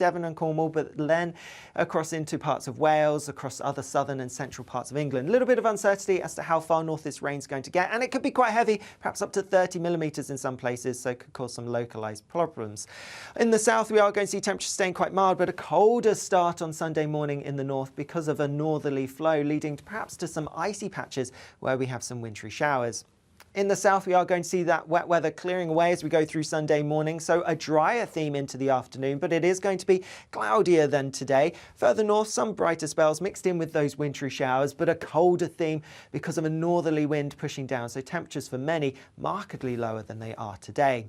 Devon and Cornwall, but then across into parts of Wales, across other southern and central parts of England. A little bit of uncertainty as to how far north this rain's going to get, and it could be quite heavy, perhaps up to 30 millimetres in some places, so it could cause some localised problems. In the south, we are going to see temperatures staying quite mild, but a colder start on Sunday morning in the north because of a northerly flow, leading to perhaps to some icy patches where we have some wintry showers. In the south, we are going to see that wet weather clearing away as we go through Sunday morning, so a drier theme into the afternoon, but it is going to be cloudier than today. Further north, some brighter spells mixed in with those wintry showers, but a colder theme because of a northerly wind pushing down, so temperatures for many markedly lower than they are today.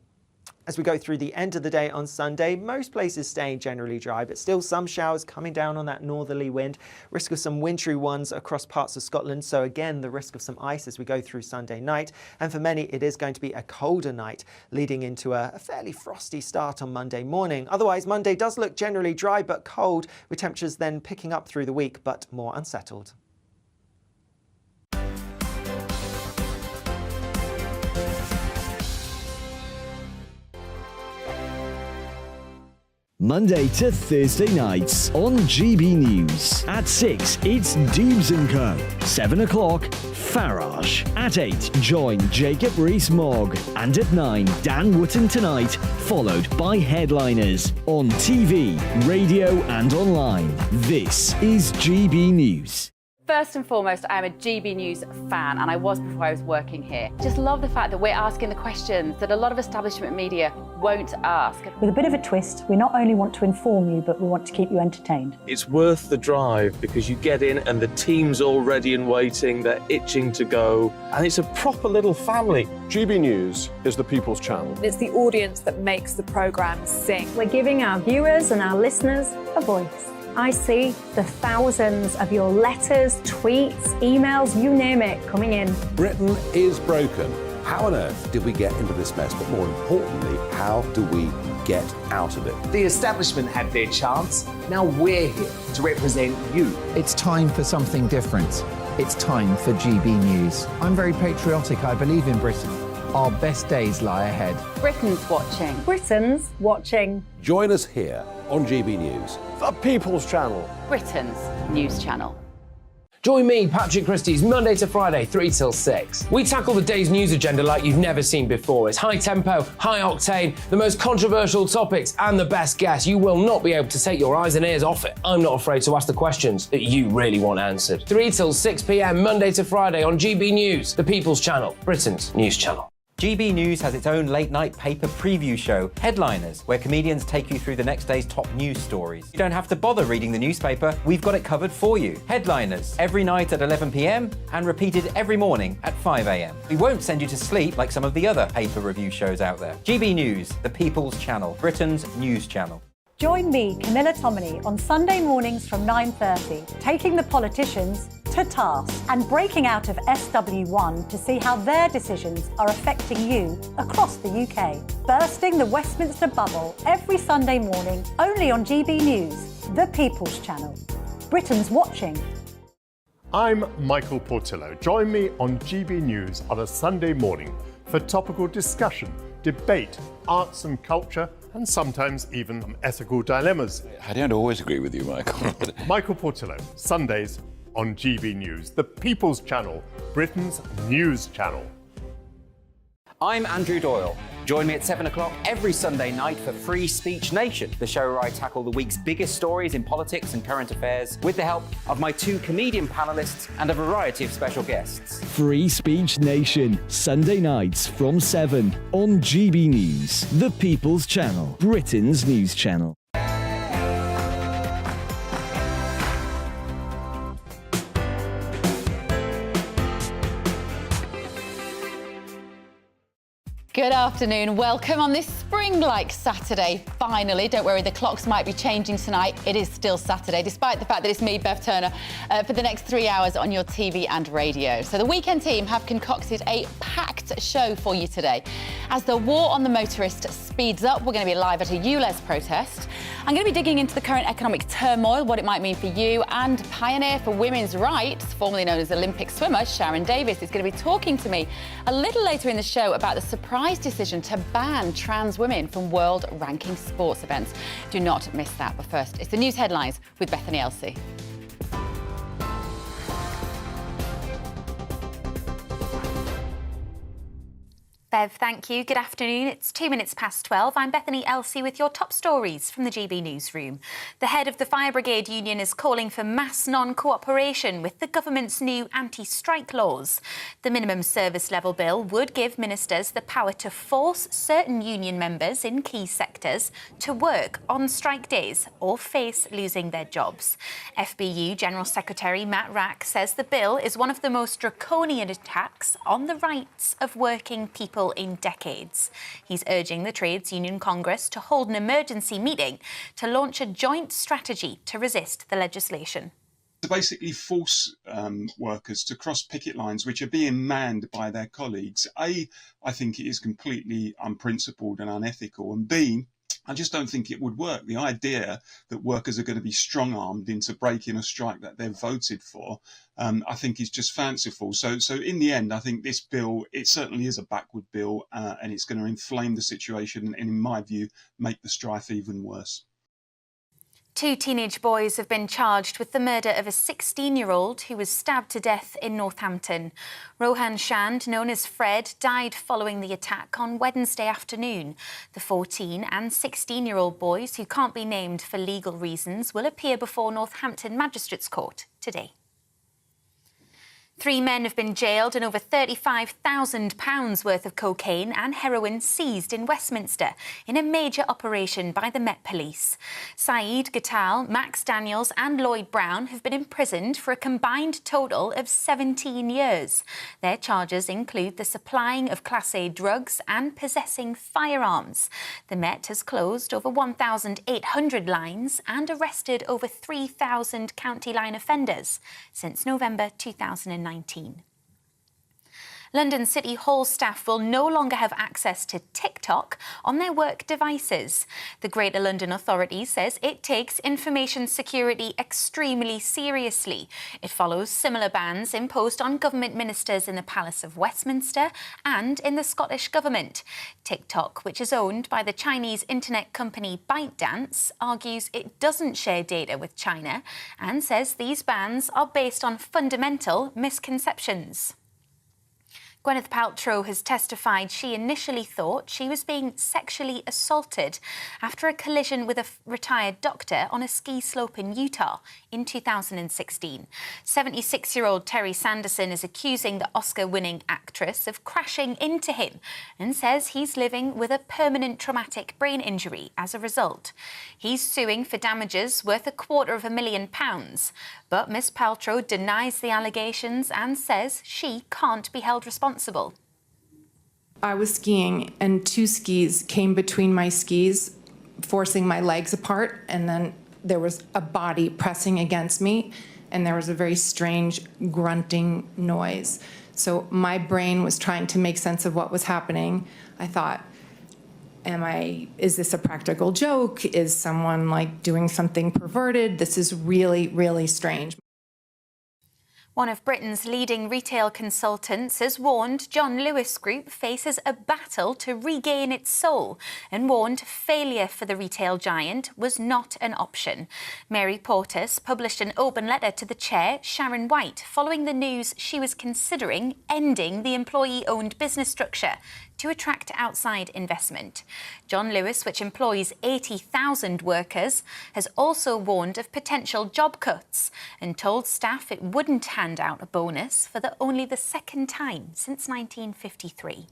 As we go through the end of the day on Sunday, most places staying generally dry, but still some showers coming down on that northerly wind. Risk of some wintry ones across parts of Scotland, so again the risk of some ice as we go through Sunday night. And for many it is going to be a colder night, leading into a fairly frosty start on Monday morning. Otherwise, Monday does look generally dry but cold, with temperatures then picking up through the week but more unsettled. Monday to Thursday nights on GB News. At 6, it's Dubes & Co. 7 o'clock, Farage. At 8, join Jacob Rees-Mogg. And at 9, Dan Wootton Tonight, followed by headliners on TV, radio and online. This is GB News. First and foremost, I am a GB News fan, and I was before I was working here. Just love the fact that we're asking the questions that a lot of establishment media won't ask. With a bit of a twist, we not only want to inform you, but we want to keep you entertained. It's worth the drive because you get in and the team's all ready and waiting, they're itching to go, and it's a proper little family. GB News is the People's Channel. It's the audience that makes the programme sing. We're giving our viewers and our listeners a voice. I see the thousands of your letters, tweets, emails, you name it, coming in. Britain is broken. How on earth did we get into this mess? But more importantly, how do we get out of it? The establishment had their chance. Now we're here to represent you. It's time for something different. It's time for GB News. I'm very patriotic. I believe in Britain. Our best days lie ahead. Britain's watching. Britain's watching. Join us here on GB News. The People's Channel. Britain's news channel. Join me, Patrick Christie's, Monday to Friday, 3 till 6. We tackle the day's news agenda like you've never seen before. It's high tempo, high octane, the most controversial topics and the best guests. You will not be able to take your eyes and ears off it. I'm not afraid to ask the questions that you really want answered. 3 till 6 p.m, Monday to Friday on GB News, the People's Channel, Britain's news channel. GB News has its own late-night paper preview show, Headliners, where comedians take you through the next day's top news stories. You don't have to bother reading the newspaper, we've got it covered for you. Headliners, every night at 11 p.m, and repeated every morning at 5 a.m. We won't send you to sleep like some of the other paper review shows out there. GB News, the People's Channel, Britain's news channel. Join me, Camilla Tominey, on Sunday mornings from 9:30, taking the politicians to task and breaking out of SW1 to see how their decisions are affecting you across the UK. Bursting the Westminster bubble every Sunday morning, only on GB News, the People's Channel. Britain's watching. I'm Michael Portillo. Join me on GB News on a Sunday morning for topical discussion, debate, arts and culture, and sometimes even ethical dilemmas. I don't always agree with you, Michael. Michael Portillo, Sundays on GB News, the People's Channel, Britain's news channel. I'm Andrew Doyle. Join me at 7 o'clock every Sunday night for Free Speech Nation, the show where I tackle the week's biggest stories in politics and current affairs with the help of my 2 comedian panellists and a variety of special guests. Free Speech Nation, Sunday nights from 7 on GB News, the People's Channel, Britain's news channel. Good afternoon. Welcome on this spring-like Saturday. Finally, don't worry, the clocks might be changing tonight. It is still Saturday, despite the fact that it's me, Bev Turner, for the next 3 hours on your TV and radio. So the weekend team have concocted a packed show for you today. As the war on the motorist speeds up, we're going to be live at a ULEZ protest. I'm going to be digging into the current economic turmoil, what it might mean for you, and pioneer for women's rights, formerly known as Olympic swimmer Sharon Davis, is going to be talking to me a little later in the show about the surprise surprise decision to ban trans women from world-ranking sports events. Do not miss that. But first, it's the news headlines with Bethany Elsey. Bev, thank you. Good afternoon. It's 2 minutes past 12. I'm Bethany Elsey with your top stories from the GB Newsroom. The head of the Fire Brigade Union is calling for mass non-cooperation with the government's new anti-strike laws. The minimum service level bill would give ministers the power to force certain union members in key sectors to work on strike days or face losing their jobs. FBU General Secretary Matt Rack says the bill is one of the most draconian attacks on the rights of working people in decades. He's urging the Trades Union Congress to hold an emergency meeting to launch a joint strategy to resist the legislation. To basically force workers to cross picket lines which are being manned by their colleagues. A, I think it is completely unprincipled and unethical, and B, I just don't think it would work. The idea that workers are going to be strong-armed into breaking a strike that they've voted for, I think is just fanciful. So in the end, I think this bill, it certainly is a backward bill, and it's going to inflame the situation and, in my view, make the strife even worse. 2 teenage boys have been charged with the murder of a 16-year-old who was stabbed to death in Northampton. Rohan Shand, known as Fred, died following the attack on Wednesday afternoon. The 14 and 16-year-old boys, who can't be named for legal reasons, will appear before Northampton Magistrates Court today. 3 men have been jailed and over £35,000 worth of cocaine and heroin seized in Westminster in a major operation by the Met Police. Saeed Ghatal, Max Daniels and Lloyd Brown have been imprisoned for a combined total of 17 years. Their charges include the supplying of Class A drugs and possessing firearms. The Met has closed over 1,800 lines and arrested over 3,000 county line offenders since November 2019. London City Hall staff will no longer have access to TikTok on their work devices. The Greater London Authority says it takes information security extremely seriously. It follows similar bans imposed on government ministers in the Palace of Westminster and in the Scottish Government. TikTok, which is owned by the Chinese internet company ByteDance, argues it doesn't share data with China and says these bans are based on fundamental misconceptions. Gwyneth Paltrow has testified she initially thought she was being sexually assaulted after a collision with a retired doctor on a ski slope in Utah in 2016. 76-year-old Terry Sanderson is accusing the Oscar-winning actress of crashing into him and says he's living with a permanent traumatic brain injury as a result. He's suing for damages worth £250,000, but Miss Paltrow denies the allegations and says she can't be held responsible. I was skiing and 2 skis came between my skis, forcing my legs apart, and then there was a body pressing against me and there was a very strange grunting noise. So my brain was trying to make sense of what was happening. I thought, is this a practical joke? Is someone like doing something perverted? This is really, really strange. One of Britain's leading retail consultants has warned John Lewis Group faces a battle to regain its soul and warned failure for the retail giant was not an option. Mary Portas published an open letter to the chair, Sharon White, following the news she was considering ending the employee-owned business structure to attract outside investment. John Lewis, which employs 80,000 workers, has also warned of potential job cuts and told staff it wouldn't hand out a bonus for only the second time since 1953.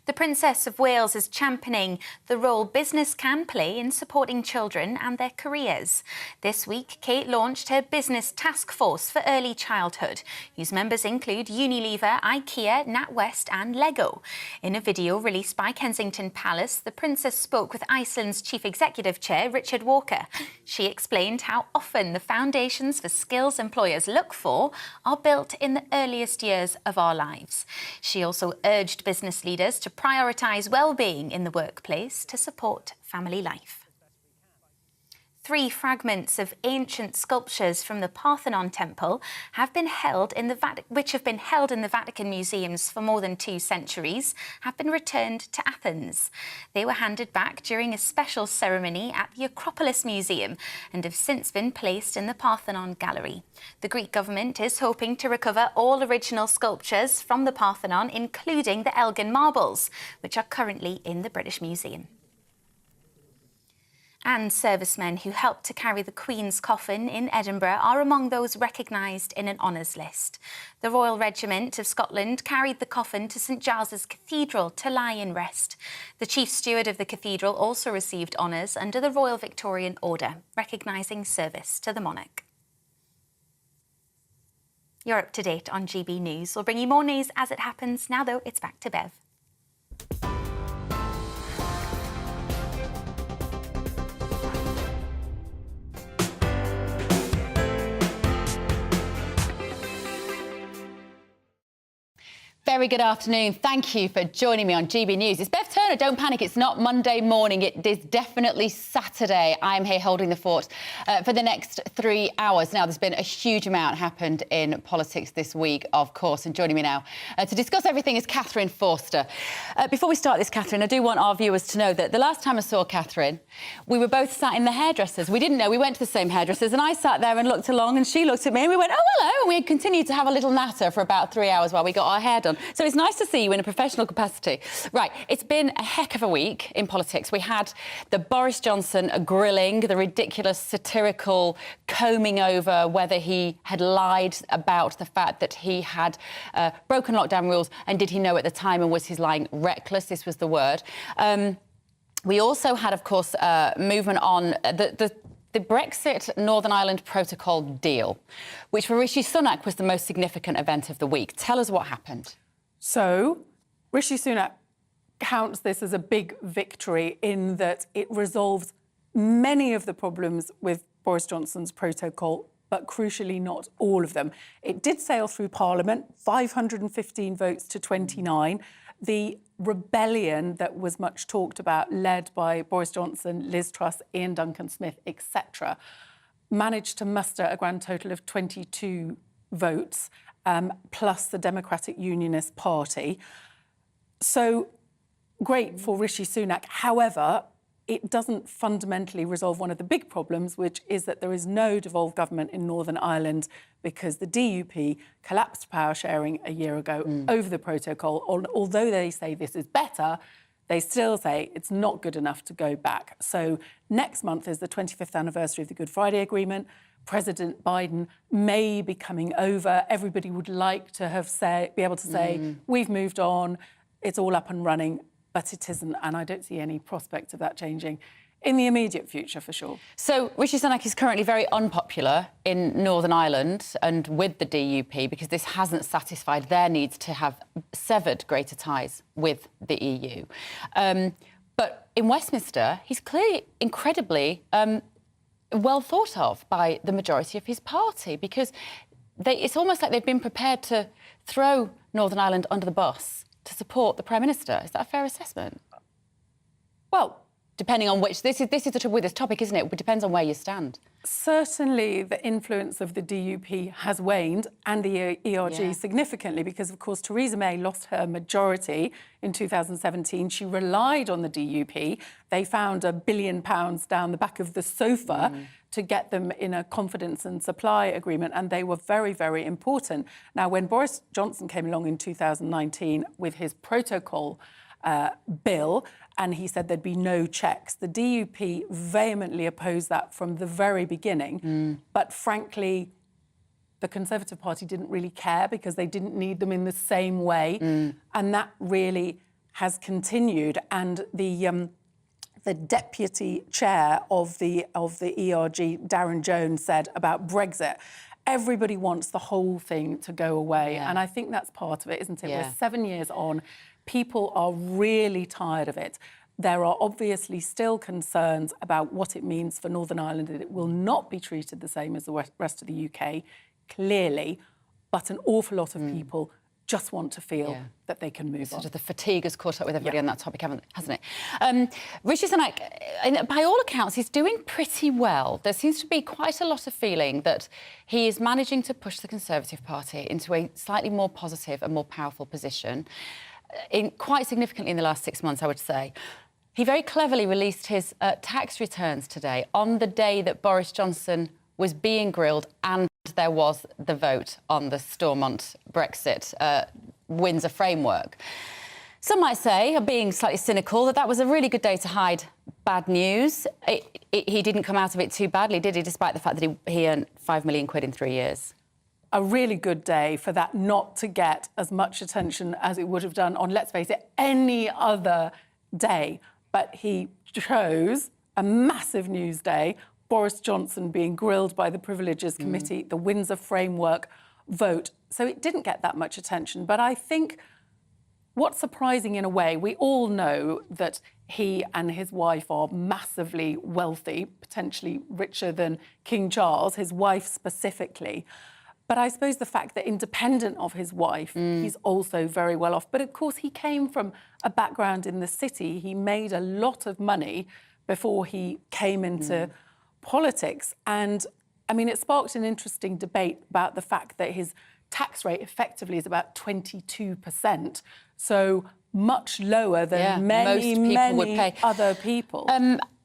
The Princess of Wales is championing the role business can play in supporting children and their careers. This week, Kate launched her Business Task Force for Early Childhood, whose members include Unilever, IKEA, NatWest and Lego. In a video released by Kensington Palace, the Princess spoke with Iceland's Chief Executive Chair, Richard Walker. She explained how often the foundations for skills employers look for are built in the earliest years of our lives. She also urged business leaders to prioritise well-being in the workplace to support family life. 3 fragments of ancient sculptures from the Parthenon temple which have been held in the Vatican museums for more than 2 centuries, have been returned to Athens. They were handed back during a special ceremony at the Acropolis Museum and have since been placed in the Parthenon Gallery. The Greek government is hoping to recover all original sculptures from the Parthenon, including the Elgin marbles, which are currently in the British Museum. And servicemen who helped to carry the Queen's coffin in Edinburgh are among those recognised in an honours list. The Royal Regiment of Scotland carried the coffin to St Giles's Cathedral to lie in rest. The Chief Steward of the cathedral also received honours under the Royal Victorian Order, recognising service to the monarch. You're up to date on GB News. We'll bring you more news as it happens. Now, though, it's back to Bev. Very good afternoon. Thank you for joining me on GB News. It's Bev Turner. Don't panic. It's not Monday morning. It is definitely Saturday. I'm here holding the fort for the next 3 hours. Now, there's been a huge amount happened in politics this week, of course. And joining me now to discuss everything is Catherine Forster. Before we start this, Catherine, I do want our viewers to know that the last time I saw Catherine, we were both sat in the hairdressers. We didn't know. We went to the same hairdressers, and I sat there and looked along, and she looked at me, and we went, oh, hello. And we continued to have a little natter for about 3 hours while we got our hair done. So it's nice to see you in a professional capacity. Right, it's been a heck of a week in politics. We had the Boris Johnson grilling, the ridiculous satirical combing over whether he had lied about the fact that he had broken lockdown rules, and did he know at the time, and was his lying reckless? This was the word. We also had, of course, movement on the Brexit Northern Ireland Protocol deal, which for Rishi Sunak was the most significant event of the week. Tell us what happened. So, Rishi Sunak counts this as a big victory in that it resolves many of the problems with Boris Johnson's protocol, but crucially not all of them. It did sail through Parliament, 515 votes to 29. The rebellion that was much talked about, led by Boris Johnson, Liz Truss, Ian Duncan-Smith, etc., managed to muster a grand total of 22 votes, plus the Democratic Unionist Party. So great for Rishi Sunak. However, it doesn't fundamentally resolve one of the big problems, which is that there is no devolved government in Northern Ireland because the DUP collapsed power sharing a year ago over the protocol. Although they say this is better, they still say it's not good enough to go back. So next month is the 25th anniversary of the Good Friday Agreement. President Biden may be coming over. Everybody would like to be able to say, we've moved on, it's all up and running, but it isn't, and I don't see any prospect of that changing in the immediate future, for sure. So Rishi Sunak is currently very unpopular in Northern Ireland and with the DUP because this hasn't satisfied their needs to have severed greater ties with the EU. But in Westminster, he's clearly incredibly well thought of by the majority of his party because it's almost like they've been prepared to throw Northern Ireland under the bus to support the Prime Minister. Is that a fair assessment? Well, depending on which... This is the trouble with this topic, isn't it? It depends on where you stand. Certainly the influence of the DUP has waned, and the ERG significantly, because, of course, Theresa May lost her majority in 2017. She relied on the DUP. They found £1 billion down the back of the sofa to get them in a confidence and supply agreement, and they were very, very important. Now, when Boris Johnson came along in 2019 with his protocol bill, and he said there'd be no checks, the DUP vehemently opposed that from the very beginning. But frankly, the Conservative Party didn't really care because they didn't need them in the same way. And that really has continued. And the deputy chair of the ERG, Darren Jones, said about Brexit, everybody wants the whole thing to go away. And I think that's part of it, isn't it? We're 7 years on. People are really tired of it. There are obviously still concerns about what it means for Northern Ireland, that it will not be treated the same as the rest of the UK, clearly, but an awful lot of people just want to feel that they can move on. Sort of the fatigue has caught up with everybody on that topic, hasn't it? Rishi Sunak, by all accounts, he's doing pretty well. There seems to be quite a lot of feeling that he is managing to push the Conservative Party into a slightly more positive and more powerful position, quite significantly in the last 6 months, I would say. He very cleverly released his tax returns today on the day that Boris Johnson was being grilled and there was the vote on the Stormont Brexit Windsor framework. Some might say, being slightly cynical, that was a really good day to hide bad news. He didn't come out of it too badly, did he, despite the fact that he earned £5 million in 3 years? A really good day for that not to get as much attention as it would have done on, let's face it, any other day. But he chose a massive news day, Boris Johnson being grilled by the Privileges Committee, the Windsor framework vote. So it didn't get that much attention. But I think what's surprising in a way, we all know that he and his wife are massively wealthy, potentially richer than King Charles, his wife specifically. But I suppose the fact that independent of his wife, he's also very well off. But of course, he came from a background in the city. He made a lot of money before he came into politics. And I mean, it sparked an interesting debate about the fact that his tax rate effectively is about 22%. So much lower than many other people.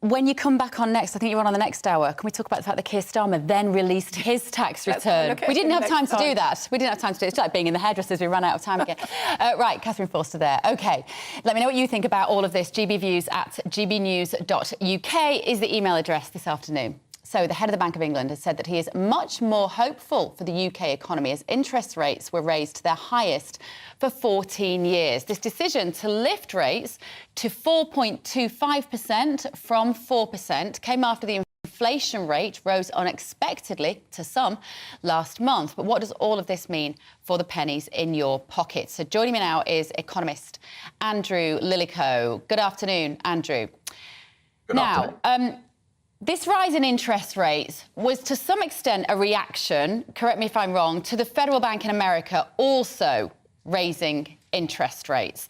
When you come back on next, I think you're on the next hour, can we talk about the fact that Keir Starmer then released his tax return? We didn't have time to do that. We didn't have time to do it. It's like being in the hairdressers, we ran out of time again. Right, Catherine Forster there. OK, let me know what you think about all of this. gbviews at gbnews.uk is the email address this afternoon. So the head of the Bank of England has said that he is much more hopeful for the UK economy as interest rates were raised to their highest for 14 years. This decision to lift rates to 4.25% from 4% came after the inflation rate rose unexpectedly to some last month. But what does all of this mean for the pennies in your pocket? So joining me now is economist Andrew Lillico. Good afternoon, Andrew. Good afternoon. This rise in interest rates was to some extent a reaction, correct me if I'm wrong, to the Federal Bank in America also raising interest rates.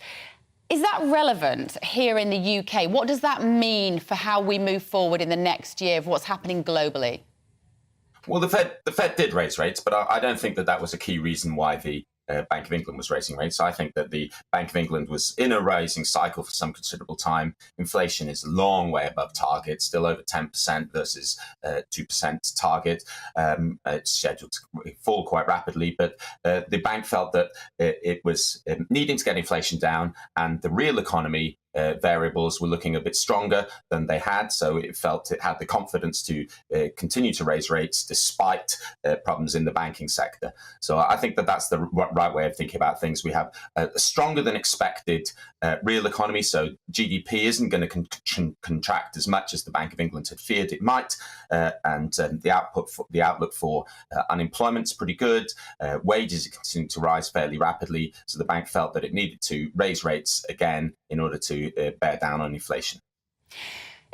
Is that relevant here in the UK? What does that mean for how we move forward in the next year of what's happening globally? Well, the Fed did raise rates, but I don't think that was a key reason why the Bank of England was raising rates. I think that the Bank of England was in a rising cycle for some considerable time. Inflation is a long way above target, still over 10% versus 2% target. It's scheduled to fall quite rapidly, but the bank felt that it was needing to get inflation down, and the real economy variables were looking a bit stronger than they had, so it felt it had the confidence to continue to raise rates despite problems in the banking sector. So I think that that's the right way of thinking about things. We have a stronger than expected real economy, so GDP isn't going to contract as much as the Bank of England had feared it might, and the outlook for unemployment is pretty good. Wages are continuing to rise fairly rapidly, so the bank felt that it needed to raise rates again in order to bear down on inflation.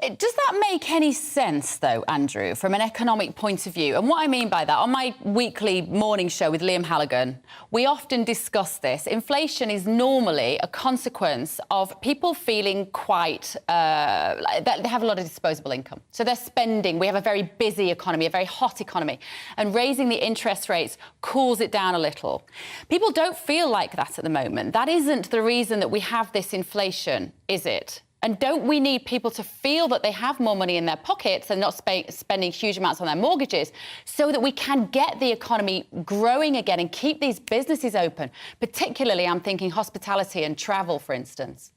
Does that make any sense, though, Andrew, from an economic point of view? And what I mean by that, on my weekly morning show with Liam Halligan, we often discuss this. Inflation is normally a consequence of people feeling quite... they have a lot of disposable income. So they're spending. We have a very busy economy, a very hot economy. And raising the interest rates cools it down a little. People don't feel like that at the moment. That isn't the reason that we have this inflation, is it? And don't we need people to feel that they have more money in their pockets and not spending huge amounts on their mortgages so that we can get the economy growing again and keep these businesses open? Particularly, I'm thinking hospitality and travel, for instance.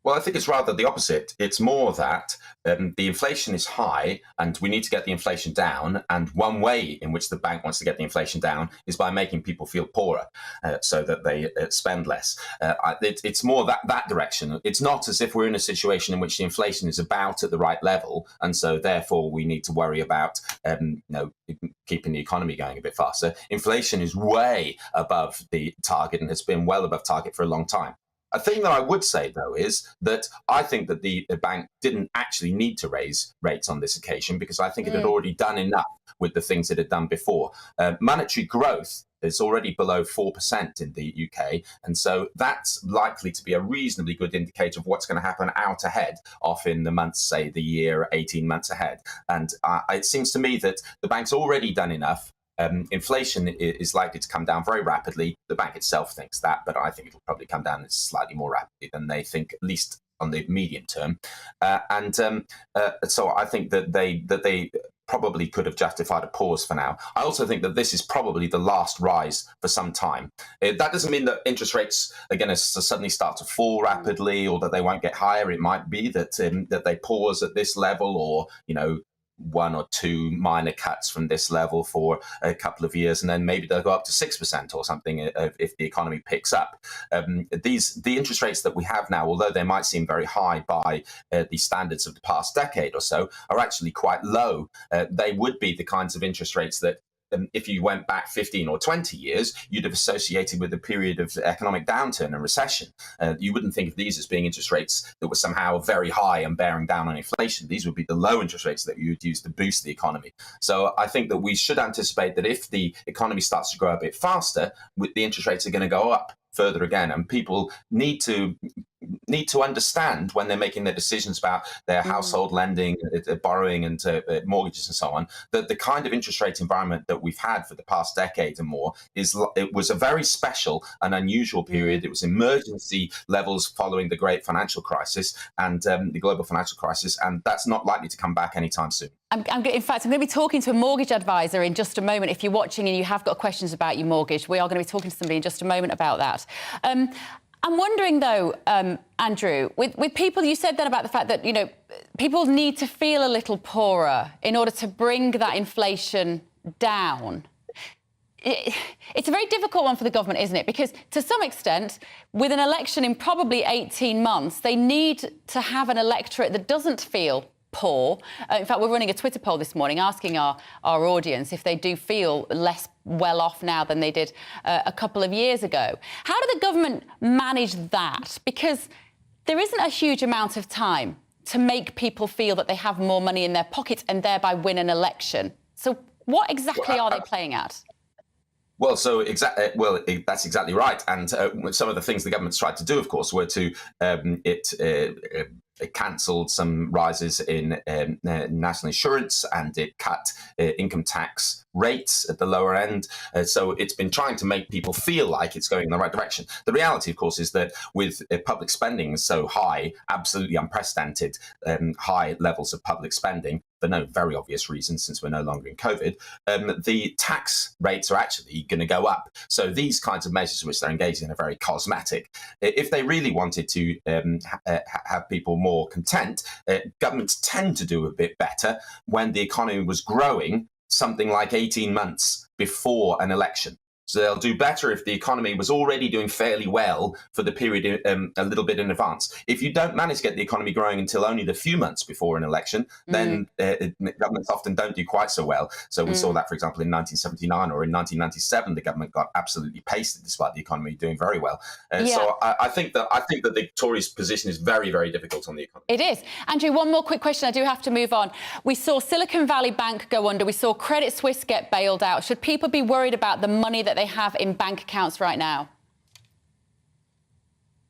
Well, I think it's rather the opposite. It's more that the inflation is high and we need to get the inflation down. And one way in which the bank wants to get the inflation down is by making people feel poorer so that they spend less. It's more that direction. It's not as if we're in a situation in which the inflation is about at the right level. And so therefore we need to worry about keeping the economy going a bit faster. Inflation is way above the target and has been well above target for a long time. A thing that I would say, though, is that I think that the bank didn't actually need to raise rates on this occasion because I think it had already done enough with the things it had done before. Monetary growth It's already below 4% in the UK. And so that's likely to be a reasonably good indicator of what's going to happen out ahead, off in the months, say the year, 18 months ahead. And it seems to me that the bank's already done enough. Inflation is likely to come down very rapidly. The bank itself thinks that, but I think it'll probably come down slightly more rapidly than they think, at least on the medium term. So I think that they probably could have justified a pause for now. I also think that this is probably the last rise for some time. That doesn't mean that interest rates are going to suddenly start to fall rapidly, or that they won't get higher. It might be that that they pause at this level, or one or two minor cuts from this level for a couple of years, and then maybe they'll go up to 6% or something if the economy picks up. The interest rates that we have now, although they might seem very high by the standards of the past decade or so, are actually quite low. They would be the kinds of interest rates that if you went back 15 or 20 years, you'd have associated with a period of economic downturn and recession. You wouldn't think of these as being interest rates that were somehow very high and bearing down on inflation. These would be the low interest rates that you would use to boost the economy. So I think that we should anticipate that if the economy starts to grow a bit faster, the interest rates are going to go up further again, and people need to understand when they're making their decisions about their household lending, borrowing, and mortgages and so on, that the kind of interest rate environment that we've had for the past decade and more it was a very special and unusual period. It was emergency levels following the great financial crisis and the global financial crisis, and that's not likely to come back anytime soon. In fact, I'm going to be talking to a mortgage advisor in just a moment. If you're watching and you have got questions about your mortgage, we are going to be talking to somebody in just a moment about that. I'm wondering, though, Andrew, with people, you said then about the fact that, people need to feel a little poorer in order to bring that inflation down. It's a very difficult one for the government, isn't it? Because to some extent, with an election in probably 18 months, they need to have an electorate that doesn't feel poor. In fact, we're running a Twitter poll this morning asking our audience if they do feel less well off now than they did a couple of years ago. How did the government manage that? Because there isn't a huge amount of time to make people feel that they have more money in their pockets and thereby win an election. So what exactly are they playing at? Well, that's exactly right. And some of the things the government's tried to do, of course, were to it cancelled some rises in national insurance, and it cut income tax rates at the lower end. So it's been trying to make people feel like it's going in the right direction. The reality, of course, is that with public spending so high, absolutely unprecedented high levels of public spending, for no very obvious reasons, since we're no longer in COVID, the tax rates are actually going to go up. So these kinds of measures which they're engaging in are very cosmetic. If they really wanted to have people more content, governments tend to do a bit better when the economy was growing something like 18 months before an election. So they'll do better if the economy was already doing fairly well for the period a little bit in advance. If you don't manage to get the economy growing until only the few months before an election, then governments often don't do quite so well. So we saw that, for example, in 1979 or in 1997, the government got absolutely pasted despite the economy doing very well. So I think that the Tories' position is very, very difficult on the economy. It is. Andrew, one more quick question. I do have to move on. We saw Silicon Valley Bank go under. We saw Credit Suisse get bailed out. Should people be worried about the money that they have in bank accounts right now?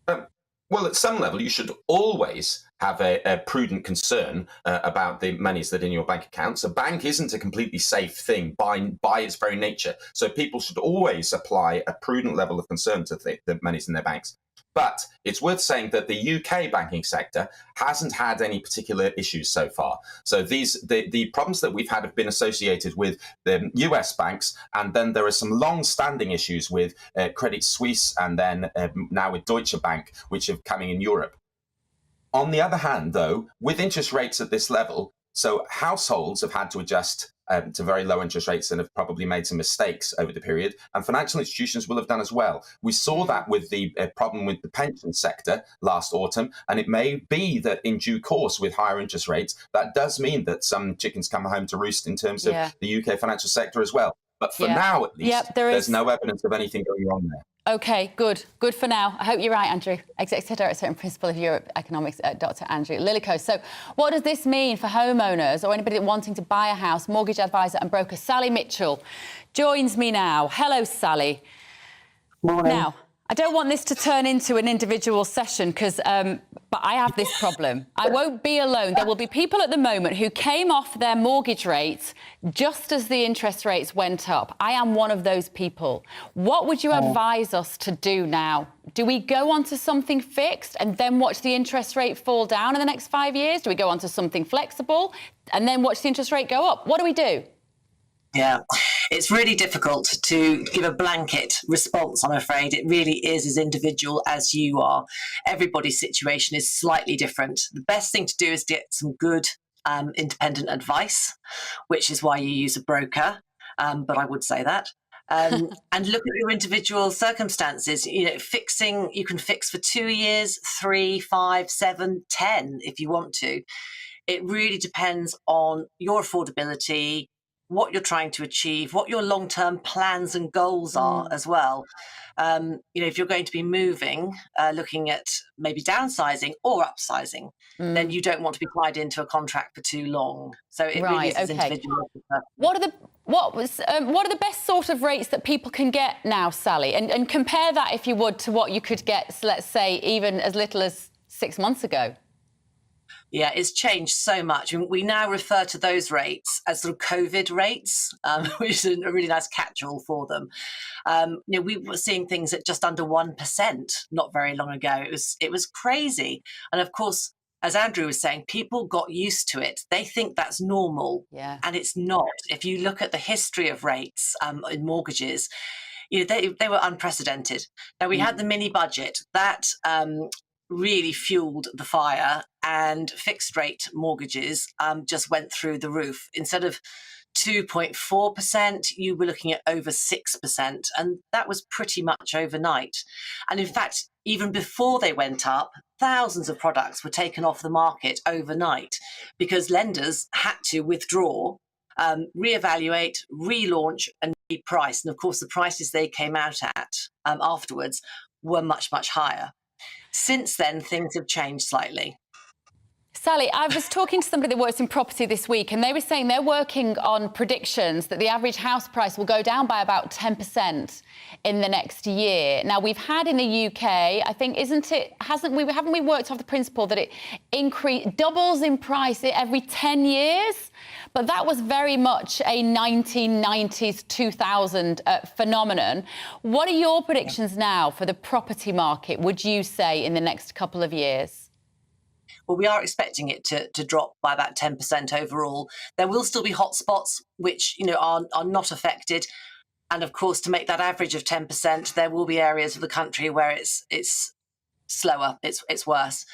Well, at some level, you should always have a prudent concern about the monies that are in your bank accounts. A bank isn't a completely safe thing by its very nature. So people should always apply a prudent level of concern to the monies in their banks. But it's worth saying that the UK banking sector hasn't had any particular issues so far. So the problems that we've had have been associated with the US banks, and then there are some long-standing issues with Credit Suisse, and then now with Deutsche Bank, which are coming in Europe. On the other hand, though, with interest rates at this level, so households have had to adjust to very low interest rates and have probably made some mistakes over the period, and financial institutions will have done as well. We saw that with the problem with the pension sector last autumn, and it may be that in due course, with higher interest rates, that does mean that some chickens come home to roost in terms of the UK financial sector as well. But for now, at least, there's no evidence of anything going wrong there. OK, good. Good for now. I hope you're right, Andrew. Executive Director and Principal of Europe Economics, Dr. Andrew Lillico. So what does this mean for homeowners or anybody wanting to buy a house? Mortgage advisor and broker Sally Mitchell joins me now. Hello, Sally. Morning. Now, I don't want this to turn into an individual session but I have this problem. I won't be alone. There will be people at the moment who came off their mortgage rates just as the interest rates went up. I am one of those people. What would you advise us to do now? Do we go on to something fixed and then watch the interest rate fall down in the next 5 years? Do we go on to something flexible and then watch the interest rate go up? What do we do? Yeah, it's really difficult to give a blanket response, I'm afraid. It really is as individual as you are. Everybody's situation is slightly different. The best thing to do is get some good independent advice, which is why you use a broker, but I would say that. And look at your individual circumstances. You know, you can fix for 2 years, 3, 5, 7, 10 if you want to. It really depends on your affordability, what you're trying to achieve, what your long-term plans and goals are as well. If you're going to be moving, looking at maybe downsizing or upsizing, then you don't want to be tied into a contract for too long. So it really is individual. What are the best sort of rates that people can get now, Sally? And compare that, if you would, to what you could get, let's say, even as little as 6 months ago. Yeah, it's changed so much. I mean, we now refer to those rates as sort of COVID rates, which is a really nice catch-all for them. We were seeing things at just under 1% not very long ago. It was crazy. And of course, as Andrew was saying, people got used to it. They think that's normal, and it's not. If you look at the history of rates in mortgages, they were unprecedented. Now, we had the mini budget that really fueled the fire, and fixed rate mortgages just went through the roof. Instead of 2.4%, you were looking at over 6%, and that was pretty much overnight. And in fact, even before they went up, thousands of products were taken off the market overnight because lenders had to withdraw, reevaluate, relaunch and reprice. And of course, the prices they came out at afterwards were much, much higher. Since then, things have changed slightly. Sally, I was talking to somebody that works in property this week, and they were saying they're working on predictions that the average house price will go down by about 10% in the next year. Now, we've had in the UK, I think, haven't we worked off the principle that it doubles in price every 10 years? But that was very much a 1990s, 2000 phenomenon. What are your predictions now for the property market, would you say, in the next couple of years? Well, we are expecting it to drop by about 10% overall. There will still be hotspots which, are not affected. And of course, to make that average of 10%, there will be areas of the country where it's slower, it's worse.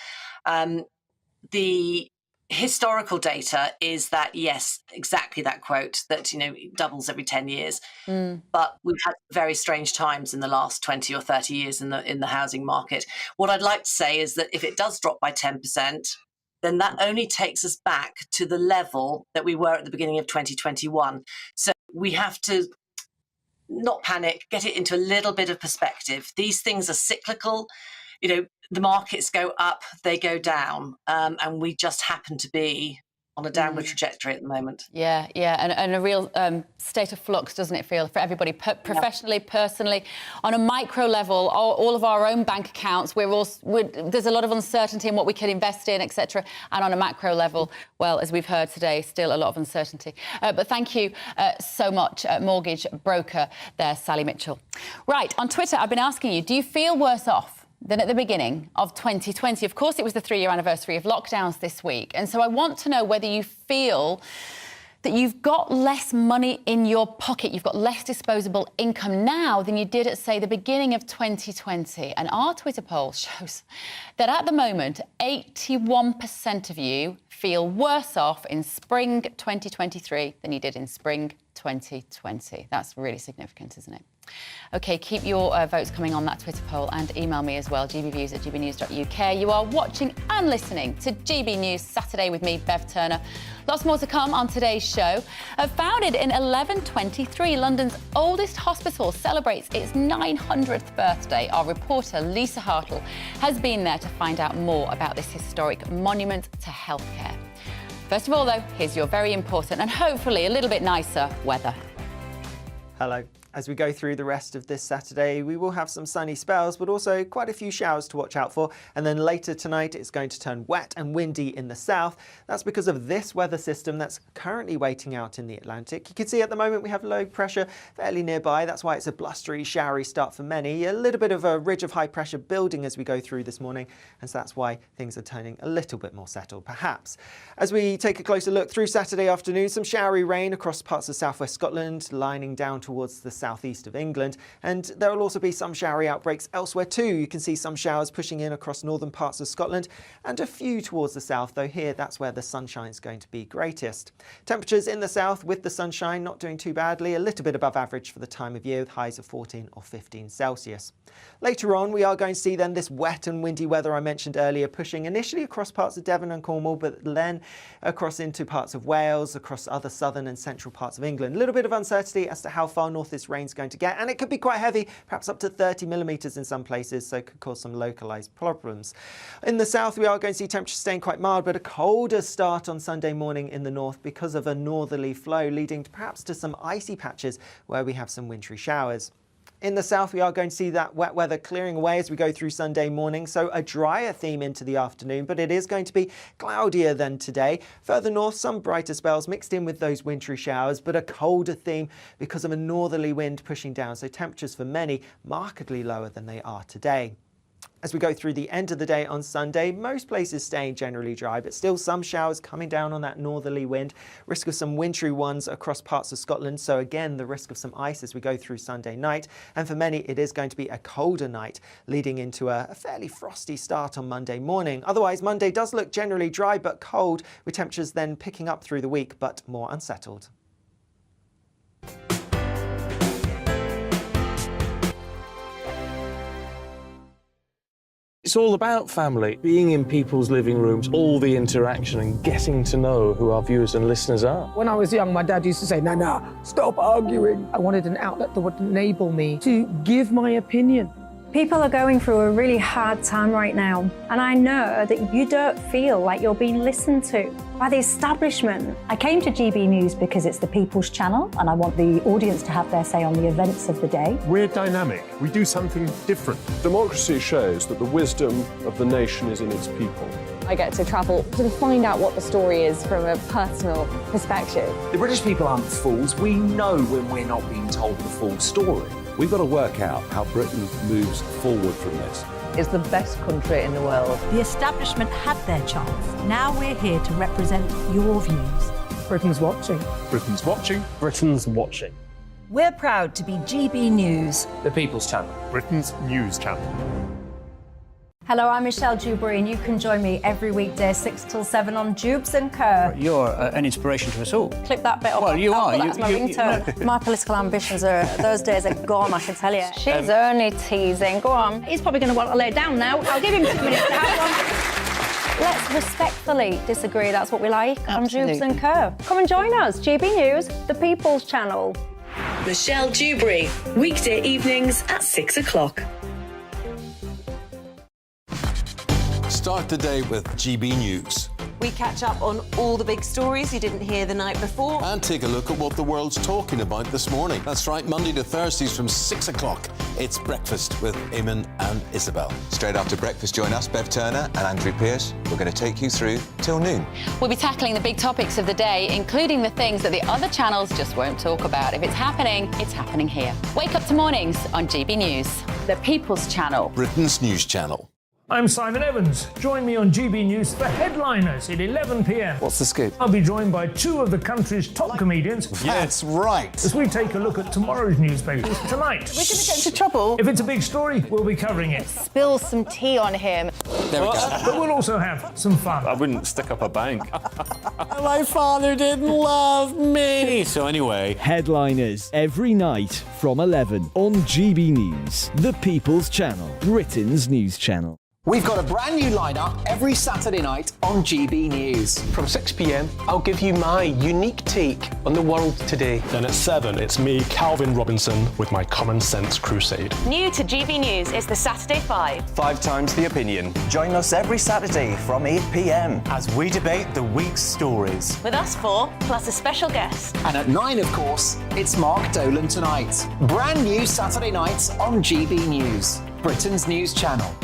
The historical data is that, yes, exactly that quote, that, it doubles every 10 years. But we've had very strange times in the last 20 or 30 years in the housing market. What I'd like to say is that if it does drop by 10%, then that only takes us back to the level that we were at the beginning of 2021. So we have to not panic, get it into a little bit of perspective. These things are cyclical. The markets go up, they go down, and we just happen to be on a downward trajectory at the moment. Yeah, and a real state of flux, doesn't it feel, for everybody, professionally, personally. On a micro level, all of our own bank accounts, there's a lot of uncertainty in what we can invest in, etc. And on a macro level, well, as we've heard today, still a lot of uncertainty. But thank you so much, mortgage broker there, Sally Mitchell. Right, on Twitter, I've been asking you, do you feel worse off than at the beginning of 2020? Of course, it was the 3-year anniversary of lockdowns this week. And so I want to know whether you feel that you've got less money in your pocket, you've got less disposable income now than you did at, say, the beginning of 2020. And our Twitter poll shows that at the moment, 81% of you feel worse off in spring 2023 than you did in spring 2020. That's really significant, isn't it? OK, keep your votes coming on that Twitter poll and email me as well, gbviews@gbnews.uk. You are watching and listening to GB News Saturday with me, Bev Turner. Lots more to come on today's show. Founded in 1123, London's oldest hospital celebrates its 900th birthday. Our reporter, Lisa Hartle, has been there to find out more about this historic monument to healthcare. First of all, though, here's your very important and hopefully a little bit nicer weather. Hello. As we go through the rest of this Saturday, we will have some sunny spells, but also quite a few showers to watch out for. And then later tonight, it's going to turn wet and windy in the south. That's because of this weather system that's currently waiting out in the Atlantic. You can see at the moment we have low pressure fairly nearby. That's why it's a blustery, showery start for many. A little bit of a ridge of high pressure building as we go through this morning. And so that's why things are turning a little bit more settled, perhaps. As we take a closer look through Saturday afternoon, some showery rain across parts of southwest Scotland, lining down towards the southeast of England, and there will also be some showery outbreaks elsewhere too. You can see some showers pushing in across northern parts of Scotland and a few towards the south, though here that's where the sunshine is going to be greatest. Temperatures in the south with the sunshine not doing too badly, a little bit above average for the time of year with highs of 14 or 15 Celsius. Later on we are going to see then this wet and windy weather I mentioned earlier pushing initially across parts of Devon and Cornwall, but then across into parts of Wales, across other southern and central parts of England. A little bit of uncertainty as to how far north this rain's going to get, and it could be quite heavy, perhaps up to 30 millimetres in some places, so it could cause some localised problems. In the south we are going to see temperatures staying quite mild, but a colder start on Sunday morning in the north because of a northerly flow, leading to perhaps to some icy patches where we have some wintry showers. In the south, we are going to see that wet weather clearing away as we go through Sunday morning, so a drier theme into the afternoon, but it is going to be cloudier than today. Further north, some brighter spells mixed in with those wintry showers, but a colder theme because of a northerly wind pushing down, so temperatures for many markedly lower than they are today. As we go through the end of the day on Sunday, most places staying generally dry, but still some showers coming down on that northerly wind. Risk of some wintry ones across parts of Scotland. So again, the risk of some ice as we go through Sunday night. And for many, it is going to be a colder night, leading into a fairly frosty start on Monday morning. Otherwise, Monday does look generally dry but cold, with temperatures then picking up through the week, but more unsettled. It's all about family, being in people's living rooms, all the interaction and getting to know who our viewers and listeners are. When I was young, my dad used to say, Nana, stop arguing. I wanted an outlet that would enable me to give my opinion. People are going through a really hard time right now, and I know that you don't feel like you're being listened to by the establishment. I came to GB News because it's the People's Channel, and I want the audience to have their say on the events of the day. We're dynamic. We do something different. Democracy shows that the wisdom of the nation is in its people. I get to travel to find out what the story is from a personal perspective. The British people aren't fools. We know when we're not being told the full story. We've got to work out how Britain moves forward from this. It's the best country in the world. The establishment had their chance. Now we're here to represent your views. Britain's watching. Britain's watching. Britain's watching. We're proud to be GB News. The People's Channel. Britain's news channel. Hello, I'm Michelle Dewberry, and you can join me every weekday 6 till 7 on Jubes & Co. You're an inspiration to us all. Clip that bit up. Well, you are. That's my ringtone. My political ambitions are, those days are gone, I can tell you. She's only teasing. Go on. He's probably going to want to lay down now. I'll give him 2 minutes to have one. Let's respectfully disagree. That's what we like on Jubes & Co. Come and join us. GB News, the People's Channel. Michelle Dewberry, weekday evenings at 6 o'clock. Start the day with GB News. We catch up on all the big stories you didn't hear the night before. And take a look at what the world's talking about this morning. That's right, Monday to Thursdays from 6 o'clock. It's Breakfast with Eamon and Isabel. Straight after breakfast, join us, Bev Turner and Andrew Pearce. We're going to take you through till noon. We'll be tackling the big topics of the day, including the things that the other channels just won't talk about. If it's happening here. Wake up to mornings on GB News, the People's Channel. Britain's news channel. I'm Simon Evans. Join me on GB News for Headliners at 11 p.m. What's the scoop? I'll be joined by two of the country's top comedians. That's right. As we take a look at tomorrow's newspapers tonight. We're going to get into trouble. If it's a big story, we'll be covering it. Spill some tea on him. There we go. But we'll also have some fun. I wouldn't stick up a bank. My father didn't love me. So anyway. Headliners every night from 11 on GB News, the People's Channel, Britain's news channel. We've got a brand new lineup every Saturday night on GB News. From 6 p.m, I'll give you my unique take on the world today. Then at 7, it's me, Calvin Robinson, with my Common Sense Crusade. New to GB News is the Saturday 5. 5 times the opinion. Join us every Saturday from 8 p.m. as we debate the week's stories. With us 4, plus a special guest. And at 9, of course, it's Mark Dolan Tonight. Brand new Saturday nights on GB News, Britain's news channel.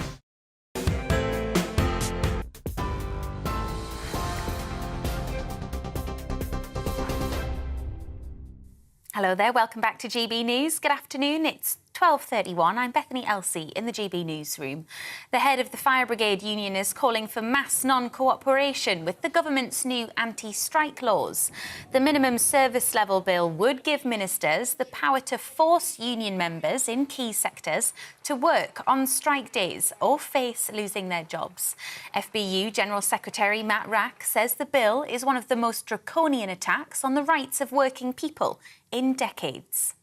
Hello there, welcome back to GB News. Good afternoon, it's 12:31. I'm Bethany Elsey in the GB Newsroom. The head of the Fire Brigade Union is calling for mass non-cooperation with the government's new anti-strike laws. The minimum service level bill would give ministers the power to force union members in key sectors to work on strike days or face losing their jobs. FBU General Secretary Matt Rack says the bill is one of the most draconian attacks on the rights of working people in decades.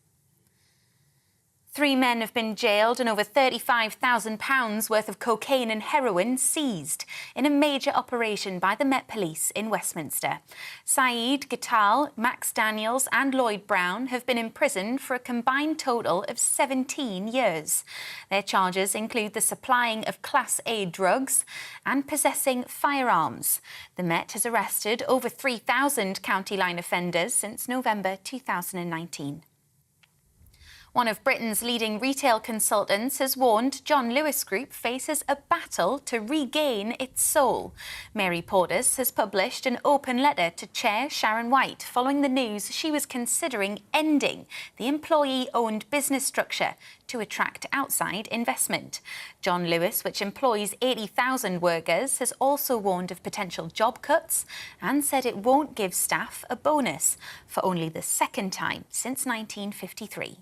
3 men have been jailed and over £35,000 worth of cocaine and heroin seized in a major operation by the Met Police in Westminster. Saeed Ghatal, Max Daniels and Lloyd Brown have been imprisoned for a combined total of 17 years. Their charges include the supplying of Class A drugs and possessing firearms. The Met has arrested over 3,000 county line offenders since November 2019. One of Britain's leading retail consultants has warned John Lewis Group faces a battle to regain its soul. Mary Portas has published an open letter to Chair Sharon White following the news she was considering ending the employee-owned business structure to attract outside investment. John Lewis, which employs 80,000 workers, has also warned of potential job cuts and said it won't give staff a bonus for only the second time since 1953.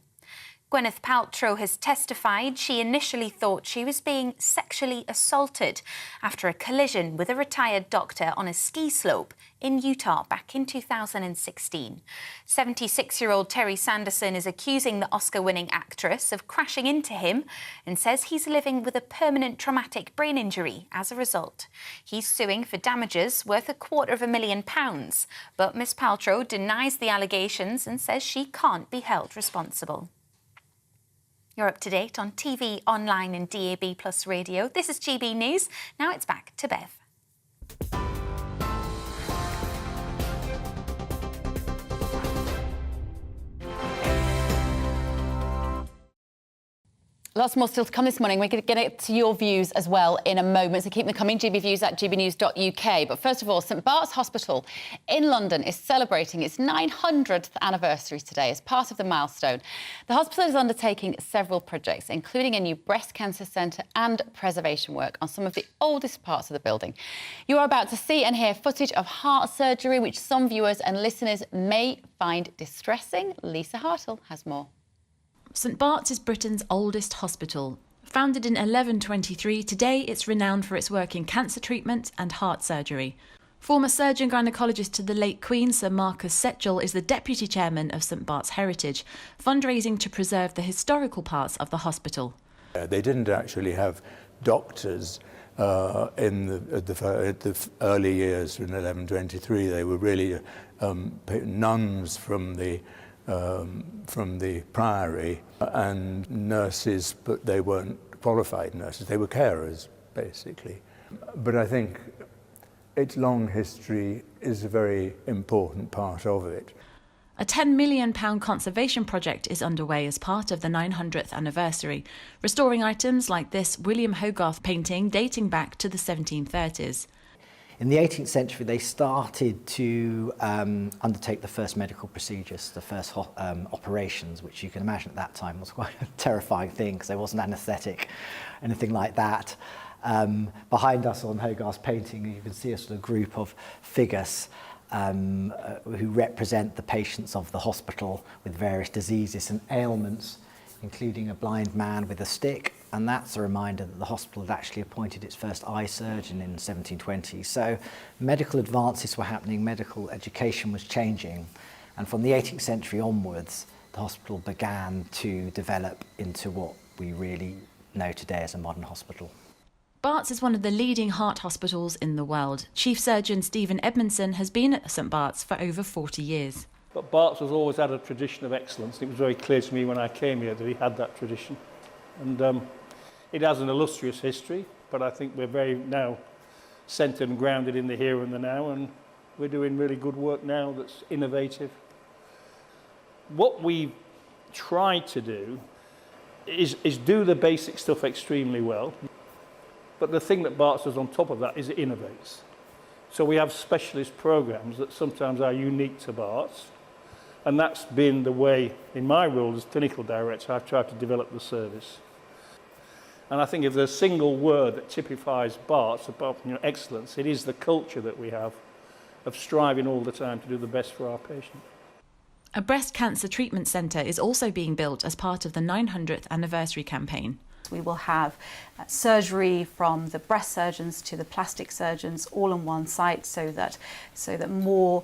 Gwyneth Paltrow has testified she initially thought she was being sexually assaulted after a collision with a retired doctor on a ski slope in Utah back in 2016. 76-year-old Terry Sanderson is accusing the Oscar-winning actress of crashing into him and says he's living with a permanent traumatic brain injury as a result. He's suing for damages worth £250,000, but Miss Paltrow denies the allegations and says she can't be held responsible. You're up to date on TV, online and DAB+ radio. This is GB News. Now it's back to Bev. Lots more still to come this morning. We're going to get to your views as well in a moment, so keep them coming. GBviews at gbnews.uk. But first of all, St Bart's Hospital in London is celebrating its 900th anniversary today as part of the milestone. The hospital is undertaking several projects, including a new breast cancer centre and preservation work on some of the oldest parts of the building. You are about to see and hear footage of heart surgery, which some viewers and listeners may find distressing. Lisa Hartle has more. St Bart's is Britain's oldest hospital. Founded in 1123, today it's renowned for its work in cancer treatment and heart surgery. Former surgeon gynaecologist to the late Queen, Sir Marcus Setchell, is the deputy chairman of St Bart's Heritage, fundraising to preserve the historical parts of the hospital. They didn't actually have doctors in the early years in 1123. They were really nuns from the priory and nurses, but they weren't qualified nurses. They were carers, basically. But I think its long history is a very important part of it. A £10 million conservation project is underway as part of the 900th anniversary, restoring items like this William Hogarth painting dating back to the 1730s. In the 18th century, they started to undertake the first medical procedures, the first operations, which you can imagine at that time was quite a terrifying thing because there wasn't anaesthetic, anything like that. Behind us on Hogarth's painting, you can see a sort of group of figures who represent the patients of the hospital with various diseases and ailments, including a blind man with a stick. And that's a reminder that the hospital had actually appointed its first eye surgeon in 1720. So medical advances were happening, medical education was changing. And from the 18th century onwards, the hospital began to develop into what we really know today as a modern hospital. Bart's is one of the leading heart hospitals in the world. Chief Surgeon Stephen Edmondson has been at St Bart's for over 40 years. But Bart's has always had a tradition of excellence. It was very clear to me when I came here that he had that tradition. And it has an illustrious history, but I think we're very now centred and grounded in the here and the now, and we're doing really good work now that's innovative. What we try to do is do the basic stuff extremely well. But the thing that Bart's does on top of that is it innovates. So we have specialist programs that sometimes are unique to Bart's. And that's been the way, in my role as clinical director, I've tried to develop the service. And I think if there's a single word that typifies Bart's about excellence, it is the culture that we have of striving all the time to do the best for our patients. A breast cancer treatment centre is also being built as part of the 900th anniversary campaign. We will have surgery from the breast surgeons to the plastic surgeons all on one site so that more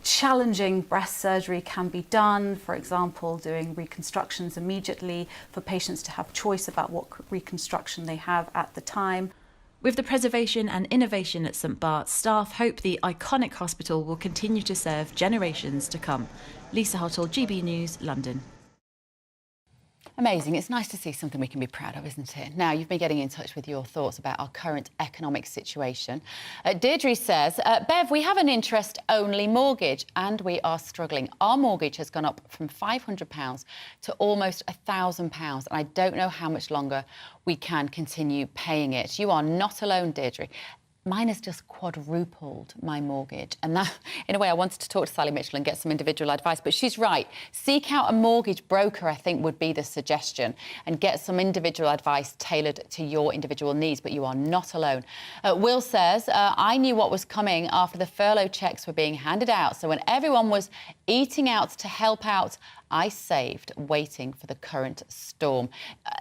challenging breast surgery can be done. For example, doing reconstructions immediately for patients to have choice about what reconstruction they have at the time. With the preservation and innovation at St Bart's, staff hope the iconic hospital will continue to serve generations to come. Lisa Hottle, GB News, London. Amazing. It's nice to see something we can be proud of, isn't it? Now, you've been getting in touch with your thoughts about our current economic situation. Deirdre says, Bev, we have an interest-only mortgage and we are struggling. Our mortgage has gone up from £500 to almost £1,000 and I don't know how much longer we can continue paying it. You are not alone, Deirdre. Mine has just quadrupled my mortgage. And that, in a way, I wanted to talk to Sally Mitchell and get some individual advice. But she's right. Seek out a mortgage broker, I think, would be the suggestion, and get some individual advice tailored to your individual needs. But you are not alone. Will says, I knew what was coming after the furlough cheques were being handed out. So when everyone was eating out to help out, I saved waiting for the current storm.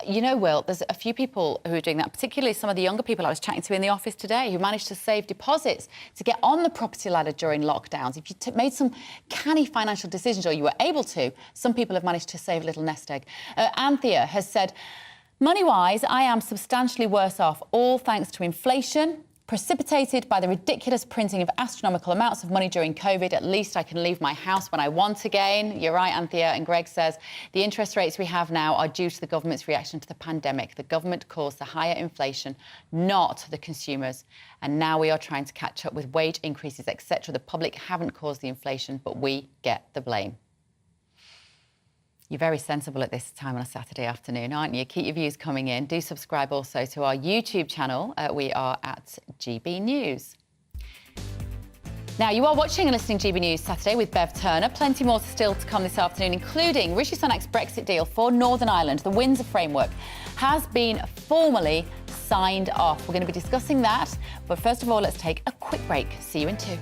You know, Will, there's a few people who are doing that, particularly some of the younger people I was chatting to in the office today who managed to save deposits to get on the property ladder during lockdowns. If you made some canny financial decisions, or you were able to, some people have managed to save a little nest egg. Anthea has said, money-wise, I am substantially worse off, all thanks to inflation, precipitated by the ridiculous printing of astronomical amounts of money during COVID. At least I can leave my house when I want again. You're right, Anthea. And Greg says, the interest rates we have now are due to the government's reaction to the pandemic. The government caused the higher inflation, not the consumers. And now we are trying to catch up with wage increases, etc. The public haven't caused the inflation, but we get the blame. You're very sensible at this time on a Saturday afternoon, aren't you? Keep your views coming in. Do subscribe also to our YouTube channel. We are at GB News. Now, you are watching and listening to GB News Saturday with Bev Turner. Plenty more still to come this afternoon, including Rishi Sunak's Brexit deal for Northern Ireland. The Windsor framework has been formally signed off. We're going to be discussing that. But first of all, let's take a quick break. See you in 2.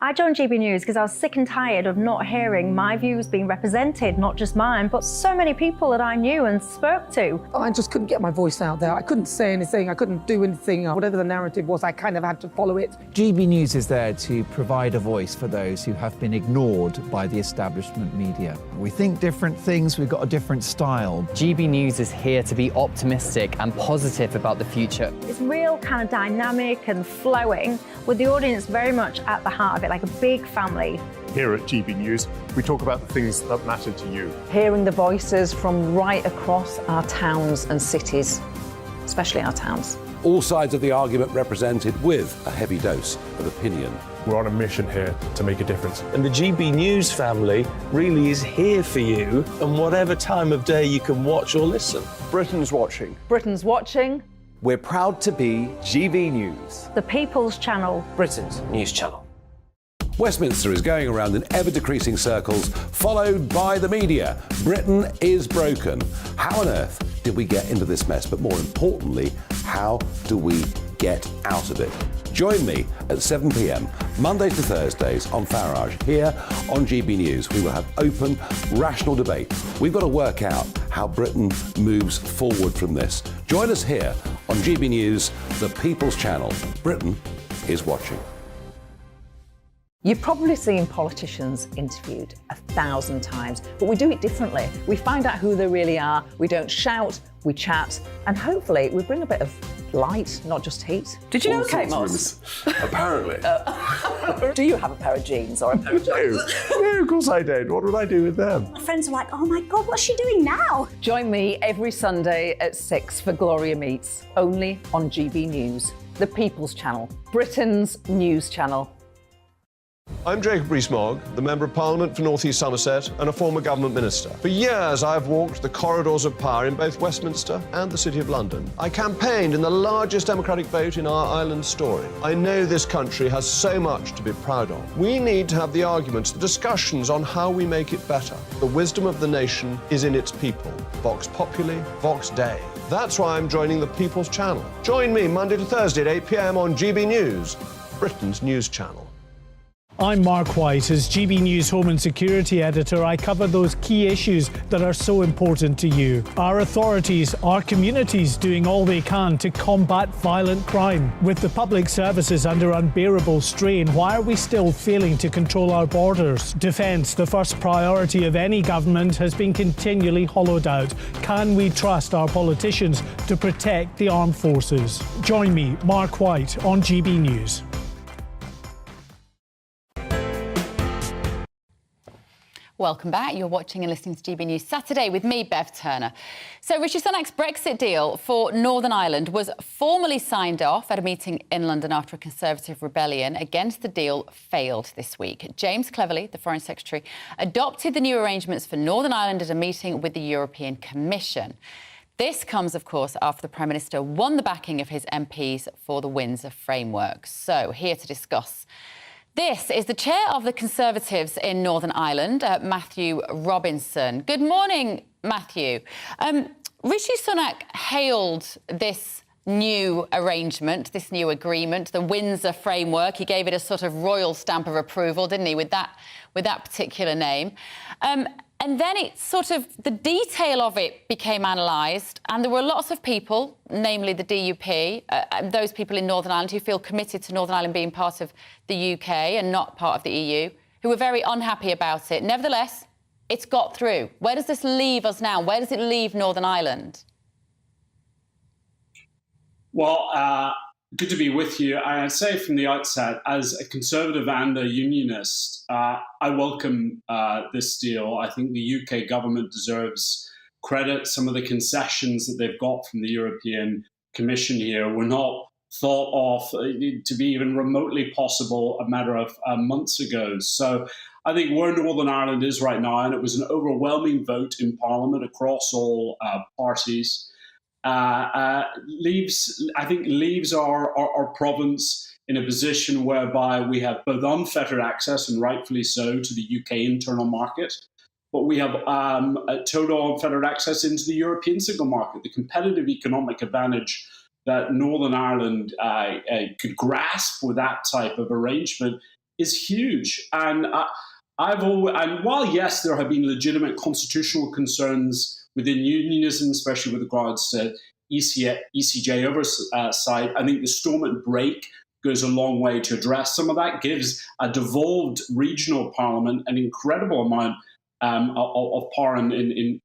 I joined GB News because I was sick and tired of not hearing my views being represented, not just mine, but so many people that I knew and spoke to. I just couldn't get my voice out there. I couldn't say anything, I couldn't do anything. Whatever the narrative was, I kind of had to follow it. GB News is there to provide a voice for those who have been ignored by the establishment media. We think different things, we've got a different style. GB News is here to be optimistic and positive about the future. It's real kind of dynamic and flowing, with the audience very much at the heart of it, like a big family. Here at GB News, we talk about the things that matter to you. Hearing the voices from right across our towns and cities, especially our towns. All sides of the argument represented with a heavy dose of opinion. We're on a mission here to make a difference. And the GB News family really is here for you, and whatever time of day you can watch or listen. Britain's watching. Britain's watching. We're proud to be GB News, The People's Channel. Britain's news channel. Westminster is going around in ever-decreasing circles, followed by the media. Britain is broken. How on earth did we get into this mess? But more importantly, how do we get out of it? Join me at 7 p.m, Mondays to Thursdays on Farage, here on GB News. We will have open, rational debate. We've got to work out how Britain moves forward from this. Join us here on GB News, the People's Channel. Britain is watching. You've probably seen politicians interviewed 1,000 times, but we do it differently. We find out who they really are, we don't shout, we chat, and hopefully we bring a bit of light, not just heat. Did you know Kate Moss? Apparently. Do you have a pair of jeans or a pair of jeans? No, of course I don't. What would I do with them? My friends are like, oh my God, what's she doing now? Join me every Sunday at 6 for Gloria Meets, only on GB News, the People's Channel, Britain's news channel. I'm Jacob Rees-Mogg, the Member of Parliament for North East Somerset and a former government minister. For years, I've walked the corridors of power in both Westminster and the City of London. I campaigned in the largest democratic vote in our island story. I know this country has so much to be proud of. We need to have the arguments, the discussions on how we make it better. The wisdom of the nation is in its people. Vox Populi, Vox Dei. That's why I'm joining the People's Channel. Join me Monday to Thursday at 8 p.m. on GB News, Britain's news channel. I'm Mark White. As GB News Home and Security Editor, I cover those key issues that are so important to you. Our authorities, our communities doing all they can to combat violent crime. With the public services under unbearable strain, why are we still failing to control our borders? Defence, the first priority of any government, has been continually hollowed out. Can we trust our politicians to protect the armed forces? Join me, Mark White, on GB News. Welcome back. You're watching and listening to GB News Saturday with me, Bev Turner. So Rishi Sunak's Brexit deal for Northern Ireland was formally signed off at a meeting in London after a Conservative rebellion against the deal failed this week. James Cleverly, the Foreign Secretary, adopted the new arrangements for Northern Ireland at a meeting with the European Commission. This comes, of course, after the Prime Minister won the backing of his MPs for the Windsor framework. So here to discuss this is the chair of the Conservatives in Northern Ireland, Matthew Robinson. Good morning, Matthew. Rishi Sunak hailed this new arrangement, this new agreement, the Windsor framework. He gave it a sort of royal stamp of approval, didn't he, with that particular name. And then it sort of, the detail of it became analysed, and there were lots of people, namely the DUP, those people in Northern Ireland who feel committed to Northern Ireland being part of the UK and not part of the EU, who were very unhappy about it. Nevertheless, it's got through. Where does this leave us now? Where does it leave Northern Ireland? Well, good to be with you. I'd say from the outset, as a Conservative and a Unionist, I welcome this deal. I think the UK government deserves credit. Some of the concessions that they've got from the European Commission here were not thought of to be even remotely possible a matter of months ago. So I think where Northern Ireland is right now, and it was an overwhelming vote in Parliament across all parties, leaves our province in a position whereby we have both unfettered access, and rightfully so, to the UK internal market, but we have a total unfettered access into the European single market. The competitive economic advantage that Northern Ireland could grasp with that type of arrangement is huge. And while, yes, there have been legitimate constitutional concerns within unionism, especially with regards to ECJ oversight, I think the Stormont break goes a long way to address some of that, gives a devolved regional parliament an incredible amount of power in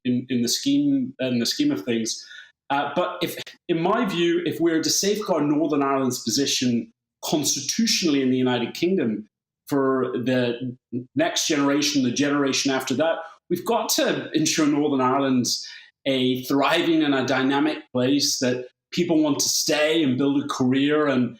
the scheme of things. But in my view, if we're to safeguard Northern Ireland's position constitutionally in the United Kingdom for the next generation, the generation after that, we've got to ensure Northern Ireland's a thriving and a dynamic place that people want to stay and build a career and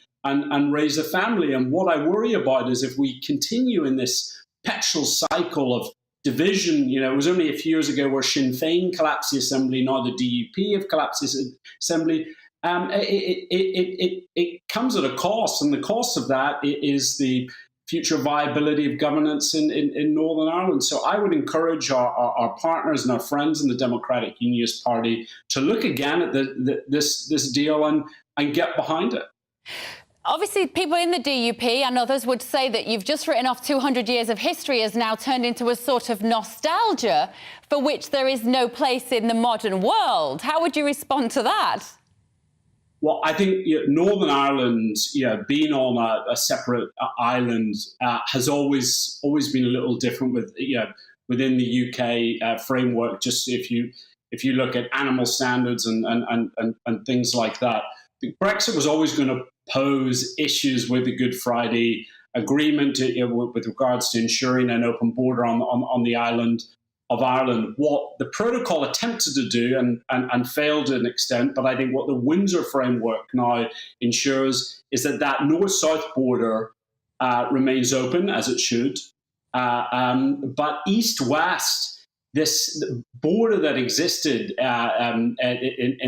raise a family. And what I worry about is if we continue in this perpetual cycle of division. It was only a few years ago where Sinn Féin collapsed the Assembly, now the DUP have collapsed the Assembly. it comes at a cost, and the cost of that is the future viability of governance in Northern Ireland. So I would encourage our partners and our friends in the Democratic Unionist Party to look again at this deal and get behind it. Obviously, people in the DUP and others would say that you've just written off 200 years of history has now turned into a sort of nostalgia for which there is no place in the modern world. How would you respond to that? Well, I think Northern Ireland, being on a separate island, has always been a little different within the UK framework. Just if you look at animal standards and things like that, Brexit was always going to pose issues with the Good Friday Agreement with regards to ensuring an open border on the island of Ireland. What the protocol attempted to do and failed to an extent, but I think what the Windsor framework now ensures is that north-south border remains open, as it should, but east-west, this border that existed in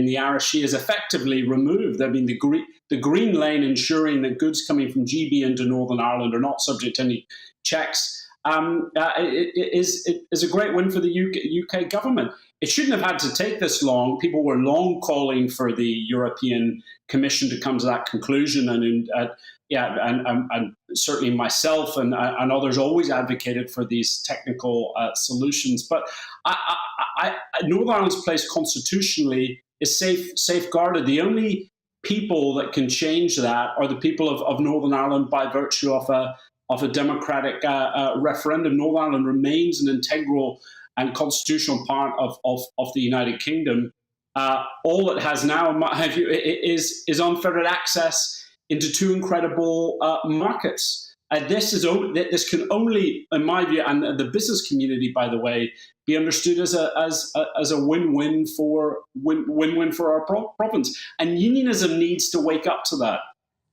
the Irish Sea is effectively removed. I mean, the Green Lane ensuring that goods coming from GB into Northern Ireland are not subject to any checks is a great win for the UK government. It shouldn't have had to take this long. People were long calling for the European Commission to come to that conclusion, and certainly myself and others always advocated for these technical solutions. But Northern Ireland's place constitutionally is safeguarded. The only people that can change that are the people of Northern Ireland by virtue of a democratic referendum. Northern Ireland remains an integral and constitutional part of the United Kingdom. All it has now, in my view, is unfettered access into two incredible markets. This can only, in my view, and the business community, by the way, be understood as a win-win for our province. And unionism needs to wake up to that.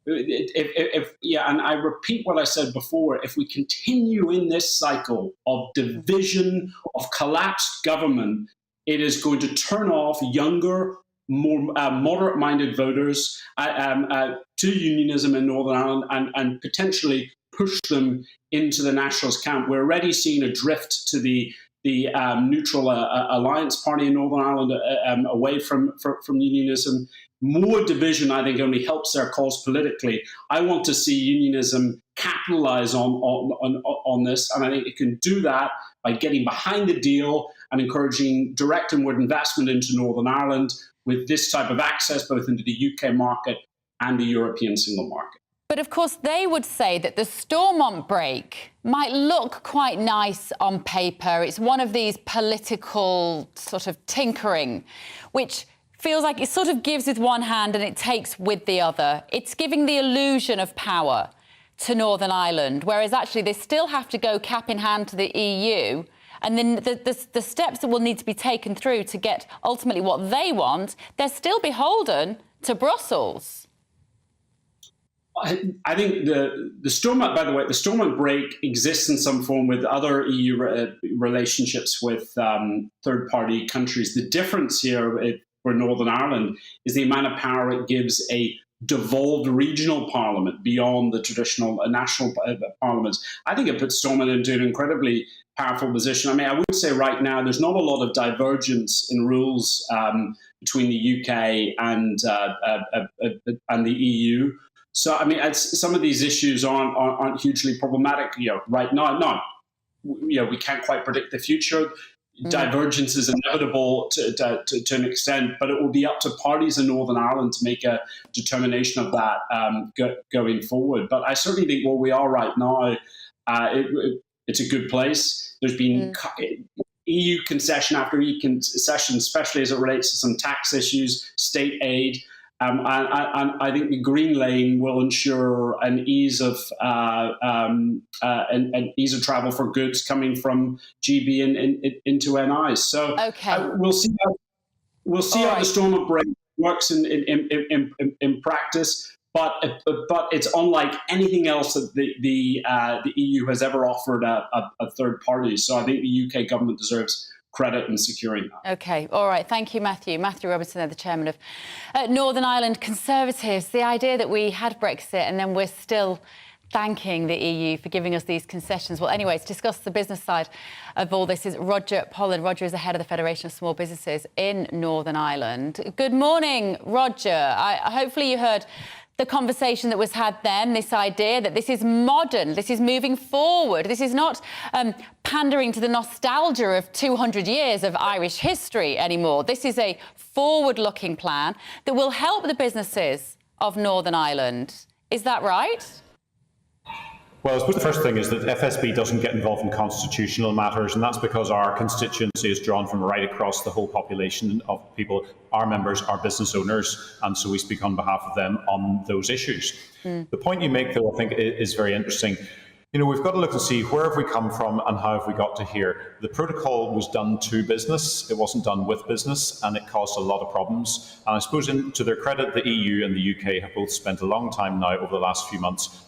And I repeat what I said before, if we continue in this cycle of division, of collapsed government, it is going to turn off younger, more moderate-minded voters to unionism in Northern Ireland and potentially push them into the nationalist camp. We're already seeing a drift to the neutral alliance party in Northern Ireland away from unionism. More division, I think, only helps their cause politically. I want to see unionism capitalize on this, and I think it can do that by getting behind the deal and encouraging direct inward investment into Northern Ireland with this type of access both into the UK market and the European single market. But of course, they would say that the Stormont break might look quite nice on paper. It's one of these political sort of tinkering, which feels like it sort of gives with one hand and it takes with the other. It's giving the illusion of power to Northern Ireland, whereas actually they still have to go cap in hand to the EU. And then the steps that will need to be taken through to get ultimately what they want, they're still beholden to Brussels. I think the Stormont, by the way, the Stormont break exists in some form with other EU relationships with third-party countries. The difference here for Northern Ireland is the amount of power it gives a devolved regional parliament beyond the traditional national parliaments. I think it puts Stormont into an incredibly powerful position. I mean, I would say right now there's not a lot of divergence in rules between the UK and the EU. So, I mean, some of these issues aren't hugely problematic right now. No, we can't quite predict the future. Divergence is inevitable to an extent, but it will be up to parties in Northern Ireland to make a determination of that going forward. But I certainly think where we are right now, it's a good place. There's been EU concession after EU concession, especially as it relates to some tax issues, state aid. And I think the Green Lane will ensure an ease of travel for goods coming from GB into NI. So we'll see how the Stormont break works in practice. But it's unlike anything else that the EU has ever offered a third party. So I think the UK government deserves credit in securing that. OK, all right. Thank you, Matthew. Matthew Robertson, there, the chairman of Northern Ireland Conservatives. The idea that we had Brexit and then we're still thanking the EU for giving us these concessions. Well, anyway, to discuss the business side of all this is Roger Pollan. Roger is the head of the Federation of Small Businesses in Northern Ireland. Good morning, Roger. Hopefully you heard the conversation that was had then, this idea that this is modern, this is moving forward, this is not pandering to the nostalgia of 200 years of Irish history anymore. This is a forward-looking plan that will help the businesses of Northern Ireland. Is that right? Well, I suppose the first thing is that FSB doesn't get involved in constitutional matters, and that's because our constituency is drawn from right across the whole population of people. Our members are business owners, and so we speak on behalf of them on those issues. The point you make, though, I think is very interesting. You know, we've got to look and see where have we come from and how have we got to here. The protocol was done to business, it wasn't done with business, and it caused a lot of problems. And I suppose, to their credit, the EU and the UK have both spent a long time now over the last few months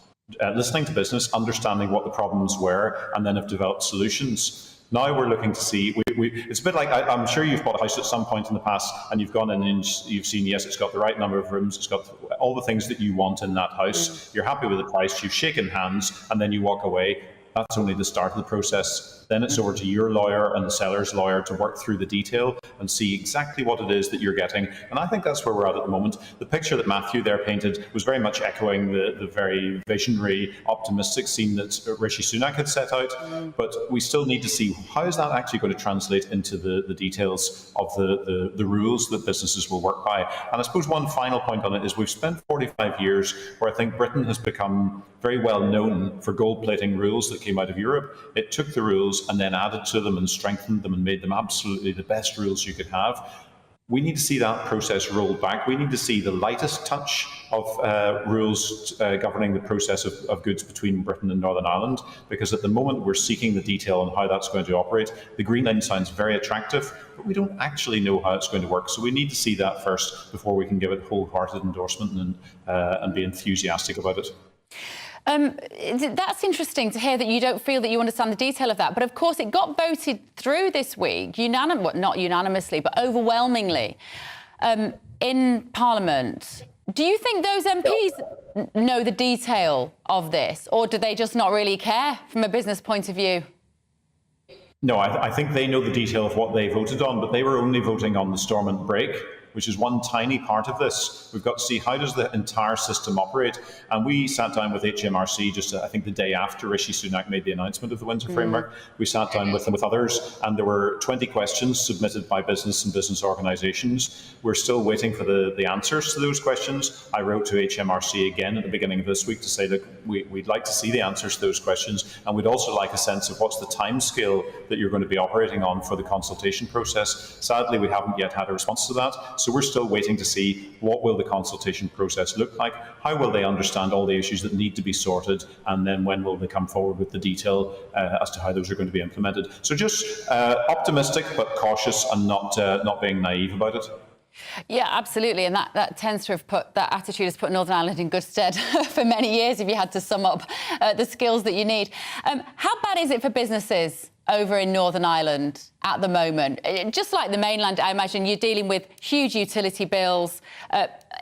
listening to business, understanding what the problems were, and then have developed solutions. Now we're looking to see, it's a bit like, I'm sure you've bought a house at some point in the past and you've gone in and you've seen, yes, it's got the right number of rooms, it's got all the things that you want in that house, you're happy with the price, you've shaken hands, and then you walk away. That's only the start of the process. Then it's over to your lawyer and the seller's lawyer to work through the detail and see exactly what it is that you're getting. And I think that's where we're at the moment. The picture that Matthew there painted was very much echoing the very visionary, optimistic scene that Rishi Sunak had set out. But we still need to see how is that actually going to translate into the details of the rules that businesses will work by. And I suppose one final point on it is we've spent 45 years where I think Britain has become very well known for gold-plating rules that came out of Europe. It took the rules and then added to them and strengthened them and made them absolutely the best rules you could have. We need to see that process rolled back. We need to see the lightest touch of rules governing the process of goods between Britain and Northern Ireland, because at the moment we're seeking the detail on how that's going to operate. The Green Line sounds very attractive, but we don't actually know how it's going to work. So we need to see that first before we can give it wholehearted endorsement and be enthusiastic about it. That's interesting to hear that you don't feel that you understand the detail of that. But of course, it got voted through this week, not unanimously, but overwhelmingly in Parliament. Do you think those MPs know the detail of this, or do they just not really care from a business point of view? No, I think they know the detail of what they voted on, but they were only voting on the Stormont break, which is one tiny part of this. We've got to see how does the entire system operate. And we sat down with HMRC just, I think, the day after Rishi Sunak made the announcement of the Windsor framework. We sat down with them, with others, and there were 20 questions submitted by business and business organisations. We're still waiting for the answers to those questions. I wrote to HMRC again at the beginning of this week to say that we'd like to see the answers to those questions, and we'd also like a sense of what's the timescale that you're going to be operating on for the consultation process. Sadly, we haven't yet had a response to that. So we're still waiting to see what will the consultation process look like, how will they understand all the issues that need to be sorted, and then when will they come forward with the detail as to how those are going to be implemented. So just optimistic but cautious and not being naive about it. Yeah, absolutely. And that tends to have that attitude has put Northern Ireland in good stead for many years, if you had to sum up the skills that you need. How bad is it for businesses over in Northern Ireland at the moment? Just like the mainland, I imagine you're dealing with huge utility bills,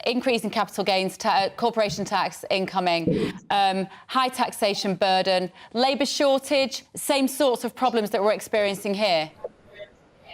increase in capital gains, corporation tax incoming, high taxation burden, labour shortage, same sorts of problems that we're experiencing here.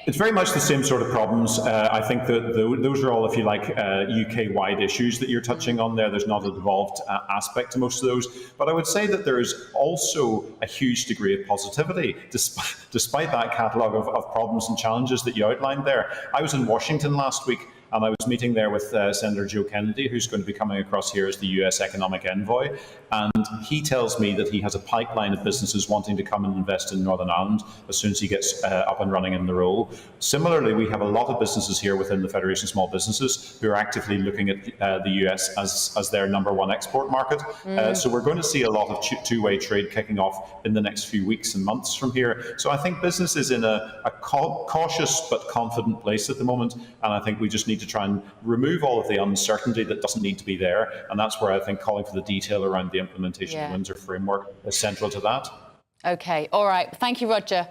It's very much the same sort of problems. I think that those are all, if you like, UK-wide issues that you're touching on there. There's not a devolved aspect to most of those. But I would say that there is also a huge degree of positivity, despite that catalogue of problems and challenges that you outlined there. I was in Washington last week, and I was meeting there with Senator Joe Kennedy, who's going to be coming across here as the US economic envoy. And he tells me that he has a pipeline of businesses wanting to come and invest in Northern Ireland as soon as he gets up and running in the role. Similarly, we have a lot of businesses here within the Federation of Small Businesses who are actively looking at the US as their #1 export market. So we're going to see a lot of two-way trade kicking off in the next few weeks and months from here. So I think business is in a cautious but confident place at the moment. And I think we just need to try and remove all of the uncertainty that doesn't need to be there. And that's where I think calling for the detail around the implementation of the Windsor framework is central to that. OK, all right. Thank you, Roger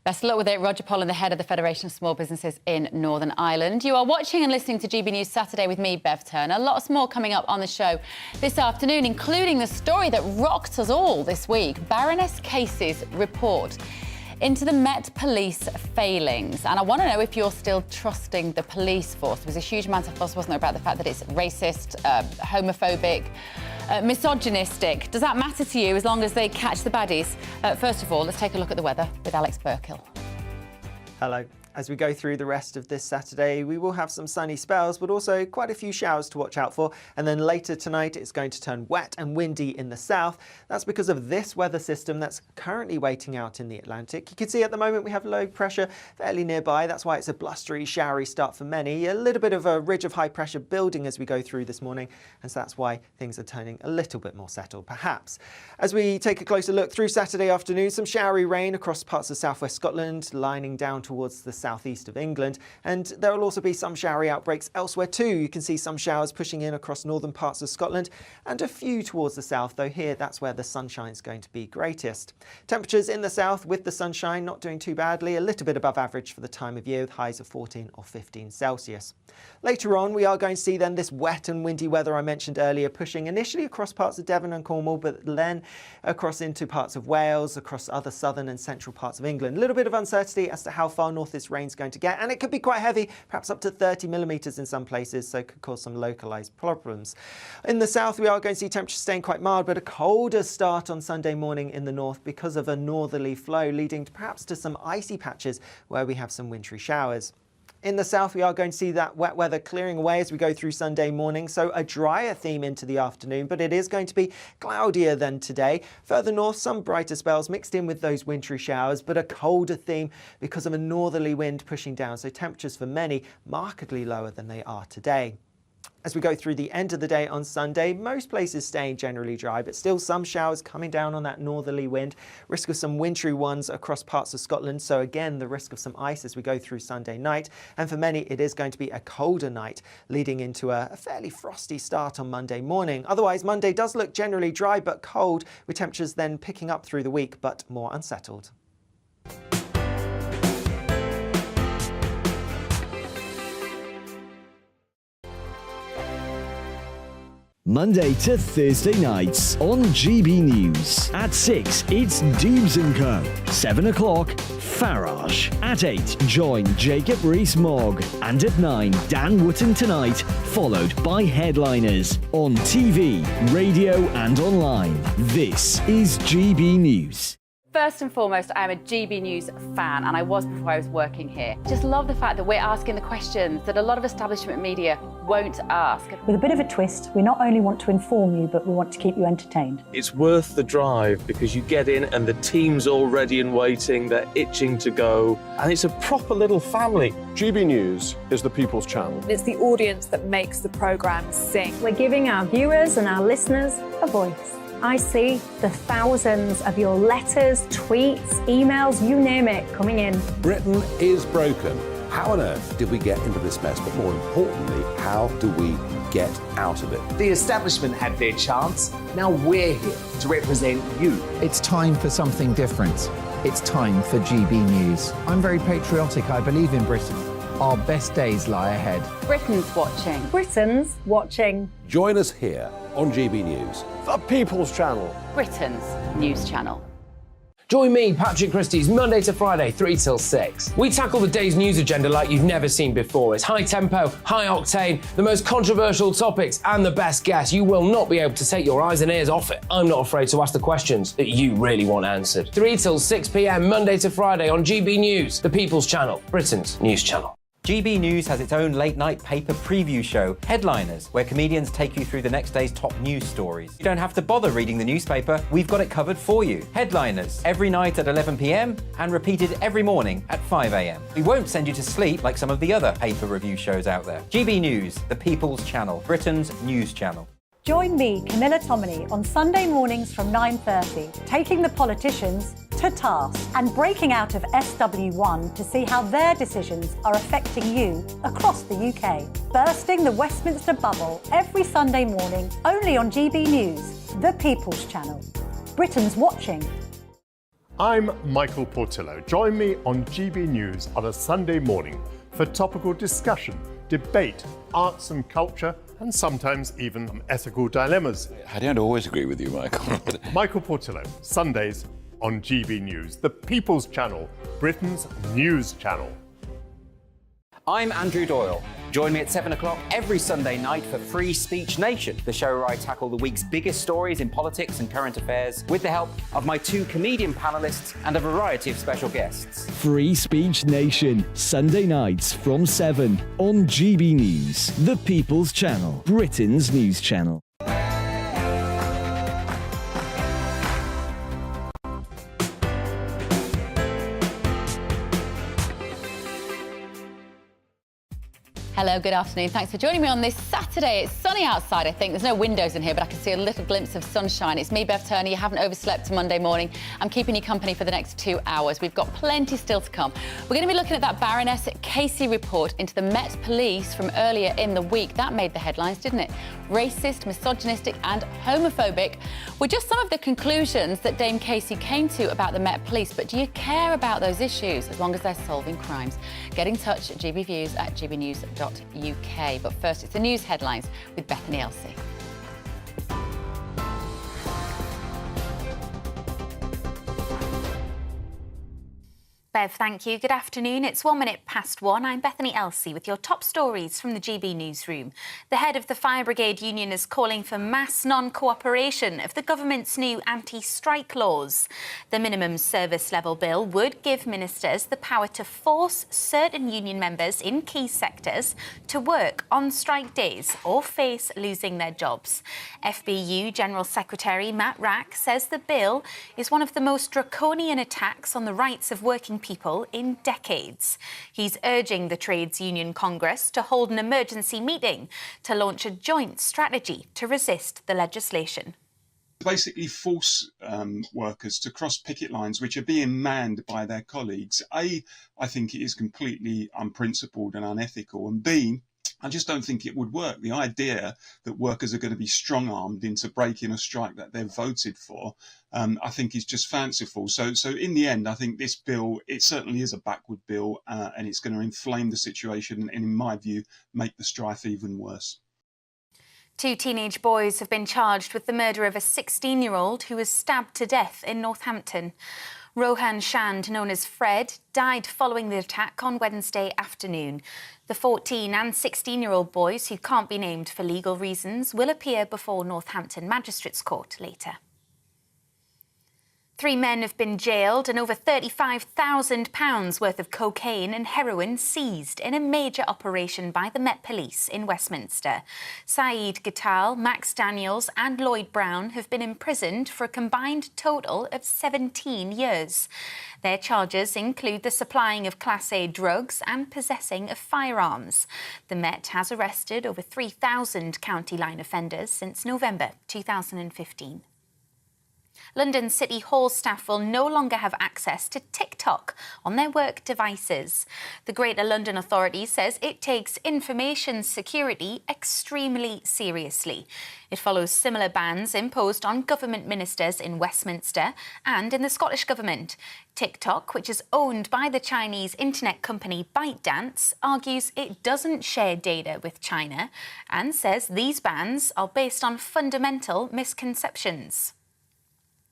Best of luck with it. Roger Pollen, the head of the Federation of Small Businesses in Northern Ireland. You are watching and listening to GB News Saturday with me, Bev Turner. Lots more coming up on the show this afternoon, including the story that rocked us all this week, Baroness Casey's report into the Met Police failings. And I want to know if you're still trusting the police force. There was a huge amount of fuss, wasn't there, about the fact that it's racist, homophobic, misogynistic. Does that matter to you as long as they catch the baddies? First of all, let's take a look at the weather with Alex Burkill. Hello. As we go through the rest of this Saturday, we will have some sunny spells, but also quite a few showers to watch out for. And then later tonight, it's going to turn wet and windy in the south. That's because of this weather system that's currently waiting out in the Atlantic. You can see at the moment we have low pressure fairly nearby. That's why it's a blustery, showery start for many. A little bit of a ridge of high pressure building as we go through this morning. And so that's why things are turning a little bit more settled, perhaps. As we take a closer look through Saturday afternoon, some showery rain across parts of southwest Scotland, lining down towards the southeast of England, and there will also be some showery outbreaks elsewhere too. You can see some showers pushing in across northern parts of Scotland and a few towards the south, though here that's where the sunshine is going to be greatest. Temperatures in the south with the sunshine not doing too badly, a little bit above average for the time of year with highs of 14 or 15 Celsius. Later on we are going to see then this wet and windy weather I mentioned earlier pushing initially across parts of Devon and Cornwall, but then across into parts of Wales, across other southern and central parts of England. A little bit of uncertainty as to how far north this rain's going to get, and it could be quite heavy, perhaps up to 30 millimetres in some places, so it could cause some localised problems. In the south we are going to see temperatures staying quite mild, but a colder start on Sunday morning in the north because of a northerly flow leading to perhaps to some icy patches where we have some wintry showers. In the south, we are going to see that wet weather clearing away as we go through Sunday morning, so a drier theme into the afternoon, but it is going to be cloudier than today. Further north, some brighter spells mixed in with those wintry showers, but a colder theme because of a northerly wind pushing down, so temperatures for many markedly lower than they are today. As we go through the end of the day on Sunday, most places staying generally dry, but still some showers coming down on that northerly wind. Risk of some wintry ones across parts of Scotland. So again, the risk of some ice as we go through Sunday night. And for many, it is going to be a colder night, leading into a fairly frosty start on Monday morning. Otherwise, Monday does look generally dry but cold, with temperatures then picking up through the week, but more unsettled. Monday to Thursday nights on GB News. At 6, it's Dubes & Co. 7 o'clock, Farage. At 8, join Jacob Rees-Mogg. And at 9, Dan Wootton Tonight, followed by headliners. On TV, radio and online. This is GB News. First and foremost, I am a GB News fan, and I was before I was working here. Just love the fact that we're asking the questions that a lot of establishment media won't ask. With a bit of a twist, we not only want to inform you, but we want to keep you entertained. It's worth the drive because you get in and the team's all ready and waiting, they're itching to go, and it's a proper little family. GB News is the people's channel. It's the audience that makes the programme sing. We're giving our viewers and our listeners a voice. I see the thousands of your letters, tweets, emails, you name it, coming in. Britain is broken. How on earth did we get into this mess? But more importantly, how do we get out of it? The establishment had their chance. Now we're here to represent you. It's time for something different. It's time for GB News. I'm very patriotic. I believe in Britain. Our best days lie ahead. Britain's watching. Britain's watching. Join us here on GB News. The People's Channel. Britain's news channel. Join me, Patrick Christie's Monday to Friday, 3 till 6. We tackle the day's news agenda like you've never seen before. It's high tempo, high octane, the most controversial topics, and the best guests. You will not be able to take your eyes and ears off it. I'm not afraid to ask the questions that you really want answered. 3 till 6 p.m, Monday to Friday on GB News, the People's Channel, Britain's news channel. GB News has its own late-night paper preview show, Headliners, where comedians take you through the next day's top news stories. You don't have to bother reading the newspaper, we've got it covered for you. Headliners, every night at 11 p.m, and repeated every morning at 5 a.m. We won't send you to sleep like some of the other paper review shows out there. GB News, the People's Channel, Britain's news channel. Join me, Camilla Tominey, on Sunday mornings from 9:30, taking the politicians to task and breaking out of SW1 to see how their decisions are affecting you across the UK. Bursting the Westminster bubble every Sunday morning, only on GB News, the People's Channel. Britain's watching. I'm Michael Portillo. Join me on GB News on a Sunday morning for topical discussion, debate, arts and culture, and sometimes even some ethical dilemmas. I don't always agree with you, Michael. Michael Portillo, Sundays on GB News, the People's Channel, Britain's news channel. I'm Andrew Doyle. Join me at 7 o'clock every Sunday night for Free Speech Nation, the show where I tackle the week's biggest stories in politics and current affairs with the help of my 2 comedian panellists and a variety of special guests. Free Speech Nation, Sunday nights from 7 on GB News, the People's Channel, Britain's news channel. Hello, good afternoon. Thanks for joining me on this Saturday. It's sunny outside, I think. There's no windows in here, but I can see a little glimpse of sunshine. It's me, Bev Turner. You haven't overslept Monday morning. I'm keeping you company for the next 2 hours. We've got plenty still to come. We're going to be looking at that Baroness Casey report into the Met Police from earlier in the week. That made the headlines, didn't it? Racist, misogynistic and homophobic were just some of the conclusions that Dame Casey came to about the Met Police. But do you care about those issues as long as they're solving crimes? Get in touch at gbviews at gbnews.uk. But first, it's the news headlines with Bethany Elsey. Bev, thank you. Good afternoon. It's 1 minute past 1. I'm Bethany Elsey with your top stories from the GB newsroom. The head of the Fire Brigade Union is calling for mass non-cooperation of the government's new anti-strike laws. The minimum service level bill would give ministers the power to force certain union members in key sectors to work on strike days or face losing their jobs. FBU General Secretary Matt Rack says the bill is one of the most draconian attacks on the rights of working people in decades. He's urging the Trades Union Congress to hold an emergency meeting to launch a joint strategy to resist the legislation. Basically force workers to cross picket lines which are being manned by their colleagues. A, I think it is completely unprincipled and unethical, and B, I just don't think it would work. The idea that workers are going to be strong-armed into breaking a strike that they've voted for, I think is just fanciful. So in the end, I think this bill, it certainly is a backward bill, and it's going to inflame the situation and, in my view, make the strife even worse. 2 teenage boys have been charged with the murder of a 16-year-old who was stabbed to death in Northampton. Rohan Shand, known as Fred, died following the attack on Wednesday afternoon. The 14 and 16-year-old boys, who can't be named for legal reasons, will appear before Northampton Magistrates Court later. 3 men have been jailed and over £35,000 worth of cocaine and heroin seized in a major operation by the Met Police in Westminster. Saeed Ghatal, Max Daniels and Lloyd Brown have been imprisoned for a combined total of 17 years. Their charges include the supplying of Class A drugs and possessing of firearms. The Met has arrested over 3,000 county line offenders since November 2015. London City Hall staff will no longer have access to TikTok on their work devices. The Greater London Authority says it takes information security extremely seriously. It follows similar bans imposed on government ministers in Westminster and in the Scottish Government. TikTok, which is owned by the Chinese internet company ByteDance, argues it doesn't share data with China and says these bans are based on fundamental misconceptions.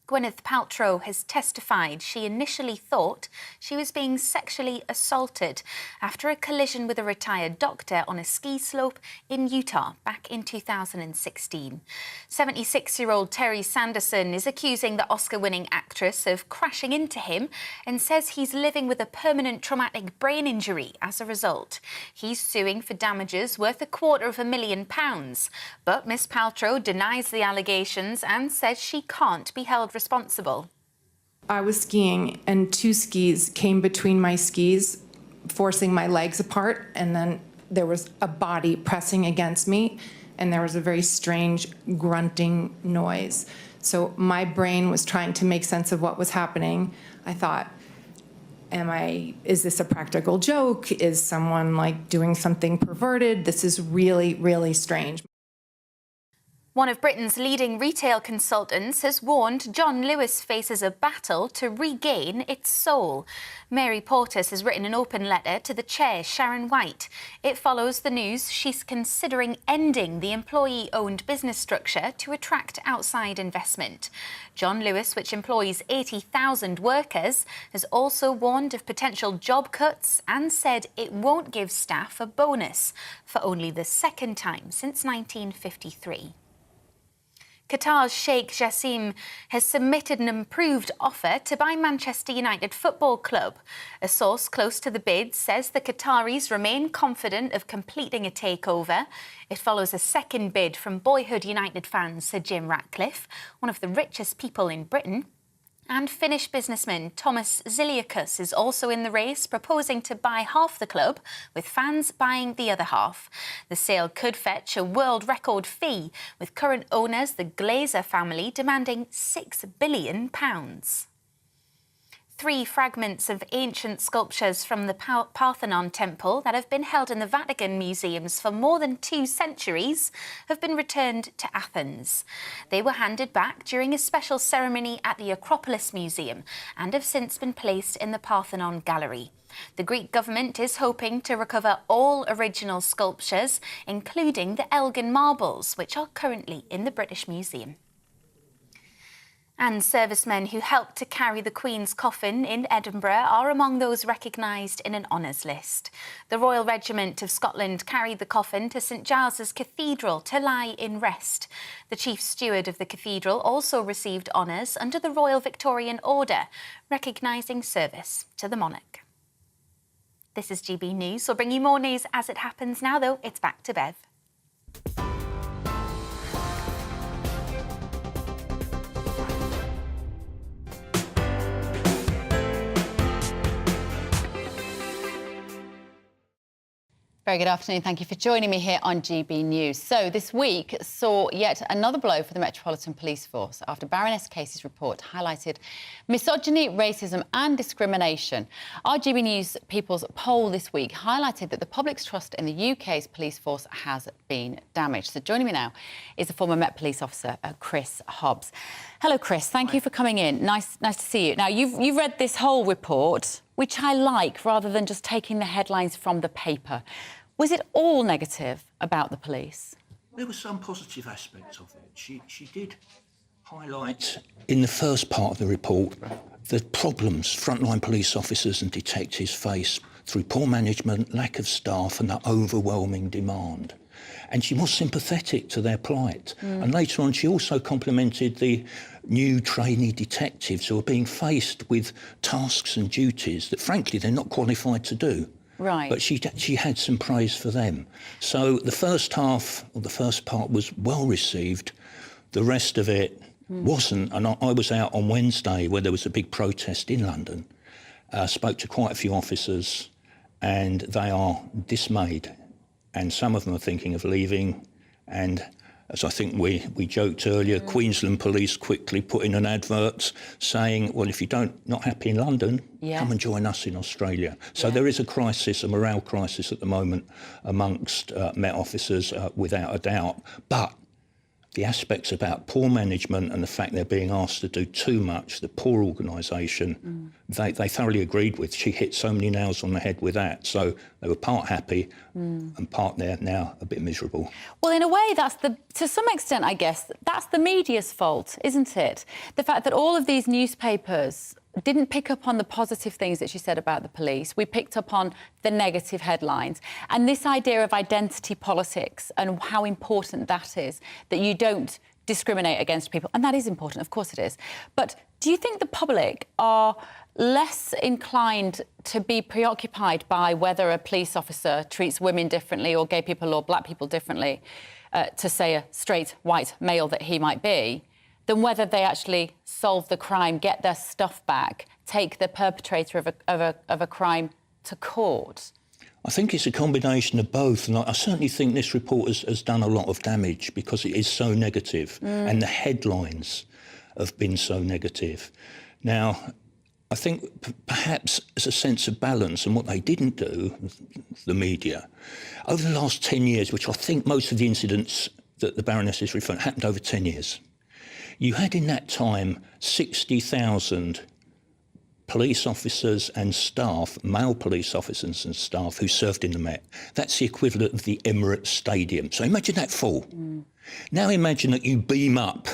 Gwyneth Paltrow has testified she initially thought she was being sexually assaulted after a collision with a retired doctor on a ski slope in Utah back in 2016. 76-year-old Terry Sanderson is accusing the Oscar-winning actress of crashing into him and says he's living with a permanent traumatic brain injury as a result. He's suing for damages worth £250,000. But Miss Paltrow denies the allegations and says she can't be held responsible. I was skiing and 2 skis came between my skis, forcing my legs apart, and then there was a body pressing against me and there was a very strange grunting noise. So my brain was trying to make sense of what was happening. I thought, is this a practical joke? Is someone like doing something perverted? This is really, really strange. One of Britain's leading retail consultants has warned John Lewis faces a battle to regain its soul. Mary Portas has written an open letter to the chair, Sharon White. It follows the news she's considering ending the employee-owned business structure to attract outside investment. John Lewis, which employs 80,000 workers, has also warned of potential job cuts and said it won't give staff a bonus for only the second time since 1953. Qatar's Sheikh Jassim has submitted an improved offer to buy Manchester United Football Club. A source close to the bid says the Qataris remain confident of completing a takeover. It follows a second bid from boyhood United fan Sir Jim Ratcliffe, one of the richest people in Britain. And Finnish businessman Thomas Ziliakus is also in the race, proposing to buy half the club, with fans buying the other half. The sale could fetch a world record fee, with current owners, the Glazer family, demanding £6 billion. 3 fragments of ancient sculptures from the Parthenon temple that have been held in the Vatican museums for more than 2 centuries have been returned to Athens. They were handed back during a special ceremony at the Acropolis Museum and have since been placed in the Parthenon Gallery. The Greek government is hoping to recover all original sculptures, including the Elgin marbles, which are currently in the British Museum. And servicemen who helped to carry the Queen's coffin in Edinburgh are among those recognised in an honours list. The Royal Regiment of Scotland carried the coffin to St Giles's Cathedral to lie in rest. The Chief Steward of the cathedral also received honours under the Royal Victorian Order, recognising service to the monarch. This is GB News. We'll bring you more news as it happens now, though. It's back to Bev. Very good afternoon. Thank you for joining me here on GB News. So this week saw yet another blow for the Metropolitan Police Force after Baroness Casey's report highlighted misogyny, racism and discrimination. Our GB News People's poll this week highlighted that the public's trust in the UK's police force has been damaged. So joining me now is a former Met Police officer, Chris Hobbs. Hello, Chris. Thank you for coming in. Nice to see you. Now, you've read this whole report, which I like, rather than just taking the headlines from the paper. Was it all negative about the police? There were some positive aspects of it. She did highlight in the first part of the report the problems frontline police officers and detectives face through poor management, lack of staff and the overwhelming demand. And she was sympathetic to their plight. And later on, she also complimented the new trainee detectives who are being faced with tasks and duties that, frankly, they're not qualified to do. Right. But she had some praise for them. So the first half, or the first part, was well received. The rest of it wasn't. And I was out on Wednesday where there was a big protest in London. Spoke to quite a few officers and they are dismayed. And some of them are thinking of leaving. And as I think we joked earlier, Queensland Police quickly put in an advert saying, well, if you're not happy in London, come and join us in Australia. So there is a crisis, a morale crisis at the moment amongst Met officers, without a doubt. But the aspects about poor management and the fact they're being asked to do too much, the poor organisation, they thoroughly agreed with. She hit so many nails on the head with that. So they were part happy and part there now a bit miserable. Well, in a way, to some extent, I guess, that's the media's fault, isn't it? The fact that all of these newspapers didn't pick up on the positive things that she said about the police. We picked up on the negative headlines. And this idea of identity politics and how important that is, that you don't discriminate against people. And that is important, of course it is. But do you think the public are less inclined to be preoccupied by whether a police officer treats women differently or gay people or black people differently to, say, a straight white male that he might be, than whether they actually solve the crime, get their stuff back, take the perpetrator of a crime to court? I think it's a combination of both. And I certainly think this report has done a lot of damage because it is so negative and the headlines have been so negative. Now, I think perhaps as a sense of balance, and what they didn't do, the media, over the last 10 years, which I think most of the incidents that the Baroness is referring to happened over 10 years. You had in that time 60,000 police officers and staff, male police officers and staff who served in the Met. That's the equivalent of the Emirates Stadium. So imagine that full. Now imagine that you beam up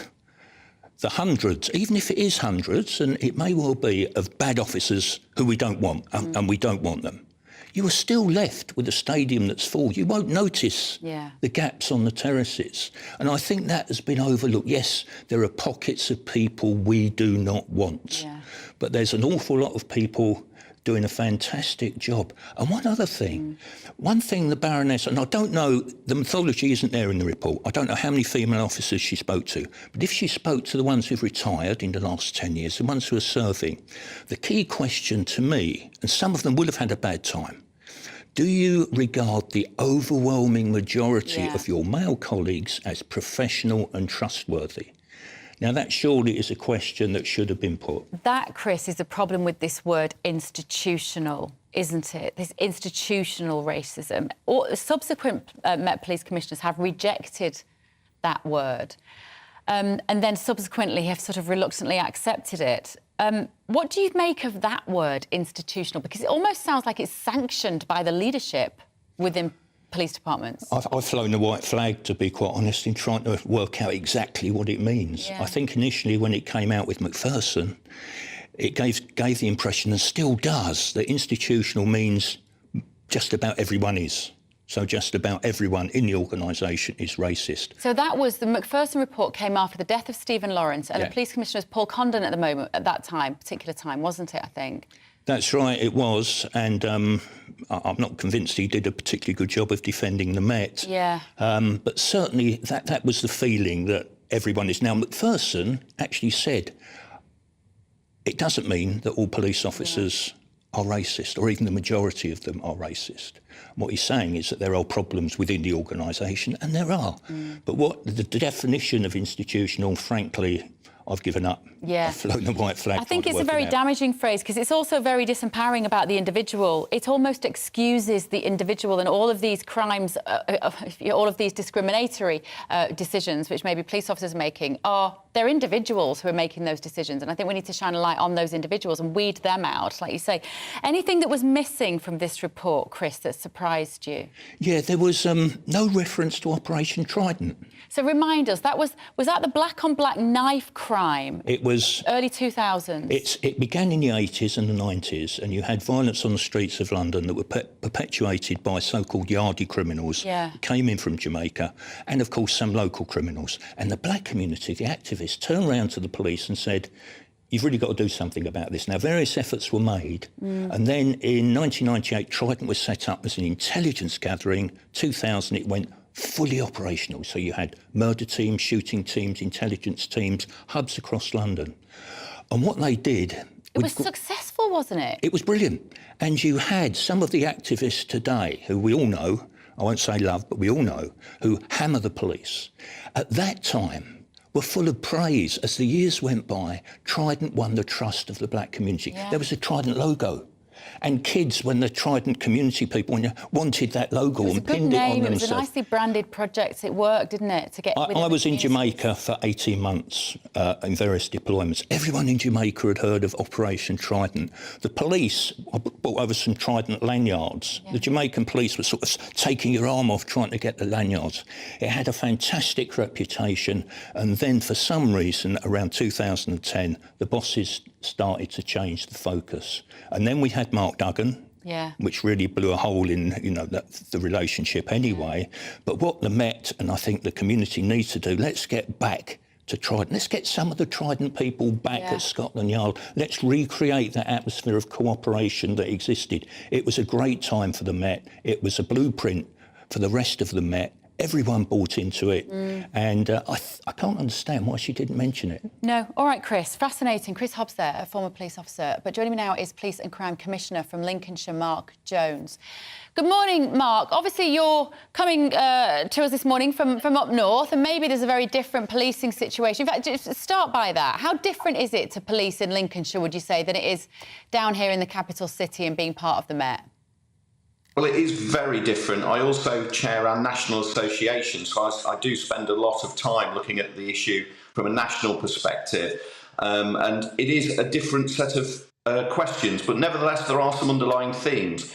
the hundreds, even if it is hundreds, and it may well be, of bad officers who we don't want, and we don't want them. You are still left with a stadium that's full. You won't notice the gaps on the terraces. And I think that has been overlooked. Yes, there are pockets of people we do not want. But there's an awful lot of people doing a fantastic job. And one other thing, one thing the Baroness, and I don't know, the mythology isn't there in the report. I don't know how many female officers she spoke to. But if she spoke to the ones who've retired in the last 10 years, the ones who are serving, the key question to me, and some of them will have had a bad time, do you regard the overwhelming majority of your male colleagues as professional and trustworthy? Now, that surely is a question that should have been put. That, Chris, is the problem with this word institutional, isn't it? This institutional racism. Subsequent Met Police Commissioners have rejected that word and then subsequently have sort of reluctantly accepted it. What do you make of that word, institutional? Because it almost sounds like it's sanctioned by the leadership within police departments. I've flown the white flag, to be quite honest, in trying to work out exactly what it means. I think initially when it came out with Macpherson, it gave the impression, and still does, that institutional means just about everyone is. So just about everyone in the organisation is racist. So that was, the Macpherson report came after the death of Stephen Lawrence, and the police commissioner was Paul Condon at that particular time, wasn't it, I think? That's right, it was, and I'm not convinced he did a particularly good job of defending the Met. But certainly that was the feeling that everyone is. Now, Macpherson actually said it doesn't mean that all police officers are racist, or even the majority of them are racist. What he's saying is that there are problems within the organisation, and there are. But what the definition of institutional, frankly, I've given up. I've flown the white flag. I think it's a very damaging phrase because it's also very disempowering about the individual. It almost excuses the individual and all of these crimes, all of these discriminatory decisions which maybe police officers are making they're individuals who are making those decisions. And I think we need to shine a light on those individuals and weed them out, like you say. Anything that was missing from this report, Chris, that surprised you? Yeah, there was no reference to Operation Trident. So remind us, was that the black-on-black knife crime? It was early 2000s. It began in the 80s and the 90s, and you had violence on the streets of London that were perpetuated by so-called Yardie criminals who came in from Jamaica, and of course some local criminals. And the black community, the activists, turned round to the police and said, you've really got to do something about this. Now, various efforts were made, and then in 1998, Trident was set up as an intelligence gathering. 2000, it went fully operational. So you had murder teams, shooting teams, intelligence teams, hubs across London. And what they did... It was successful, wasn't it? It was brilliant. And you had some of the activists today, who we all know, I won't say love, but we all know, who hammer the police. At that time, were full of praise. As the years went by, Trident won the trust of the black community. There was a Trident logo. And kids, when the Trident community people wanted that logo and pinned it on themselves. It was a nicely branded project. It worked, didn't it? To get. I was in Jamaica for 18 months in various deployments. Everyone in Jamaica had heard of Operation Trident. The police brought over some Trident lanyards. The Jamaican police were sort of taking your arm off trying to get the lanyards. It had a fantastic reputation. And then for some reason, around 2010, the bosses started to change the focus. And then we had Mark Duggan, which really blew a hole in, the relationship anyway. But what the Met and I think the community needs to do, let's get back to Trident. Let's get some of the Trident people back at Scotland Yard. Let's recreate that atmosphere of cooperation that existed. It was a great time for the Met. It was a blueprint for the rest of the Met. Everyone bought into it, and I can't understand why she didn't mention it. No. All right, Chris. Fascinating. Chris Hobbs there, a former police officer. But joining me now is Police and Crime Commissioner from Lincolnshire, Mark Jones. Good morning, Mark. Obviously, you're coming to us this morning from up north, and maybe there's a very different policing situation. In fact, just start by that. How different is it to police in Lincolnshire, would you say, than it is down here in the capital city and being part of the Met? Well, it is very different. I also chair our national association, so I do spend a lot of time looking at the issue from a national perspective. And it is a different set of questions, but nevertheless, there are some underlying themes.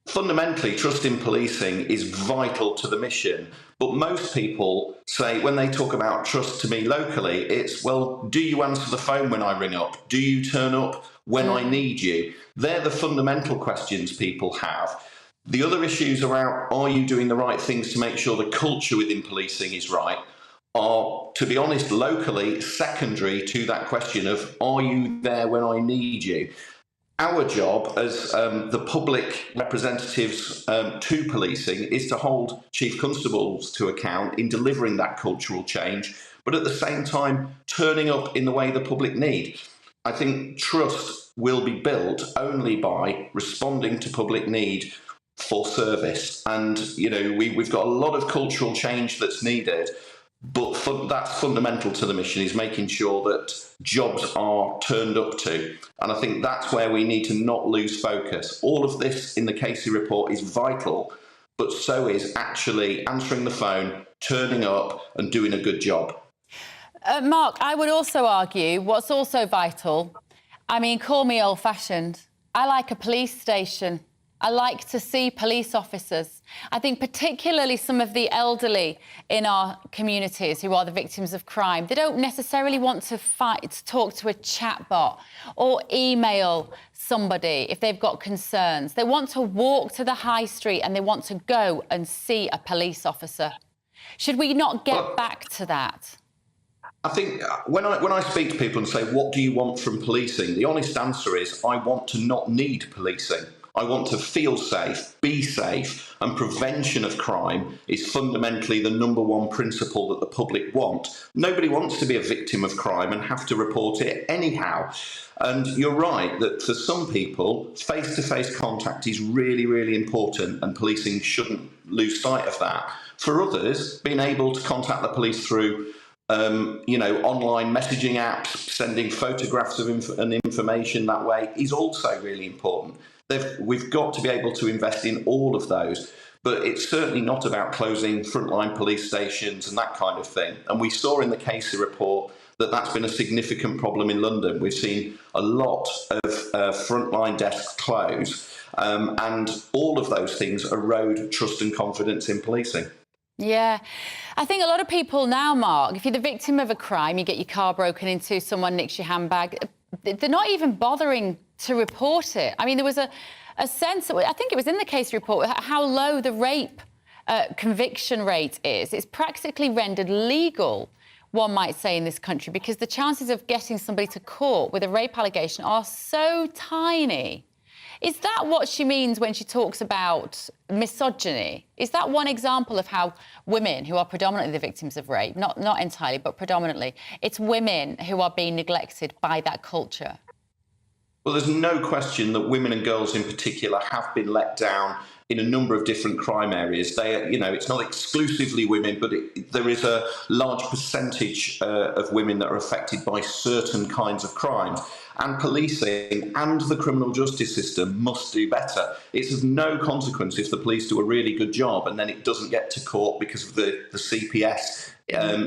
Fundamentally, trust in policing is vital to the mission, but most people say, when they talk about trust to me locally, it's, well, do you answer the phone when I ring up? Do you turn up when I need you? They're the fundamental questions people have. The other issues around, are you doing the right things to make sure the culture within policing is right, are, to be honest, locally secondary to that question of, are you there when I need you? Our job as the public representatives to policing is to hold chief constables to account in delivering that cultural change, but at the same time turning up in the way the public need. I think trust will be built only by responding to public need for service. And, you know, we've got a lot of cultural change that's needed, but that's fundamental to the mission, is making sure that jobs are turned up to. And I think that's where we need to not lose focus. All of this in the Casey report is vital, but so is actually answering the phone, turning up and doing a good job. Mark, I would also argue what's also vital, I mean, call me old-fashioned, I like a police station. I like to see police officers. I think particularly some of the elderly in our communities who are the victims of crime, they don't necessarily want to talk to a chatbot or email somebody if they've got concerns. They want to walk to the high street and they want to go and see a police officer. Should we not get back to that? I think when I speak to people and say, what do you want from policing? The honest answer is, I want to not need policing. I want to feel safe, be safe, and prevention of crime is fundamentally the #1 principle that the public want. Nobody wants to be a victim of crime and have to report it anyhow. And you're right that for some people, face-to-face contact is really, really important, and policing shouldn't lose sight of that. For others, being able to contact the police through online messaging apps, sending photographs of information that way is also really important. We've got to be able to invest in all of those, but it's certainly not about closing frontline police stations and that kind of thing. And we saw in the Casey report that that's been a significant problem in London. We've seen a lot of frontline desks close, and all of those things erode trust and confidence in policing. Yeah. I think a lot of people now, Mark, if you're the victim of a crime, you get your car broken into, someone nicks your handbag, they're not even bothering to report it. I mean, there was a sense, I think it was in the case report, how low the rape conviction rate is. It's practically rendered legal, one might say, in this country, because the chances of getting somebody to court with a rape allegation are so tiny. Is that what she means when she talks about misogyny? Is that one example of how women, who are predominantly the victims of rape, not entirely, but predominantly, it's women who are being neglected by that culture? Well, there's no question that women and girls in particular have been let down in a number of different crime areas. It's not exclusively women, but there is a large percentage of women that are affected by certain kinds of crimes. And policing and the criminal justice system must do better. It's of no consequence if the police do a really good job and then it doesn't get to court because of the CPS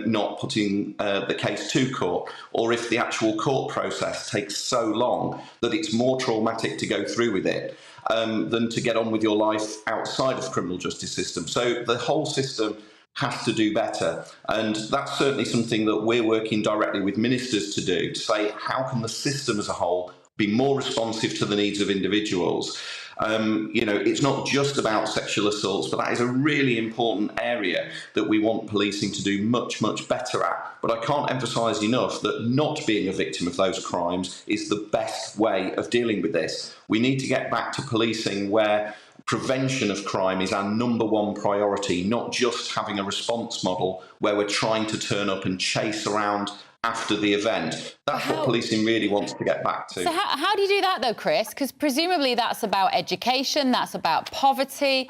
not putting the case to court, or if the actual court process takes so long that it's more traumatic to go through with it than to get on with your life outside of the criminal justice system. So the whole system has to do better. And that's certainly something that we're working directly with ministers to do, to say, how can the system as a whole be more responsive to the needs of individuals? It's not just about sexual assaults, but that is a really important area that we want policing to do much, much better at. But I can't emphasise enough that not being a victim of those crimes is the best way of dealing with this. We need to get back to policing where prevention of crime is our #1 priority, not just having a response model where we're trying to turn up and chase around after the event. That's what policing really wants to get back to. So how do you do that, though, Chris? Because presumably that's about education, that's about poverty,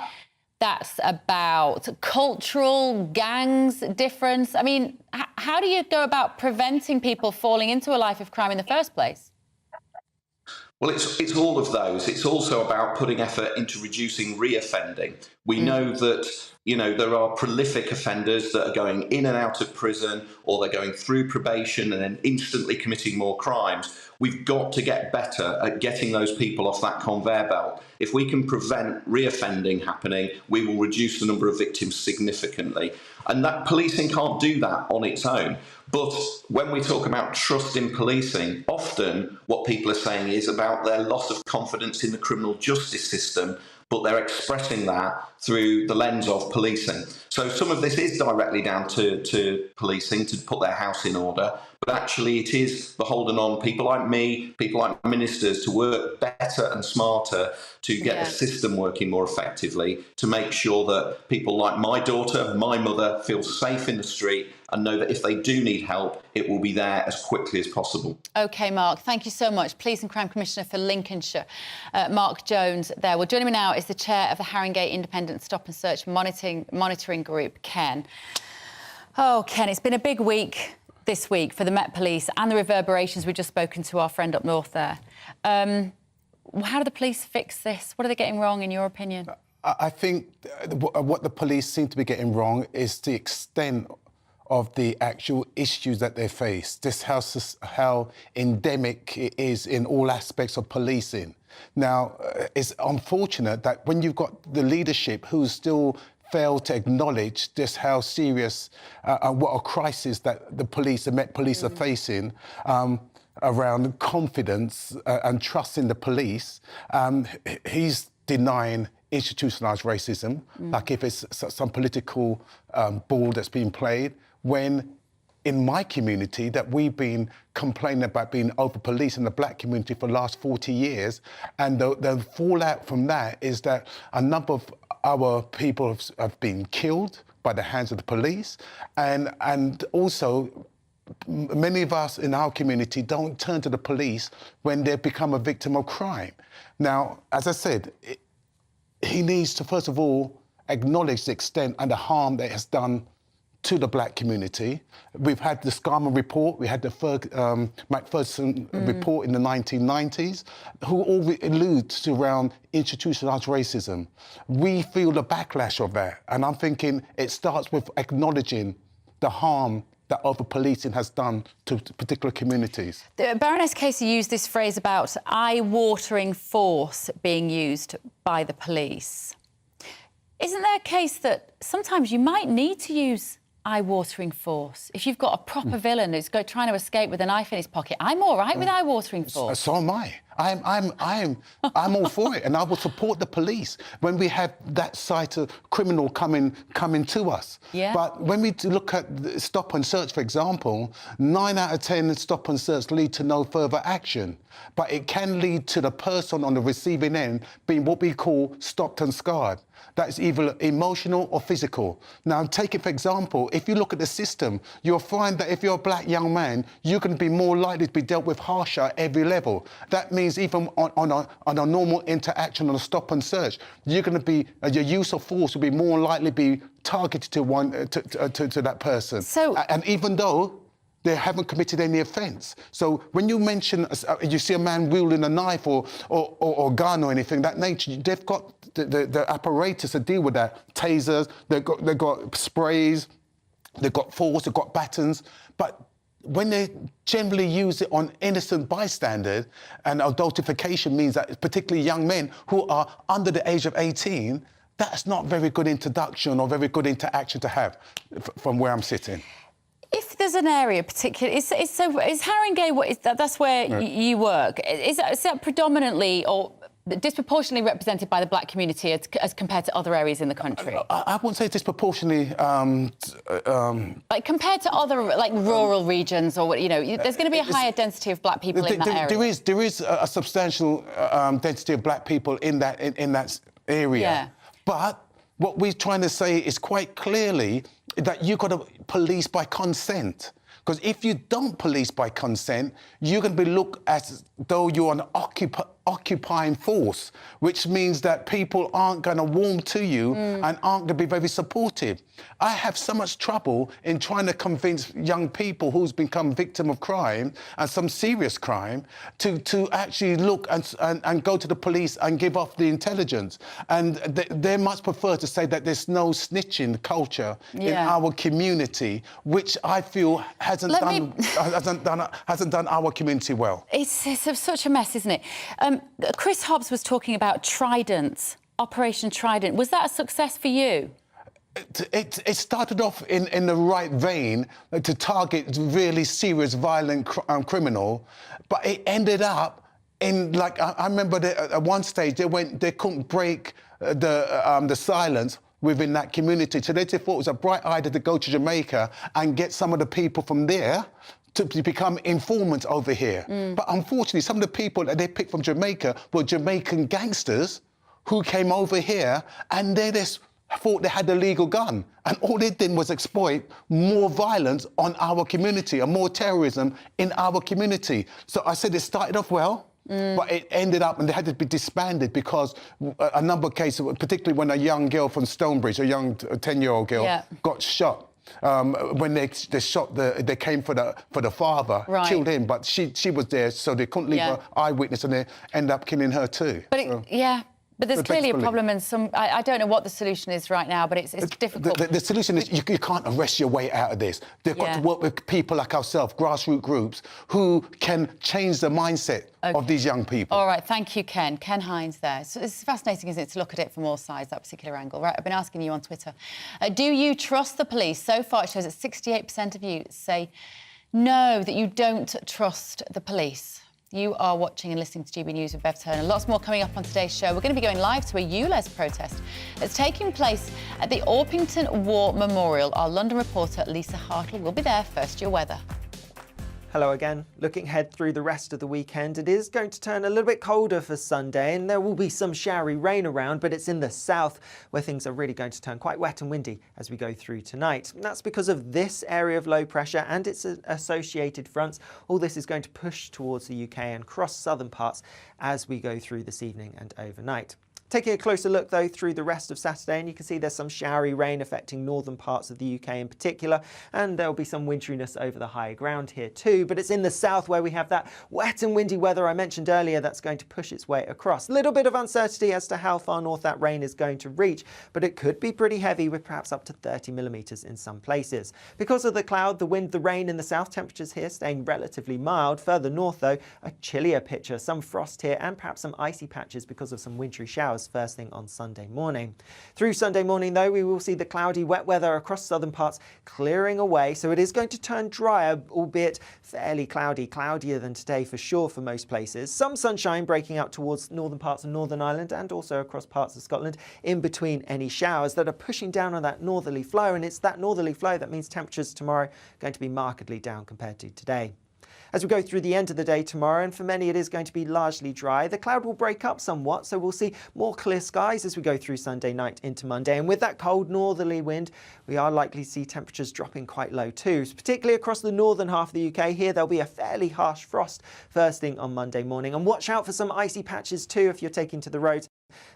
that's about cultural gangs difference. I mean, how do you go about preventing people falling into a life of crime in the first place? Well, it's all of those. It's also about putting effort into reducing reoffending. We know that, there are prolific offenders that are going in and out of prison, or they're going through probation and then instantly committing more crimes. We've got to get better at getting those people off that conveyor belt. If we can prevent reoffending happening, we will reduce the number of victims significantly. And that policing can't do that on its own. But when we talk about trust in policing, often what people are saying is about their loss of confidence in the criminal justice system, but they're expressing that through the lens of policing. So some of this is directly down to policing to put their house in order, but actually it is beholden on people like me, people like ministers, to work better and smarter to get the system working more effectively, to make sure that people like my daughter, my mother, feel safe in the street and know that if they do need help, it will be there as quickly as possible. OK, Mark, thank you so much. Police and Crime Commissioner for Lincolnshire, Mark Jones there. Well, joining me now is the chair of the Haringey Independent Stop and Search Monitoring Group, Ken. Oh, Ken, it's been a big week this week for the Met Police and the reverberations. We've just spoken to our friend up north there. How do the police fix this? What are they getting wrong, in your opinion? I think what the police seem to be getting wrong is the extent of the actual issues that they face. This how endemic it is in all aspects of policing. Now, it's unfortunate that when you've got the leadership who still fail to acknowledge just how serious and what a crisis that the Met Police are facing around confidence and trust in the police. He's denying institutionalised racism, like if it's some political ball that's being played, when in my community that we've been complaining about being over-policed in the black community for the last 40 years, and the fallout from that is that a number of our people have been killed by the hands of the police, and also many of us in our community don't turn to the police when they've become a victim of crime. Now, as I said, he needs to, first of all, acknowledge the extent and the harm that it has done to the black community. We've had the Scarman report, we had the Macpherson report in the 1990s, who all allude to around institutionalised racism. We feel the backlash of that, and I'm thinking it starts with acknowledging the harm that over-policing has done to particular communities. Baroness Casey used this phrase about eye-watering force being used by the police. Isn't there a case that sometimes you might need to use eye-watering force? If you've got a proper villain who's trying to escape with a knife in his pocket, I'm all right with eye-watering force. So am I. I'm all for it, and I will support the police when we have that sight of criminal coming to us. Yeah. But when we look at stop and search, for example, 9 out of 10 stop and search lead to no further action. But it can lead to the person on the receiving end being what we call stopped and scarred. That's either emotional or physical. Now, take it for example, if you look at the system, you'll find that if you're a black young man, you can be more likely to be dealt with harsher at every level. That means even on a normal interaction, on a stop and search, you're going to be, your use of force will be more likely to be targeted to that person. So, and even though they haven't committed any offence. So when you mention, you see a man wielding a knife or gun or anything that nature, they've got the apparatus to deal with that. Tasers, they've got sprays, they've got force, they've got batons. But when they generally use it on innocent bystanders, and adultification means that particularly young men who are under the age of 18, that's not very good introduction or very good interaction to have from where I'm sitting. If there's an area particularly, is Haringey, that's where you work, is that predominantly or disproportionately represented by the black community as compared to other areas in the country? I wouldn't say disproportionately. Like compared to other rural regions, or there's going to be a higher density of black people in that area. There is a substantial density of black people in that area. Yeah. But what we're trying to say is quite clearly that you've got to police by consent. Because if you don't police by consent, you're going to be looked as though you're an occupying force, which means that people aren't going to warm to you and aren't going to be very supportive. I have so much trouble in trying to convince young people who's become victim of crime, and some serious crime, to actually look and go to the police and give off the intelligence. And they much prefer to say that there's no snitching culture in our community, which I feel hasn't done our community well. It's such a mess, isn't it? Chris Hobbs was talking about Trident, Operation Trident. Was that a success for you? It started off in the right vein to target really serious, violent criminal, but it ended up in, like, I remember at one stage they couldn't break the silence within that community, so they thought it was a bright idea to go to Jamaica and get some of the people from there to become informants over here. But unfortunately, some of the people that they picked from Jamaica were Jamaican gangsters who came over here, and they just thought they had a legal gun. And all they did was exploit more violence on our community and more terrorism in our community. So I said it started off well, but it ended up, and they had to be disbanded because a number of cases, particularly when a young girl from Stonebridge, a young 10-year-old girl, got shot. When they shot they came for the father, killed him, but she was there, so they couldn't leave her eyewitness, and they end up killing her too. But but there's clearly a problem, and I don't know what the solution is right now, but it's difficult. The solution is you can't arrest your way out of this. They've got to work with people like ourselves, grassroots groups, who can change the mindset of these young people. All right, thank you, Ken. Ken Hines there. So it's fascinating, isn't it, to look at it from all sides, that particular angle. Right, I've been asking you on Twitter, do you trust the police? So far, it shows that 68% of you say no, that you don't trust the police. You are watching and listening to GB News with Bev Turner. Lots more coming up on today's show. We're going to be going live to a ULEZ protest that's taking place at the Orpington War Memorial. Our London reporter, Lisa Hartle, will be there. First, your weather. Hello again. Looking ahead through the rest of the weekend, it is going to turn a little bit colder for Sunday, and there will be some showery rain around, but it's in the south where things are really going to turn quite wet and windy as we go through tonight. And that's because of this area of low pressure and its associated fronts. All this is going to push towards the UK and cross southern parts as we go through this evening and overnight. Taking a closer look, though, through the rest of Saturday, and you can see there's some showery rain affecting northern parts of the UK in particular, and there'll be some winteriness over the higher ground here too. But it's in the south where we have that wet and windy weather I mentioned earlier that's going to push its way across. A little bit of uncertainty as to how far north that rain is going to reach, but it could be pretty heavy with perhaps up to 30 millimetres in some places. Because of the cloud, the wind, the rain in the south, temperatures here staying relatively mild. Further north, though, a chillier picture, some frost here and perhaps some icy patches because of some wintry showers first thing on Sunday morning. Through Sunday morning, though, we will see the cloudy, wet weather across southern parts clearing away, so it is going to turn drier, albeit fairly cloudy, cloudier than today for sure for most places. Some sunshine breaking out towards northern parts of Northern Ireland and also across parts of Scotland in between any showers that are pushing down on that northerly flow, and it's that northerly flow that means temperatures tomorrow are going to be markedly down compared to today. As we go through the end of the day tomorrow, and for many it is going to be largely dry, the cloud will break up somewhat, so we'll see more clear skies as we go through Sunday night into Monday. And with that cold northerly wind, we are likely to see temperatures dropping quite low too, particularly across the northern half of the UK. Here there'll be a fairly harsh frost first thing on Monday morning, and watch out for some icy patches too if you're taking to the roads.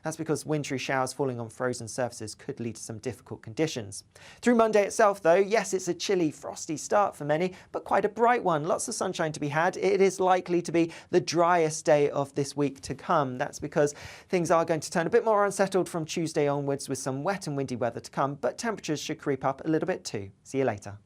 That's because wintry showers falling on frozen surfaces could lead to some difficult conditions. Through Monday itself, though, yes, it's a chilly, frosty start for many, but quite a bright one. Lots of sunshine to be had. It is likely to be the driest day of this week to come. That's because things are going to turn a bit more unsettled from Tuesday onwards with some wet and windy weather to come, but temperatures should creep up a little bit too. See you later.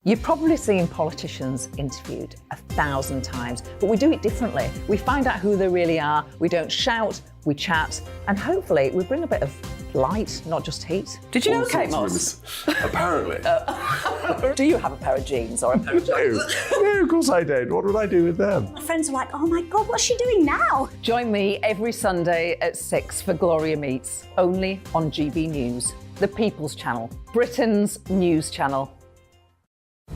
You've probably seen politicians interviewed 1,000 times, but we do it differently. We find out who they really are, we don't shout, we chat, and hopefully we bring a bit of light, not just heat. Did you know Kate Moss? Apparently. Do you have a pair of jeans or a pair of jeans? No, of course I don't. What would I do with them? My friends are like, oh my God, what's she doing now? Join me every Sunday at 6 for Gloria Meets, only on GB News, the People's Channel, Britain's news channel.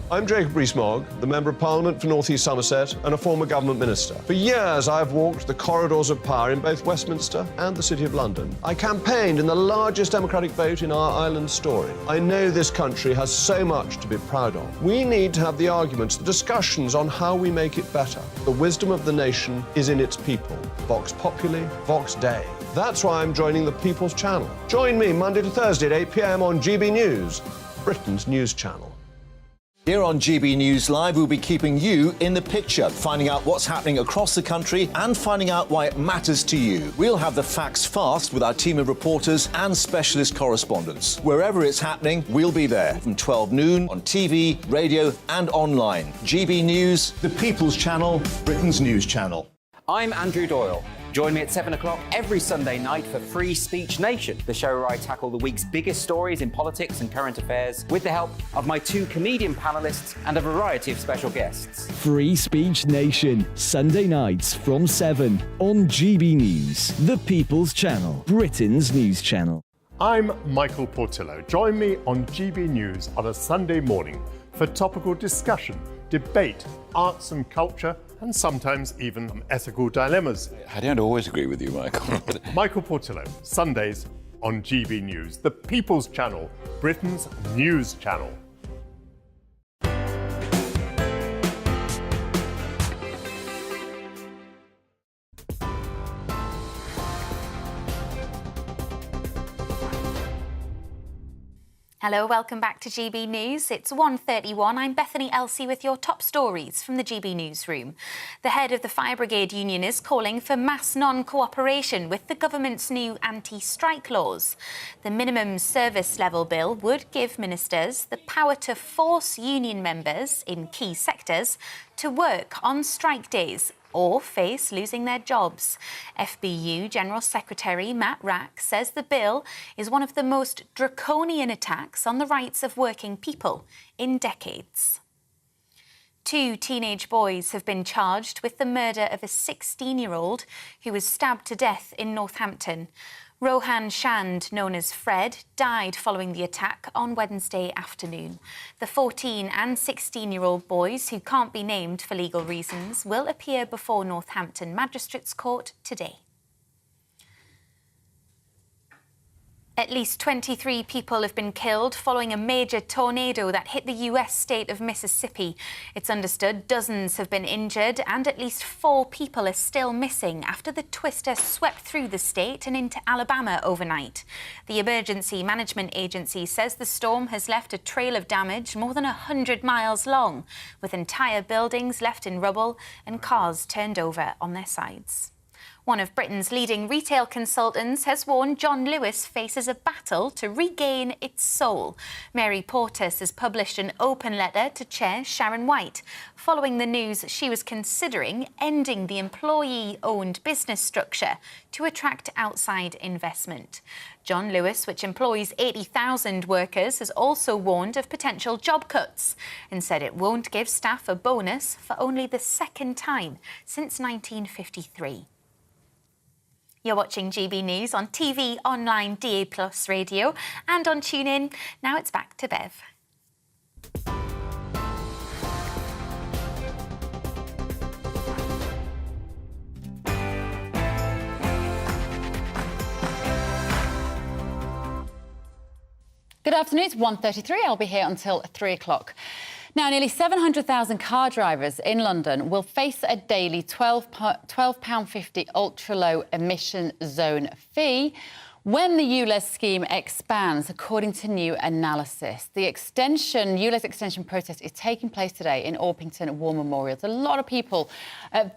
I'm Jacob Rees-Mogg, the Member of Parliament for North East Somerset and a former government minister. For years, I have walked the corridors of power in both Westminster and the City of London. I campaigned in the largest democratic vote in our island's story. I know this country has so much to be proud of. We need to have the arguments, the discussions on how we make it better. The wisdom of the nation is in its people. Vox Populi, Vox Dei. That's why I'm joining the People's Channel. Join me Monday to Thursday at 8 p.m. on GB News, Britain's news channel. Here on GB News Live, we'll be keeping you in the picture, finding out what's happening across the country and finding out why it matters to you. We'll have the facts fast with our team of reporters and specialist correspondents. Wherever it's happening, we'll be there from 12 noon on TV, radio and online. GB News, the People's Channel, Britain's news channel. I'm Andrew Doyle. Join me at 7 o'clock every Sunday night for Free Speech Nation, the show where I tackle the week's biggest stories in politics and current affairs with the help of my two comedian panellists and a variety of special guests. Free Speech Nation, Sunday nights from 7 on GB News, the People's Channel, Britain's news channel. I'm Michael Portillo. Join me on GB News on a Sunday morning for topical discussion, debate, arts and culture, and sometimes even ethical dilemmas. I don't always agree with you, Michael. Michael Portillo, Sundays on GB News, the People's Channel, Britain's news channel. Hello, welcome back to GB News. It's 1:31. I'm Bethany Elsey with your top stories from the GB Newsroom. The head of the Fire Brigade Union is calling for mass non-cooperation with the government's new anti-strike laws. The minimum service level bill would give ministers the power to force union members in key sectors to work on strike days or face losing their jobs. FBU General Secretary Matt Rack says the bill is one of the most draconian attacks on the rights of working people in decades. 2 teenage boys have been charged with the murder of a 16-year-old who was stabbed to death in Northampton. Rohan Chand, known as Fred, died following the attack on Wednesday afternoon. The 14 and 16-year-old boys, who can't be named for legal reasons, will appear before Northampton Magistrates Court today. At least 23 people have been killed following a major tornado that hit the US state of Mississippi. It's understood dozens have been injured and at least 4 people are still missing after the twister swept through the state and into Alabama overnight. The Emergency Management Agency says the storm has left a trail of damage more than 100 miles long, with entire buildings left in rubble and cars turned over on their sides. One of Britain's leading retail consultants has warned John Lewis faces a battle to regain its soul. Mary Portas has published an open letter to Chair Sharon White, following the news she was considering ending the employee-owned business structure to attract outside investment. John Lewis, which employs 80,000 workers, has also warned of potential job cuts and said it won't give staff a bonus for only the second time since 1953. You're watching GB News on TV, online, DA+ radio and on TuneIn. Now it's back to Bev. Good afternoon, it's 1:33. I'll be here until 3 o'clock. Now, nearly 700,000 car drivers in London will face a daily £12.50 ultra-low emission zone fee when the ULEZ scheme expands, according to new analysis. The ULEZ extension protest is taking place today in Orpington War Memorial. There's a lot of people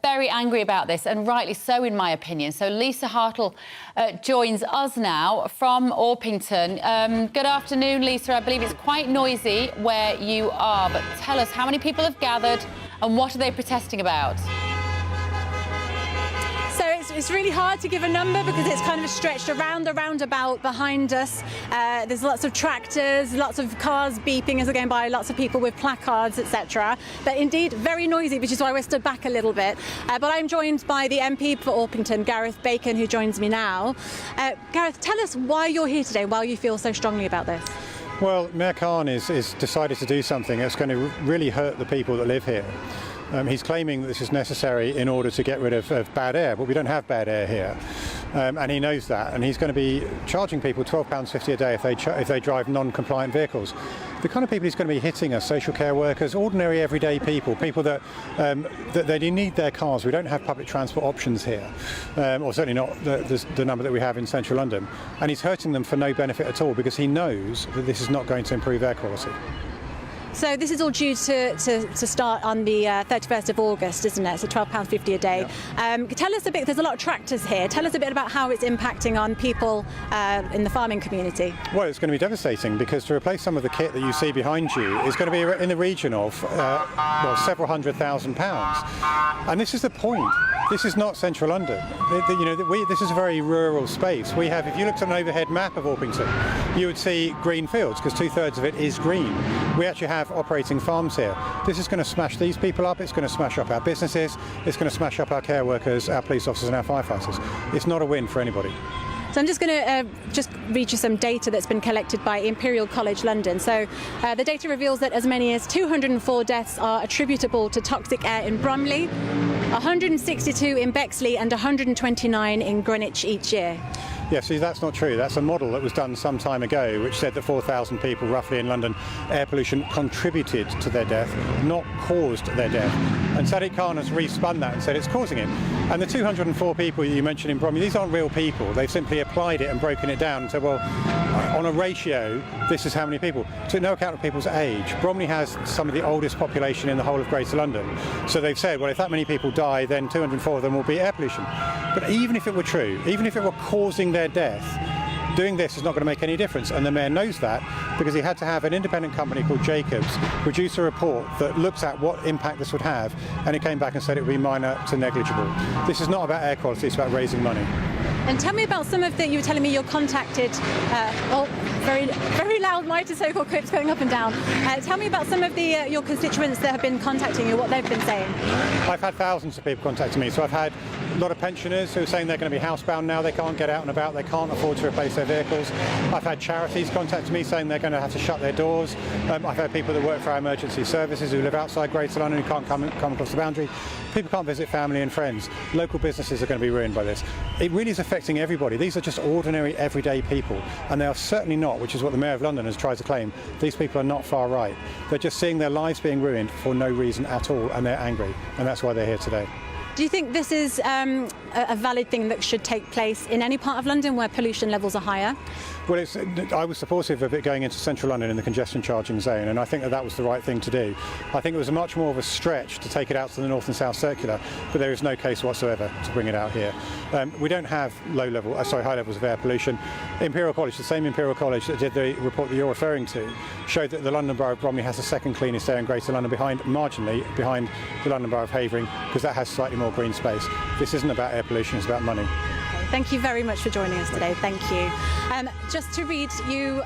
very angry about this, and rightly so, in my opinion. So Lisa Hartle joins us now from Orpington. Good afternoon, Lisa. I believe it's quite noisy where you are, but tell us, how many people have gathered and what are they protesting about? So it's really hard to give a number because it's kind of stretched around the roundabout behind us. There's lots of tractors, lots of cars beeping as they're going by, lots of people with placards, etc. But indeed, very noisy, which is why we're stood back a little bit. But I'm joined by the MP for Orpington, Gareth Bacon, who joins me now. Gareth, tell us why you're here today, why you feel so strongly about this. Well, Mayor Khan is decided to do something that's going to really hurt the people that live here. He's claiming that this is necessary in order to get rid of bad air, but we don't have bad air here. And he knows that, and he's going to be charging people £12.50 a day if they drive non-compliant vehicles. The kind of people he's going to be hitting are social care workers, ordinary everyday people that they need their cars. We don't have public transport options here, or certainly not the number that we have in central London. And he's hurting them for no benefit at all because he knows that this is not going to improve air quality. So this is all due to start on the 31st of August, isn't it? So £12.50 a day. Yeah. Tell us a bit, there's a lot of tractors here. Tell us a bit about how it's impacting on people in the farming community. Well, it's going to be devastating because to replace some of the kit that you see behind you is going to be in the region of several £100,000. And this is the point. This is not central London. This is a very rural space. We have, if you looked at an overhead map of Orpington, you would see green fields because 2/3 of it is green. We actually have operating farms here. This is going to smash these people up. It's going to smash up our businesses. It's going to smash up our care workers, our police officers and our firefighters. It's not a win for anybody. So I'm just going to just read you some data that's been collected by Imperial College London. So the data reveals that as many as 204 deaths are attributable to toxic air in Bromley, 162 in Bexley and 129 in Greenwich each year. Yeah, see, that's not true. That's a model that was done some time ago, which said that 4,000 people roughly in London, air pollution contributed to their death, not caused their death. And Sadiq Khan has respun that and said it's causing it. And the 204 people you mentioned in Bromley, these aren't real people. They've simply applied it and broken it down and said, well, on a ratio, this is how many people. Took no account of people's age. Bromley has some of the oldest population in the whole of Greater London. So they've said, well, if that many people die, then 204 of them will be air pollution. But even if it were true, even if it were causing their death, doing this is not going to make any difference, and the mayor knows that because he had to have an independent company called Jacobs produce a report that looked at what impact this would have, and it came back and said it would be minor to negligible. This is not about air quality, it's about raising money. And tell me about some of the, you were telling me you're contacted, very loud motorcycle clips going up and down. Tell me about some of the your constituents that have been contacting you, what they've been saying. I've had thousands of people contacting me. So I've had a lot of pensioners who are saying they're going to be housebound now, they can't get out and about, they can't afford to replace their vehicles. I've had charities contact me saying they're going to have to shut their doors. I've had people that work for our emergency services who live outside Greater London who can't come across the boundary. People can't visit family and friends. Local businesses are going to be ruined by this. It really is affecting everybody. These are just ordinary, everyday people, and they are certainly not, which is what the Mayor of London has tried to claim, these people are not far right. They're just seeing their lives being ruined for no reason at all, and they're angry, and that's why they're here today. Do you think this is a valid thing that should take place in any part of London where pollution levels are higher? Well, I was supportive of it going into central London in the congestion charging zone, and I think that was the right thing to do. I think it was much more of a stretch to take it out to the north and south circular, but there is no case whatsoever to bring it out here. We don't have high levels of air pollution. Imperial College, the same Imperial College that did the report that you're referring to, showed that the London Borough of Bromley has the second cleanest air in Greater London, marginally behind the London Borough of Havering, because that has slightly more green space. This isn't about air pollution, it's about money. Thank you very much for joining us today. Thank you. Just to read you,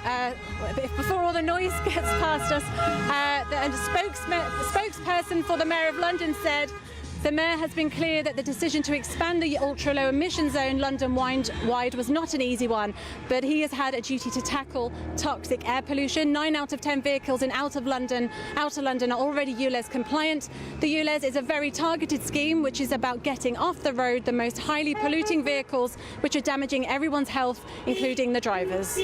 before all the noise gets past us, the spokesperson for the Mayor of London said, the Mayor has been clear that the decision to expand the ultra-low emission zone London-wide was not an easy one, but he has had a duty to tackle toxic air pollution. 9 out of 10 vehicles in outer London are already ULEZ compliant. The ULEZ is a very targeted scheme which is about getting off the road the most highly polluting vehicles which are damaging everyone's health, including the drivers.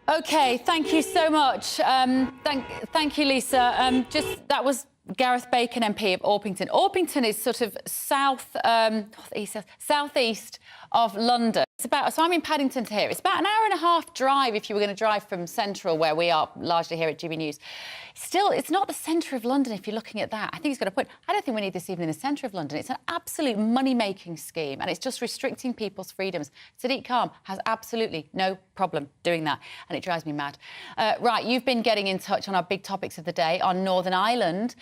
OK, thank you so much. Thank you, Lisa. That was Gareth Bacon, MP of Orpington. Orpington is sort of southeast of London. So I'm in Paddington to here. It's about an hour and a half drive if you were going to drive from Central, where we are largely here at GB News. Still, it's not the centre of London if you're looking at that. I think he's got a point. I don't think we need this even in the centre of London. It's an absolute money-making scheme, and it's just restricting people's freedoms. Sadiq Khan has absolutely no problem doing that, and it drives me mad. Right, you've been getting in touch on our big topics of the day on Northern Ireland.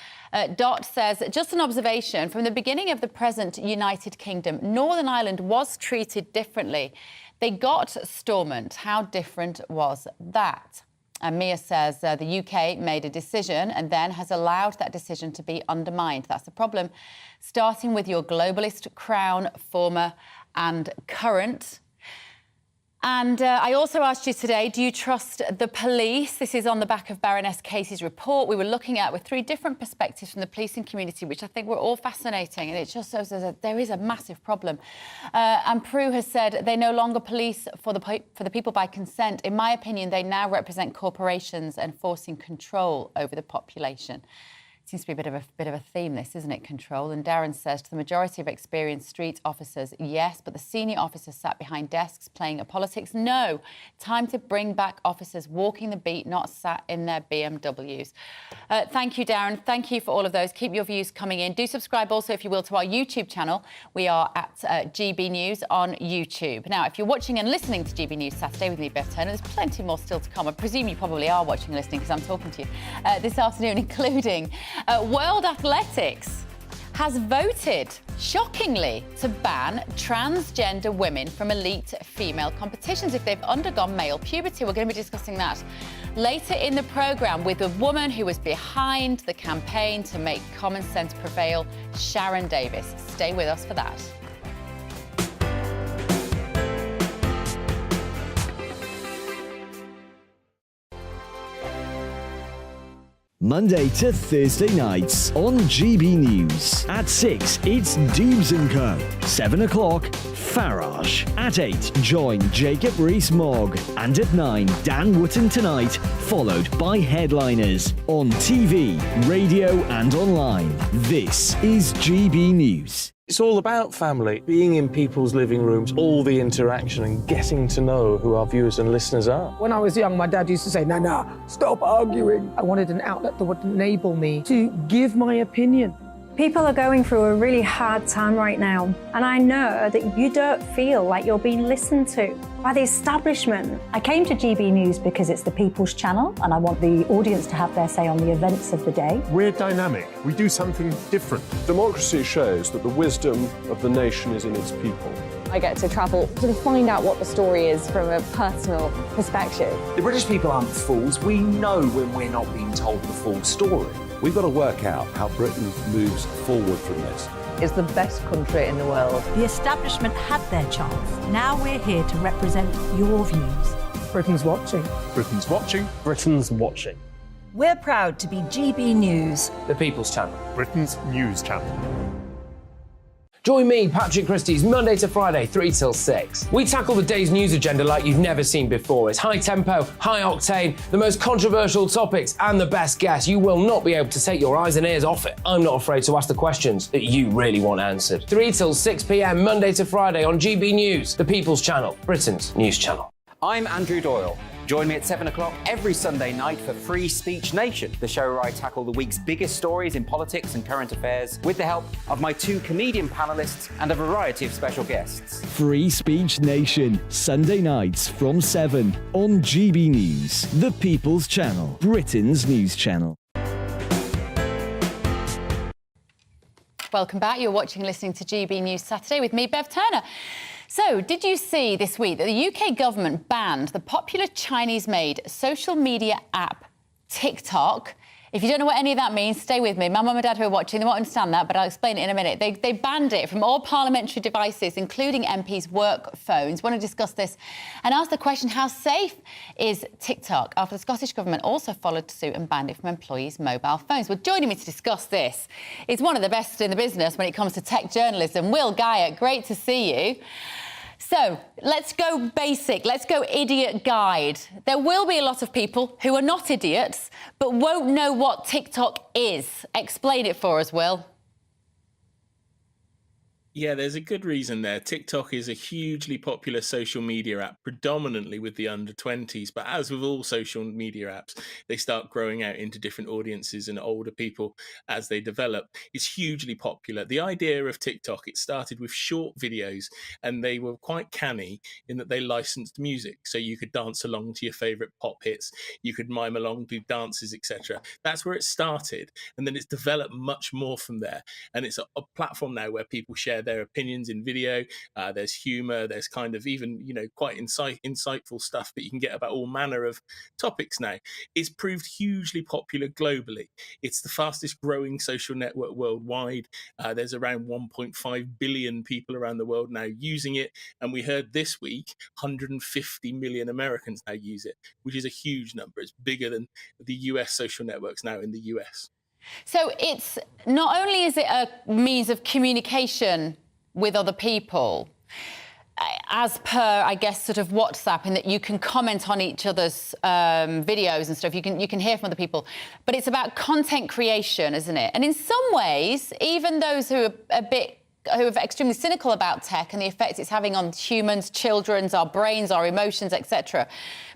Dot says, just an observation, from the beginning of the present United Kingdom, Northern Ireland was treated differently. They got Stormont. How different was that? And Mia says the UK made a decision and then has allowed that decision to be undermined. That's the problem. Starting with your globalist crown, former and current. And I also asked you today, do you trust the police? This is on the back of Baroness Casey's report. We were looking at with 3 different perspectives from the policing community, which I think were all fascinating. And it just shows us that there is a massive problem. And Prue has said they no longer police for the people by consent. In my opinion, they now represent corporations enforcing control over the population. Seems to be a bit of a theme, this, isn't it, control? And Darren says, to the majority of experienced street officers, yes, but the senior officers sat behind desks playing at politics, no. Time to bring back officers walking the beat, not sat in their BMWs. Thank you, Darren. Thank you for all of those. Keep your views coming in. Do subscribe also, if you will, to our YouTube channel. We are at GB News on YouTube. Now, if you're watching and listening to GB News Saturday with me, Bev Turner, there's plenty more still to come. I presume you probably are watching and listening because I'm talking to you this afternoon, including World Athletics has voted, shockingly, to ban transgender women from elite female competitions if they've undergone male puberty. We're going to be discussing that later in the programme with a woman who was behind the campaign to make common sense prevail, Sharon Davis. Stay with us for that. Monday to Thursday nights on GB News. At 6, it's Dubes & Co. 7 o'clock, Farage. At 8, join Jacob Rees-Mogg. And at 9, Dan Wootton Tonight, followed by Headliners. On TV, radio and online. This is GB News. It's all about family, being in people's living rooms, all the interaction and getting to know who our viewers and listeners are. When I was young, my dad used to say, Nana, stop arguing. I wanted an outlet that would enable me to give my opinion. People are going through a really hard time right now, and I know that you don't feel like you're being listened to by the establishment. I came to GB News because it's the People's Channel, and I want the audience to have their say on the events of the day. We're dynamic. We do something different. Democracy shows that the wisdom of the nation is in its people. I get to travel to find out what the story is from a personal perspective. The British people aren't fools. We know when we're not being told the full story. We've got to work out how Britain moves forward from this. It's the best country in the world. The establishment had their chance. Now we're here to represent your views. Britain's watching. Britain's watching. Britain's watching. We're proud to be GB News. The People's Channel. Britain's news channel. Join me, Patrick Christie's, Monday to Friday, 3 till 6. We tackle the day's news agenda like you've never seen before. It's high tempo, high octane, the most controversial topics and the best guests. You will not be able to take your eyes and ears off it. I'm not afraid to ask the questions that you really want answered. 3 till 6 p.m, Monday to Friday on GB News, the People's Channel, Britain's news channel. I'm Andrew Doyle. Join me at 7 o'clock every Sunday night for Free Speech Nation, the show where I tackle the week's biggest stories in politics and current affairs with the help of my 2 comedian panellists and a variety of special guests. Free Speech Nation, Sunday nights from 7 on GB News, the People's Channel, Britain's news channel. Welcome back. You're watching and listening to GB News Saturday with me, Bev Turner. So, did you see this week that the UK government banned the popular Chinese-made social media app TikTok? If you don't know what any of that means, stay with me. My mum and dad who are watching, they won't understand that, but I'll explain it in a minute. They banned it from all parliamentary devices, including MPs' work phones. Want to discuss this and ask the question, how safe is TikTok? After the Scottish Government also followed suit and banned it from employees' mobile phones. Well, joining me to discuss this is one of the best in the business when it comes to tech journalism, Will Guyatt. Great to see you. So, let's go basic, let's go idiot guide. There will be a lot of people who are not idiots, but won't know what TikTok is. Explain it for us, Will. Yeah, there's a good reason there. TikTok is a hugely popular social media app, predominantly with the under-20s. But as with all social media apps, they start growing out into different audiences and older people as they develop. It's hugely popular. The idea of TikTok, it started with short videos, and they were quite canny in that they licensed music. So you could dance along to your favorite pop hits, you could mime along, do dances, etc. That's where it started. And then it's developed much more from there. And it's a platform now where people share their opinions in video. There's humor. There's kind of even, quite insightful stuff that you can get about all manner of topics now. It's proved hugely popular globally. It's the fastest growing social network worldwide. There's around 1.5 billion people around the world now using it. And we heard this week 150 million Americans now use it, which is a huge number. It's bigger than the US social networks now in the US. So it's not only is it a means of communication with other people, as per, I guess, sort of WhatsApp, in that you can comment on each other's videos and stuff. You can hear from other people, but it's about content creation, isn't it? And in some ways, even those who are extremely cynical about tech and the effect it's having on humans, children's, our brains, our emotions, etc.,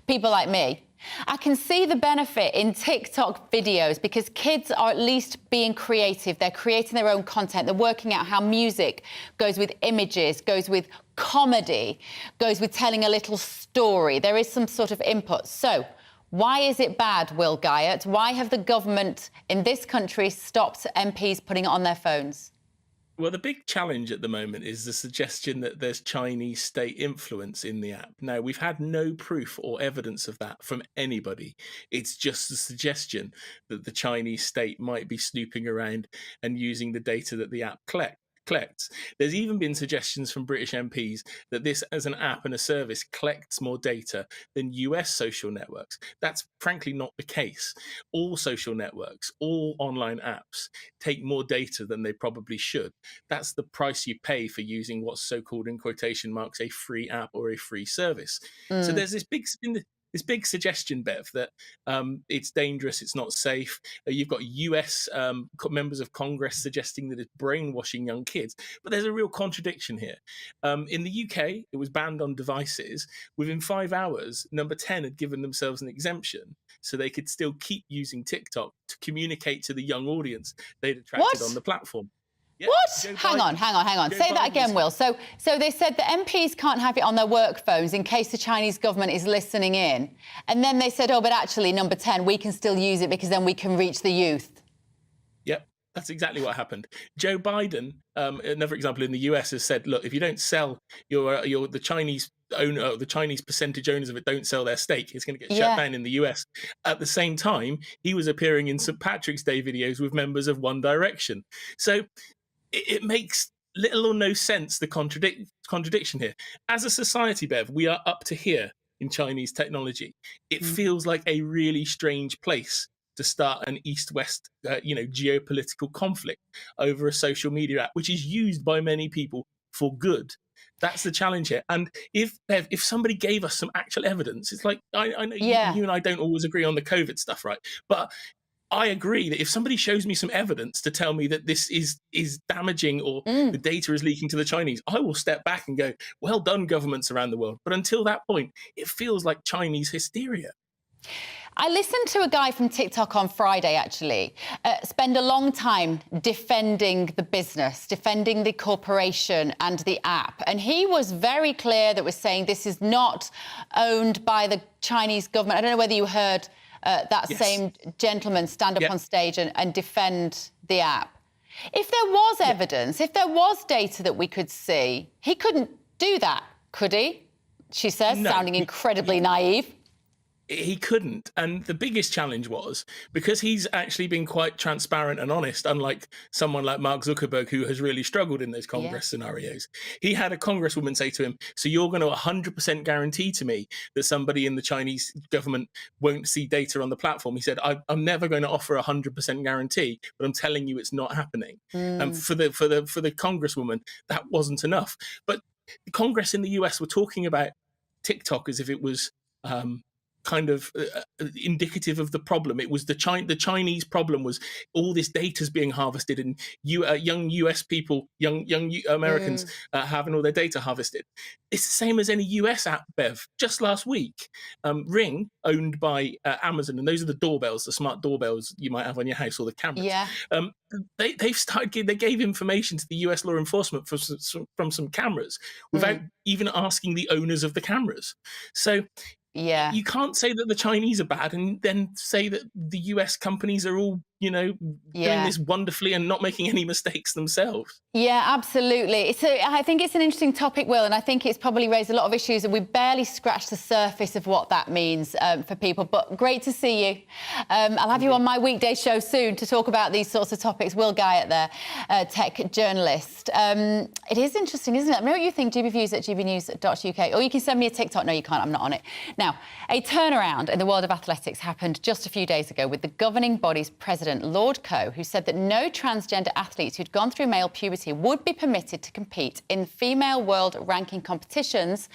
people like me, I can see the benefit in TikTok videos because kids are at least being creative. They're creating their own content. They're working out how music goes with images, goes with comedy, goes with telling a little story. There is some sort of input. So why is it bad, Will Guyot? Why have the government in this country stopped MPs putting it on their phones? Well, the big challenge at the moment is the suggestion that there's Chinese state influence in the app. Now, we've had no proof or evidence of that from anybody. It's just the suggestion that the Chinese state might be snooping around and using the data that the app collects. There's even been suggestions from British MPs that this as an app and a service collects more data than US social networks. That's frankly not the case. All social networks, all online apps take more data than they probably should. That's the price you pay for using what's so-called, in quotation marks, a free app or a free service. So there's this big suggestion, Bev, that it's dangerous, it's not safe. You've got US members of Congress suggesting that it's brainwashing young kids. But there's a real contradiction here. In the UK, it was banned on devices. Within 5 hours, number 10 had given themselves an exemption so they could still keep using TikTok to communicate to the young audience they'd attracted on the platform. Yeah, what? Hang on. Say that again, Will. So they said that MPs can't have it on their work phones in case the Chinese government is listening in. And then they said, oh, but actually, number 10, we can still use it because then we can reach the youth. Yep, that's exactly what happened. Joe Biden, another example in the US, has said, look, if you don't sell the Chinese owner, the Chinese percentage owners of it don't sell their stake, it's going to get shut down in the US. At the same time, he was appearing in St. Patrick's Day videos with members of One Direction. So it makes little or no sense, the contradiction here. As a society, Bev, we are up to here in Chinese technology. It feels like a really strange place to start an East-West, geopolitical conflict over a social media app, which is used by many people for good. That's the challenge here. And if somebody gave us some actual evidence, it's like, I know you and I don't always agree on the COVID stuff, right? But I agree that if somebody shows me some evidence to tell me that this is damaging or the data is leaking to the Chinese, I will step back and go, well done, governments around the world. But until that point, it feels like Chinese hysteria. I listened to a guy from TikTok on Friday, actually, spend a long time defending the business, defending the corporation and the app. And he was very clear that was saying this is not owned by the Chinese government. I don't know whether you heard same gentleman stand up on stage and defend the app. If there was evidence, if there was data that we could see, he couldn't do that, could he? She says, sounding incredibly naive. He couldn't. And the biggest challenge was because he's actually been quite transparent and honest, unlike someone like Mark Zuckerberg, who has really struggled in those Congress scenarios. He had a congresswoman say to him, so you're going to 100% guarantee to me that somebody in the Chinese government won't see data on the platform? He said, I'm never going to offer 100% guarantee, but I'm telling you it's not happening. And for the congresswoman, that wasn't enough. But the Congress in the US were talking about TikTok as if it was kind of indicative of the problem. It was the Chinese problem was all this data's being harvested and young US people, young Americans having all their data harvested. It's the same as any US app, Bev. Just last week, Ring, owned by Amazon, and those are the doorbells, the smart doorbells you might have on your house, or the cameras. They gave information to the US law enforcement from some cameras without even asking the owners of the cameras. So you can't say that the Chinese are bad and then say that the US companies are all doing this wonderfully and not making any mistakes themselves. Yeah, absolutely. So I think it's an interesting topic, Will, and I think it's probably raised a lot of issues and we barely scratched the surface of what that means for people. But great to see you. I'll have you on my weekday show soon to talk about these sorts of topics. Will Guyatt there, tech journalist. It is interesting, isn't it? Let me know what you think, gbviews@gbnews.uk. Or you can send me a TikTok. No, you can't. I'm not on it. Now, a turnaround in the world of athletics happened just a few days ago with the governing body's president, Lord Coe, who said that no transgender athletes who'd gone through male puberty would be permitted to compete in female world ranking competitions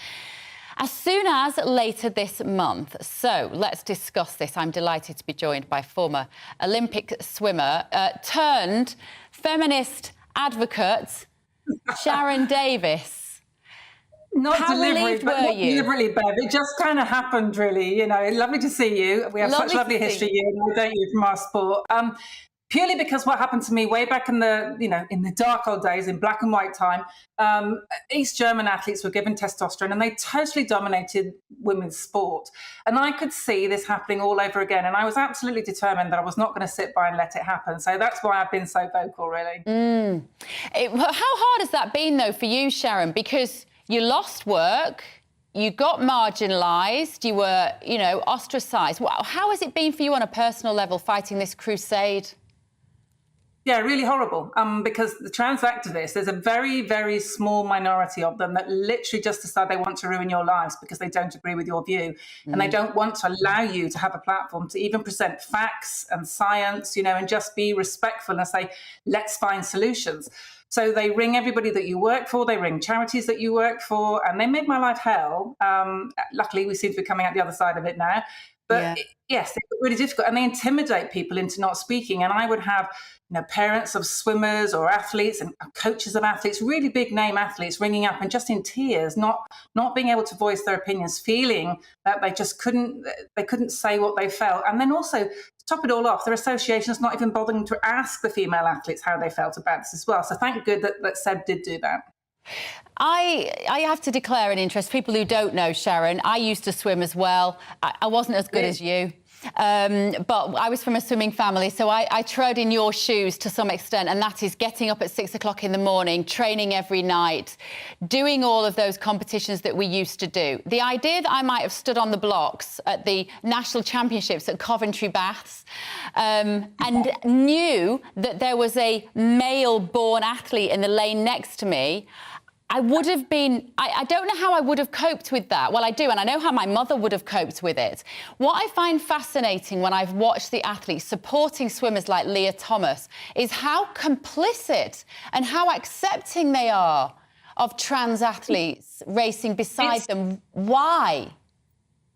as soon as later this month. So let's discuss this. I'm delighted to be joined by former Olympic swimmer turned feminist advocate, Sharon Davis. Not deliberately, you? Bev. It just kind of happened, really. Lovely to see you. We have such lovely history, you and I, don't you, from our sport. Purely because what happened to me way back in the dark old days, in black and white time, East German athletes were given testosterone and they totally dominated women's sport. And I could see this happening all over again. And I was absolutely determined that I was not going to sit by and let it happen. So that's why I've been so vocal, really. How hard has that been, though, for you, Sharon? Because you lost work, you got marginalised, you were, ostracised. How has it been for you on a personal level fighting this crusade? Yeah, really horrible. Because the trans activists, there's a very, very small minority of them that literally just decide they want to ruin your lives because they don't agree with your view. And they don't want to allow you to have a platform to even present facts and science, and just be respectful and say, let's find solutions. So they ring everybody that you work for, they ring charities that you work for, and they made my life hell. Luckily, we seem to be coming out the other side of it now. But yes, they were really difficult, and they intimidate people into not speaking. And I would have parents of swimmers or athletes and coaches of athletes, really big name athletes, ringing up and just in tears, not being able to voice their opinions, feeling that they just couldn't say what they felt. And then also, to top it all off, their associations not even bothering to ask the female athletes how they felt about this as well. So thank God that Seb did do that. I have to declare an interest. People who don't know, Sharon, I used to swim as well. I wasn't as good as you. But I was from a swimming family, so I trod in your shoes to some extent, and that is getting up at 6 o'clock in the morning, training every night, doing all of those competitions that we used to do. The idea that I might have stood on the blocks at the national championships at Coventry Baths and knew that there was a male-born athlete in the lane next to me, I would have been... I don't know how I would have coped with that. Well, I do, and I know how my mother would have coped with it. What I find fascinating when I've watched the athletes supporting swimmers like Leah Thomas is how complicit and how accepting they are of trans athletes racing beside them. Why?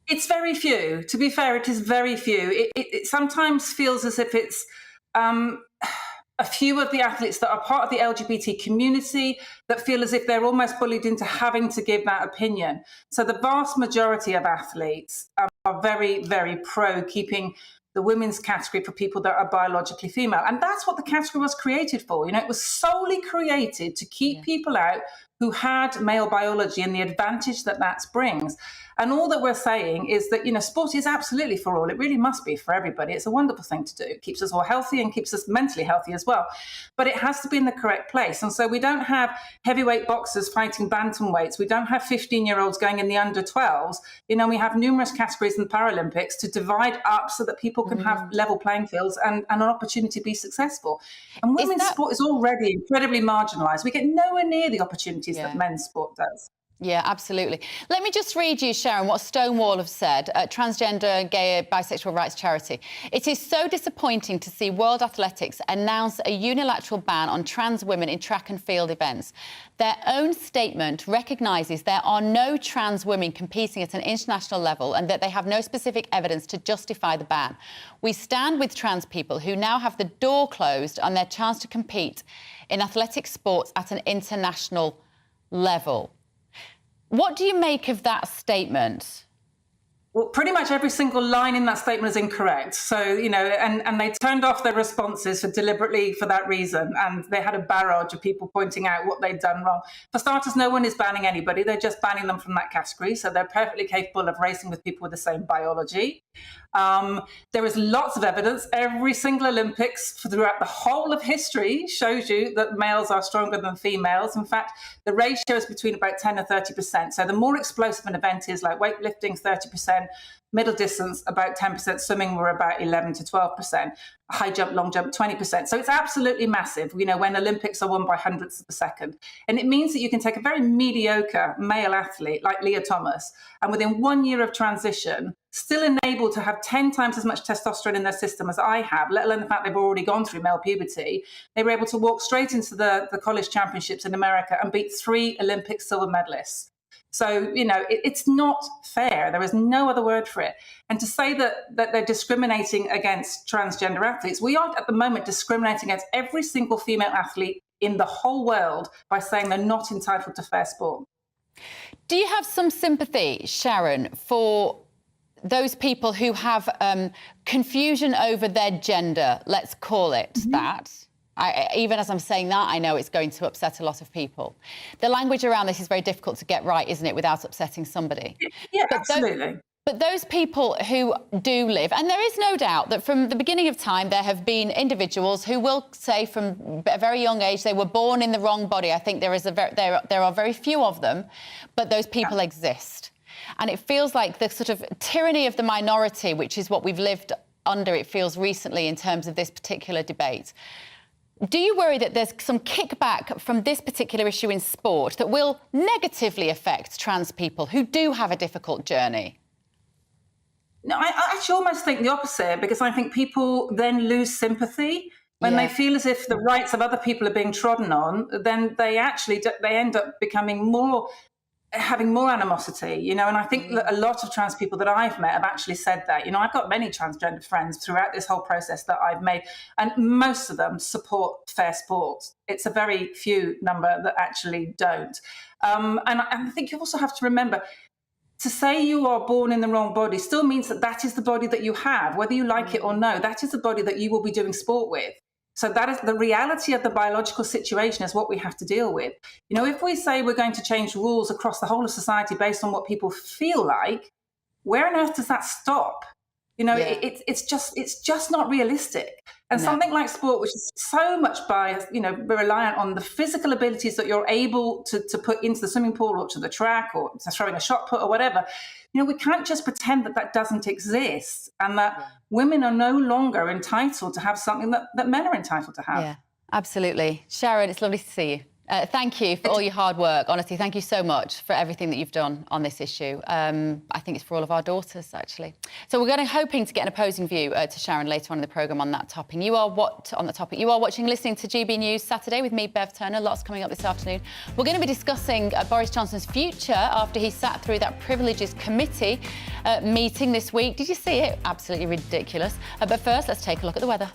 It's very few. To be fair, it is very few. It sometimes feels as if it's... a few of the athletes that are part of the LGBT community that feel as if they're almost bullied into having to give that opinion. So the vast majority of athletes are very, very pro keeping the women's category for people that are biologically female. And that's what the category was created for. It was solely created to keep people out who had male biology and the advantage that brings. And all that we're saying is that, sport is absolutely for all. It really must be for everybody. It's a wonderful thing to do. It keeps us all healthy and keeps us mentally healthy as well. But it has to be in the correct place. And so we don't have heavyweight boxers fighting bantamweights. We don't have 15-year-olds going in the under-12s. We have numerous categories in the Paralympics to divide up so that people can have level playing fields and an opportunity to be successful. And women's sport is already incredibly marginalised. We get nowhere near the opportunities that men's sport does. Yeah, absolutely. Let me just read you, Sharon, what Stonewall have said, Transgender, Gay, Bisexual Rights Charity. It is so disappointing to see World Athletics announce a unilateral ban on trans women in track and field events. Their own statement recognises there are no trans women competing at an international level and that they have no specific evidence to justify the ban. We stand with trans people who now have the door closed on their chance to compete in athletic sports at an international level. What do you make of that statement? Well, pretty much every single line in that statement is incorrect. So, you know, and they turned off their responses deliberately for that reason. And they had a barrage of people pointing out what they'd done wrong. For starters, no one is banning anybody. They're just banning them from that category. So they're perfectly capable of racing with people with the same biology. There is lots of evidence. Every single Olympics throughout the whole of history shows you that males are stronger than females. In fact, the ratio is between about 10 and 30%. So the more explosive an event is, like weightlifting, 30%, middle distance, about 10%, swimming were about 11 to 12%, high jump, long jump, 20%. So it's absolutely massive, you know, when Olympics are won by hundredths of a second. And it means that you can take a very mediocre male athlete like Leah Thomas, and within 1 year of transition, still enabled to have 10 times as much testosterone in their system as I have, let alone the fact they've already gone through male puberty. They were able to walk straight into the college championships in America and beat 3 Olympic silver medalists. So, you know, it's not fair. There is no other word for it. And to say that they're discriminating against transgender athletes, we are at the moment discriminating against every single female athlete in the whole world by saying they're not entitled to fair sport. Do you have some sympathy, Sharon, for those people who have confusion over their gender, let's call it that? Even as I'm saying that, I know it's going to upset a lot of people. The language around this is very difficult to get right, isn't it, without upsetting somebody? Yeah, absolutely. But those people who do live, and there is no doubt that from the beginning of time, there have been individuals who will say from a very young age they were born in the wrong body. I think there are very few of them, but those people exist. And it feels like the sort of tyranny of the minority, which is what we've lived under, it feels recently in terms of this particular debate. Do you worry that there's some kickback from this particular issue in sport that will negatively affect trans people who do have a difficult journey? No, I actually almost think the opposite, because I think people then lose sympathy when they feel as if the rights of other people are being trodden on. Then they end up becoming having more animosity, you know. And I think that a lot of trans people that I've met have actually said that. You know, I've got many transgender friends throughout this whole process that I've made, and most of them support fair sport. It's a very few number that actually don't. And I think you also have to remember, to say you are born in the wrong body still means that is the body that you have, whether you like it or no. That is the body that you will be doing sport with. So that is the reality of the biological situation, is what we have to deal with. You know, if we say we're going to change rules across the whole of society based on what people feel like, where on earth does that stop? You know, it's just not realistic. And something like sport, which is so much biased, you know, reliant on the physical abilities that you're able to put into the swimming pool or to the track or to throwing a shot put or whatever, you know, we can't just pretend that doesn't exist, and that women are no longer entitled to have something that men are entitled to have. Yeah, absolutely. Sharon, it's lovely to see you. Thank you for all your hard work. Honestly, thank you so much for everything that you've done on this issue. I think it's for all of our daughters, actually. So we're hoping to get an opposing view to Sharon later on in the programme on that topic. You are watching, listening to GB News Saturday with me, Bev Turner. Lots coming up this afternoon. We're going to be discussing Boris Johnson's future after he sat through that Privileges Committee meeting this week. Did you see it? Absolutely ridiculous. But first, let's take a look at the weather.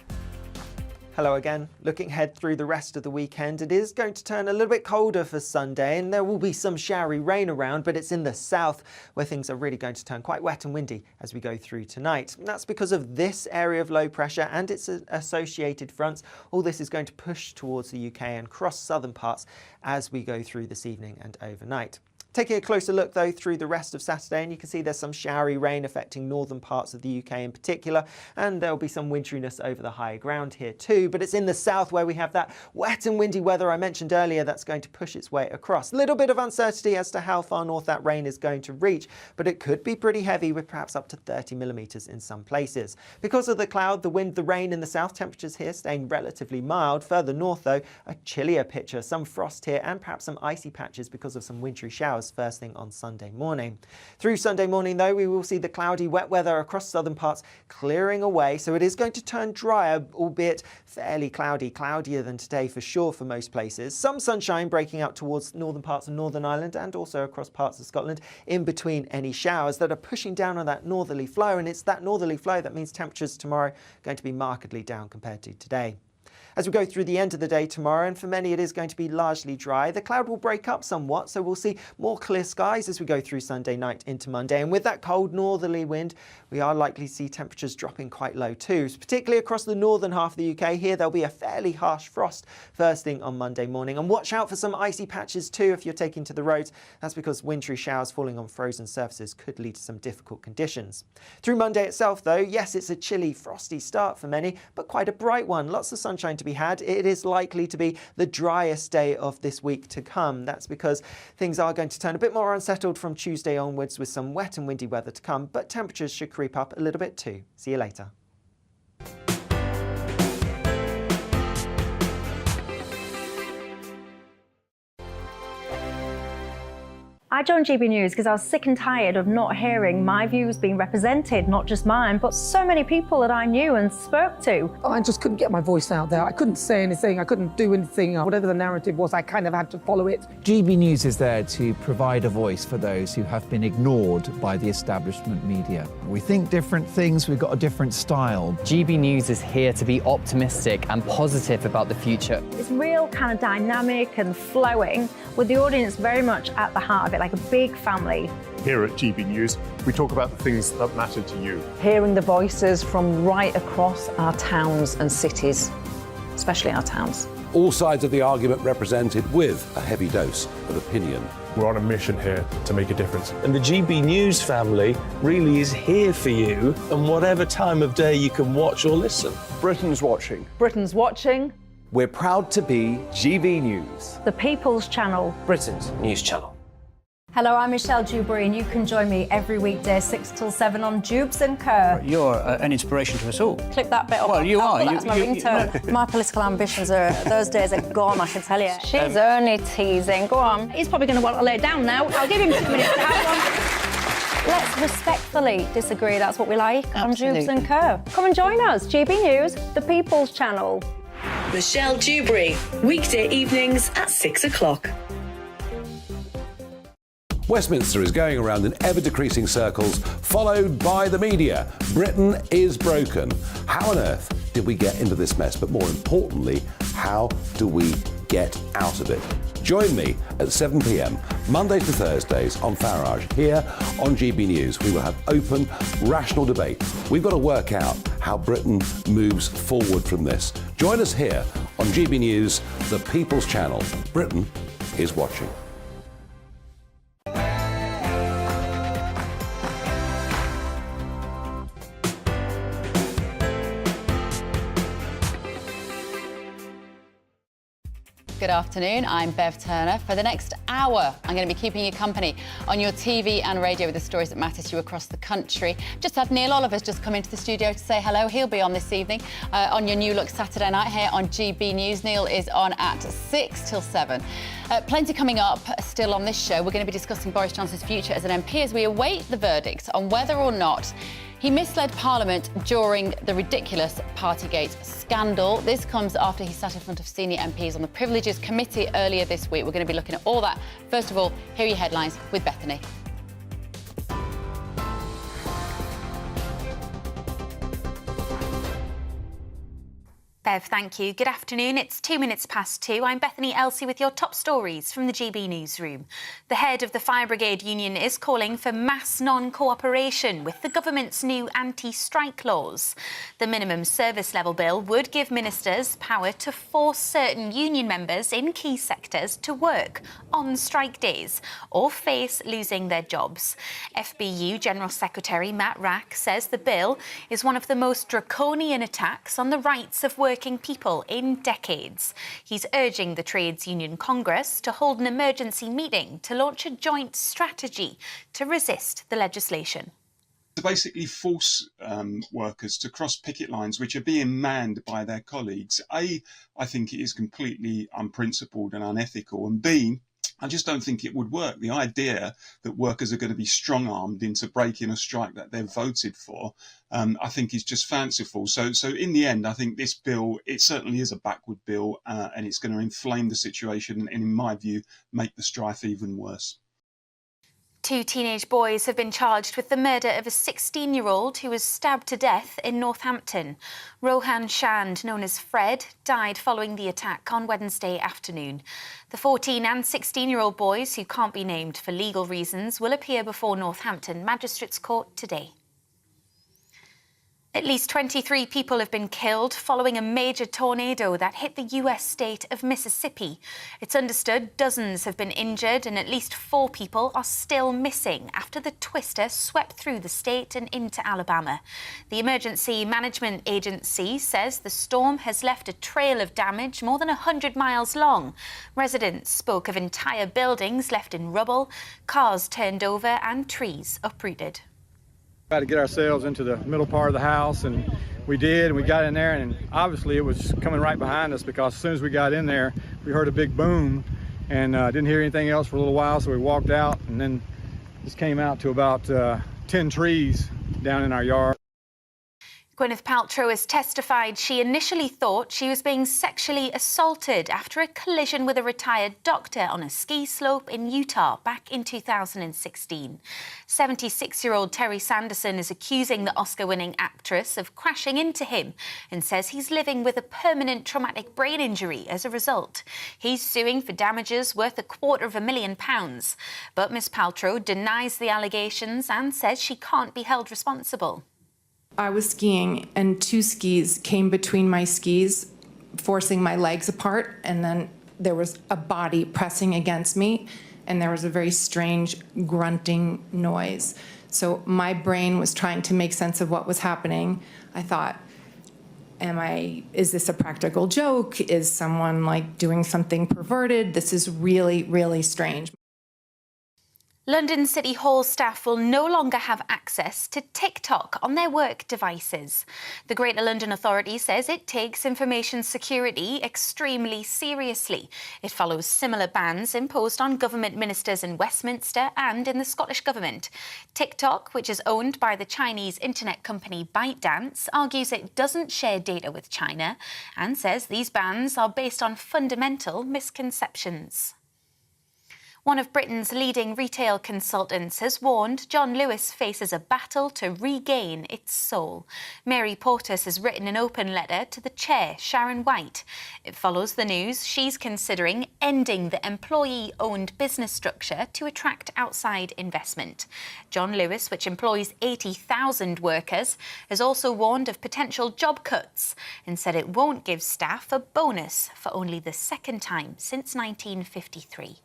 Hello again. Looking ahead through the rest of the weekend, it is going to turn a little bit colder for Sunday, and there will be some showery rain around, but it's in the south where things are really going to turn quite wet and windy as we go through tonight. And that's because of this area of low pressure and its associated fronts. All this is going to push towards the UK and cross southern parts as we go through this evening and overnight. Taking a closer look, though, through the rest of Saturday, and you can see there's some showery rain affecting northern parts of the UK in particular, and there'll be some winteriness over the higher ground here too, but it's in the south where we have that wet and windy weather I mentioned earlier that's going to push its way across. A little bit of uncertainty as to how far north that rain is going to reach, but it could be pretty heavy with perhaps up to 30 millimetres in some places. Because of the cloud, the wind, the rain in the south, temperatures here staying relatively mild. Further north, though, a chillier picture, some frost here and perhaps some icy patches because of some wintry showers first thing on Sunday morning. Through Sunday morning, though, we will see the cloudy, wet weather across southern parts clearing away, so it is going to turn drier, albeit fairly cloudy, cloudier than today for sure for most places. Some sunshine breaking out towards northern parts of Northern Ireland and also across parts of Scotland in between any showers that are pushing down on that northerly flow, and it's that northerly flow that means temperatures tomorrow going to be markedly down compared to today. As we go through the end of the day tomorrow, and for many it is going to be largely dry, the cloud will break up somewhat, so we'll see more clear skies as we go through Sunday night into Monday. And with that cold northerly wind, we are likely to see temperatures dropping quite low too, particularly across the northern half of the UK. Here there'll be a fairly harsh frost first thing on Monday morning. And watch out for some icy patches too if you're taking to the roads. That's because wintry showers falling on frozen surfaces could lead to some difficult conditions. Through Monday itself though, yes, it's a chilly, frosty start for many, but quite a bright one. Lots of sunshine to be had. It is likely to be the driest day of this week to come. That's because things are going to turn a bit more unsettled from Tuesday onwards with some wet and windy weather to come, but temperatures should creep up a little bit too. See you later. I joined GB News because I was sick and tired of not hearing my views being represented, not just mine, but so many people that I knew and spoke to. I just couldn't get my voice out there. I couldn't say anything. I couldn't do anything. Whatever the narrative was, I kind of had to follow it. GB News is there to provide a voice for those who have been ignored by the establishment media. We think different things, we've got a different style. GB News is here to be optimistic and positive about the future. It's real kind of dynamic and flowing, with the audience very much at the heart of it, like a big family. Here at GB News, we talk about the things that matter to you. Hearing the voices from right across our towns and cities, especially our towns. All sides of the argument represented with a heavy dose of opinion. We're on a mission here to make a difference. And the GB News family really is here for you, and whatever time of day you can watch or listen. Britain's watching. Britain's watching. We're proud to be GB News. The People's Channel. Britain's news channel. Hello, I'm Michelle Dewberry, and you can join me every weekday 6 till 7 on Jubes and Kerr. You're an inspiration to us all. Clip that bit up. Well, you are. That's my ringtone. My political ambitions those days are gone, I can tell you. She's only teasing. Go on. He's probably going to want to lay down now. I'll give him 2 minutes to have one. Let's respectfully disagree. That's what we like on Jubes and Kerr. Come and join us. GB News, the People's Channel. Michelle Dewberry, weekday evenings at 6 o'clock. Westminster is going around in ever-decreasing circles, followed by the media. Britain is broken. How on earth did we get into this mess? But more importantly, how do we get out of it? Join me at 7 p.m, Mondays to Thursdays on Farage. Here on GB News, we will have open, rational debate. We've got to work out how Britain moves forward from this. Join us here on GB News, the People's Channel. Britain is watching. Good afternoon, I'm Bev Turner. For the next hour, I'm going to be keeping you company on your TV and radio with the stories that matter to you across the country. Just had Neil Oliver's just come into the studio to say hello. He'll be on this evening on your New Look Saturday night here on GB News. Neil is on at 6 till 7. Plenty coming up still on this show. We're going to be discussing Boris Johnson's future as an MP as we await the verdict on whether or not he misled Parliament during the ridiculous Partygate scandal. This comes after he sat in front of senior MPs on the Privileges Committee earlier this week. We're going to be looking at all that. First of all, here are your headlines with Bethany. Bev, thank you. Good afternoon. It's 2 minutes past 2. I'm Bethany Elsey with your top stories from the GB Newsroom. The head of the Fire Brigade Union is calling for mass non-cooperation with the government's new anti-strike laws. The minimum service level bill would give ministers power to force certain union members in key sectors to work on strike days or face losing their jobs. FBU General Secretary Matt Rack says the bill is one of the most draconian attacks on the rights of working people in decades. He's urging the Trades Union Congress to hold an emergency meeting to launch a joint strategy to resist the legislation. To basically force workers to cross picket lines which are being manned by their colleagues. A, I think it is completely unprincipled and unethical, and B, I just don't think it would work. The idea that workers are going to be strong-armed into breaking a strike that they've voted for, I think is just fanciful. So in the end, I think this bill, it certainly is a backward bill, and it's going to inflame the situation and, in my view, make the strife even worse. 2 teenage boys have been charged with the murder of a 16-year-old who was stabbed to death in Northampton. Rohan Chand, known as Fred, died following the attack on Wednesday afternoon. The 14 and 16-year-old boys, who can't be named for legal reasons, will appear before Northampton Magistrates Court today. At least 23 people have been killed following a major tornado that hit the US state of Mississippi. It's understood dozens have been injured and at least 4 people are still missing after the twister swept through the state and into Alabama. The Emergency Management Agency says the storm has left a trail of damage more than 100 miles long. Residents spoke of entire buildings left in rubble, cars turned over and trees uprooted. Tried to get ourselves into the middle part of the house, and we did, and we got in there, and obviously it was coming right behind us because as soon as we got in there, we heard a big boom and didn't hear anything else for a little while, so we walked out and then just came out to about 10 trees down in our yard. Gwyneth Paltrow has testified she initially thought she was being sexually assaulted after a collision with a retired doctor on a ski slope in Utah back in 2016. 76-year-old Terry Sanderson is accusing the Oscar-winning actress of crashing into him and says he's living with a permanent traumatic brain injury as a result. He's suing for damages worth £250,000. But Ms Paltrow denies the allegations and says she can't be held responsible. I was skiing and 2 skis came between my skis, forcing my legs apart, and then there was a body pressing against me and there was a very strange grunting noise. So my brain was trying to make sense of what was happening. I thought, is this a practical joke? Is someone like doing something perverted? This is really, really strange. London City Hall staff will no longer have access to TikTok on their work devices. The Greater London Authority says it takes information security extremely seriously. It follows similar bans imposed on government ministers in Westminster and in the Scottish Government. TikTok, which is owned by the Chinese internet company ByteDance, argues it doesn't share data with China and says these bans are based on fundamental misconceptions. One of Britain's leading retail consultants has warned John Lewis faces a battle to regain its soul. Mary Portas has written an open letter to the chair, Sharon White. It follows the news she's considering ending the employee-owned business structure to attract outside investment. John Lewis, which employs 80,000 workers, has also warned of potential job cuts and said it won't give staff a bonus for only the second time since 1953.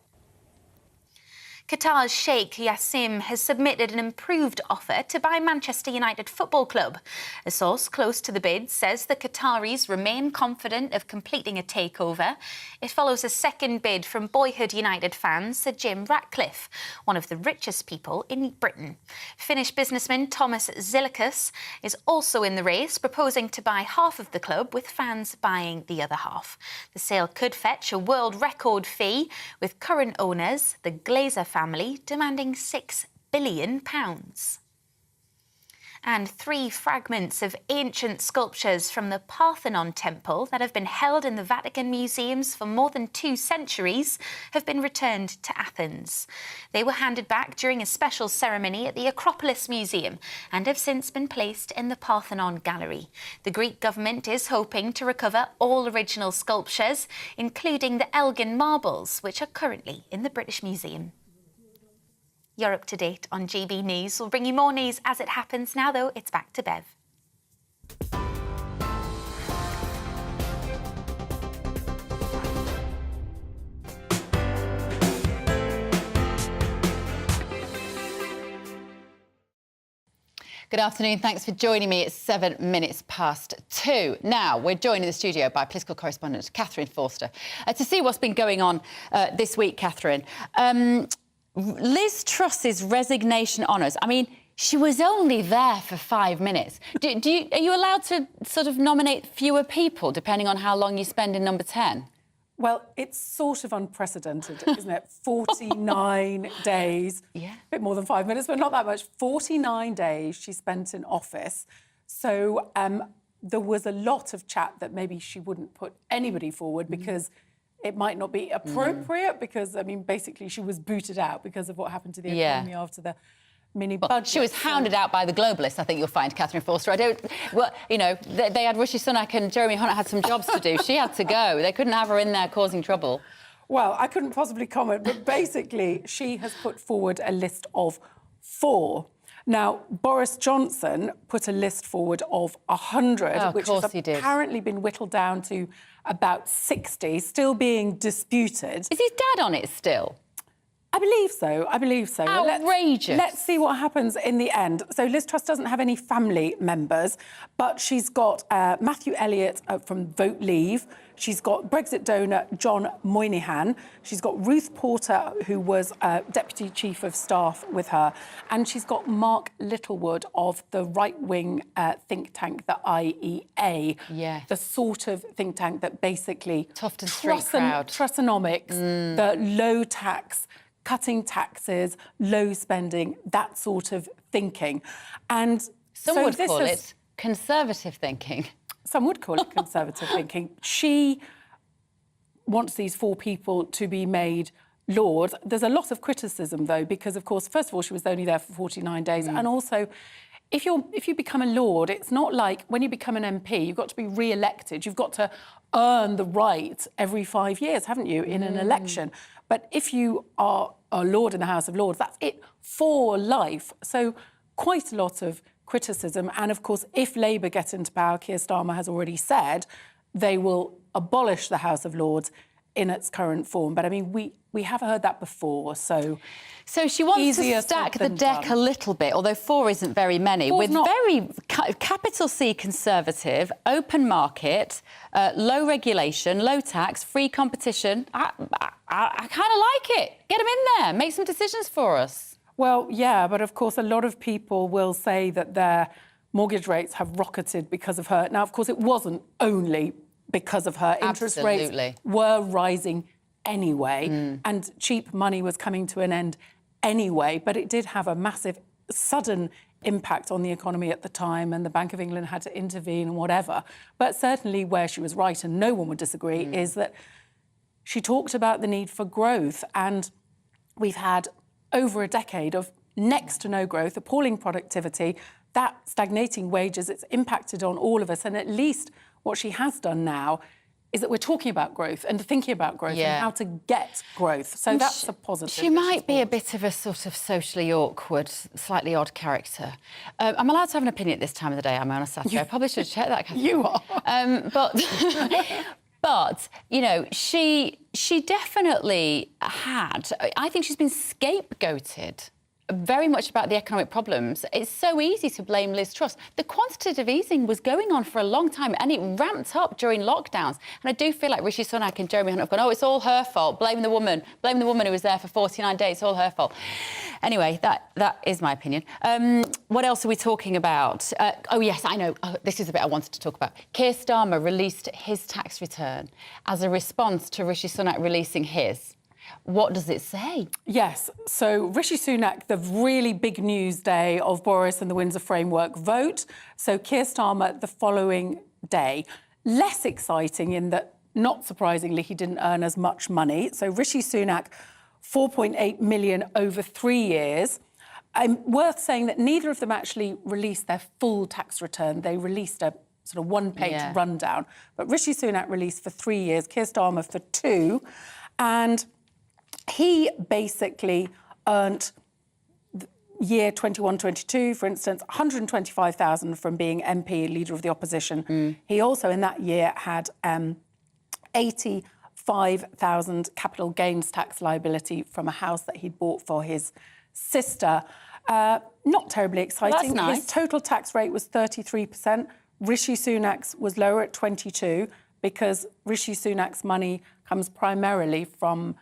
Qatar's Sheikh Yassim has submitted an improved offer to buy Manchester United Football Club. A source close to the bid says the Qataris remain confident of completing a takeover. It follows a second bid from boyhood United fan Sir Jim Ratcliffe, one of the richest people in Britain. Finnish businessman Thomas Zilikas is also in the race, proposing to buy half of the club, with fans buying the other half. The sale could fetch a world record fee, with current owners, the Glazer family, demanding £6 billion. And 3 fragments of ancient sculptures from the Parthenon temple that have been held in the Vatican museums for more than 2 centuries have been returned to Athens. They were handed back during a special ceremony at the Acropolis Museum and have since been placed in the Parthenon Gallery. The Greek government is hoping to recover all original sculptures, including the Elgin marbles, which are currently in the British Museum. You're up to date on GB News. We'll bring you more news as it happens. Now, though, it's back to Bev. Good afternoon. Thanks for joining me. It's 7 minutes past 2. Now, we're joined in the studio by political correspondent Catherine Forster to see what's been going on this week, Catherine. Liz Truss's resignation honours. I mean, she was only there for 5 minutes. Are you allowed to sort of nominate fewer people depending on how long you spend in number 10? Well, it's sort of unprecedented, isn't it? 49 days, a bit more than 5 minutes, but not that much. 49 days she spent in office. So there was a lot of chat that maybe she wouldn't put anybody forward because it might not be appropriate because, I mean, basically she was booted out because of what happened to the economy after the mini budget. She was hounded out by the globalists, I think you'll find, Catherine Forster. You know, they had Rishi Sunak and Jeremy Hunt had some jobs to do. She had to go. They couldn't have her in there causing trouble. Well, I couldn't possibly comment, but basically she has put forward a list of 4. Now, Boris Johnson put a list forward of 100, which has apparently been whittled down to about 60, still being disputed. Is his dad on it still? I believe so. I believe so. Outrageous. Let's see what happens in the end. So Liz Truss doesn't have any family members, but she's got Matthew Elliott from Vote Leave. She's got Brexit donor John Moynihan. She's got Ruth Porter, who was Deputy Chief of Staff with her. And she's got Mark Littlewood of the right-wing think tank, the IEA. Yeah. The sort of think tank that basically... Tufton Street crowd. Trussonomics, the low tax, cutting taxes, low spending, that sort of thinking. And some would call it conservative thinking. Some would call it conservative thinking. She wants these 4 people to be made lords. There's a lot of criticism, though, because, of course, first of all, she was only there for 49 days. And also, if you become a lord, it's not like when you become an MP, you've got to be re-elected. You've got to earn the right every 5 years, haven't you, in an election. But if you are a lord in the House of Lords, that's it for life. So quite a lot of criticism. And, of course, if Labour get into power, Keir Starmer has already said they will abolish the House of Lords in its current form. But, I mean, we have heard that before, so... So she wants to stack the deck a little bit, although 4 isn't very many, with very capital C conservative, open market, low regulation, low tax, free competition. I kind of like it. Get them in there. Make some decisions for us. Well, yeah, but of course a lot of people will say that their mortgage rates have rocketed because of her. Now, of course, it wasn't only because of her. Interest rates were rising anyway, and cheap money was coming to an end anyway, but it did have a massive, sudden impact on the economy at the time, and the Bank of England had to intervene and whatever. But certainly where she was right, and no one would disagree, is that she talked about the need for growth, and we've had over a decade of next to no growth, appalling productivity, that stagnating wages, it's impacted on all of us, and at least what she has done now is that we're talking about growth and thinking about growth and how to get growth. So that's a positive. She might be a bit of a sort of socially awkward, slightly odd character. I'm allowed to have an opinion at this time of the day. I'm on a Saturday. I probably should check that. Catherine. You are. But, you know, she definitely had... I think she's been scapegoated very much about the economic problems. It's so easy to blame Liz Truss. The quantitative easing was going on for a long time and it ramped up during lockdowns. And I do feel like Rishi Sunak and Jeremy Hunt have gone, oh, it's all her fault. Blame the woman. Blame the woman who was there for 49 days. It's all her fault. Anyway, that is my opinion. What else are we talking about? Oh, yes, I know. Oh, this is the bit I wanted to talk about. Keir Starmer released his tax return as a response to Rishi Sunak releasing his. What does it say? Yes, so Rishi Sunak, the really big news day of Boris and the Windsor Framework vote. So Keir Starmer the following day. Less exciting in that, not surprisingly, he didn't earn as much money. So Rishi Sunak, 4.8 million over 3 years. Worth saying that neither of them actually released their full tax return. They released a sort of one-page rundown. But Rishi Sunak released for 3 years, Keir Starmer for 2. And he basically earned year 21-22, for instance, 125,000 from being MP, Leader of the Opposition. He also, in that year, had 85,000 capital gains tax liability from a house that he'd bought for his sister. Not terribly exciting. That's nice. His total tax rate was 33%. Rishi Sunak's was lower at 22% because Rishi Sunak's money comes primarily from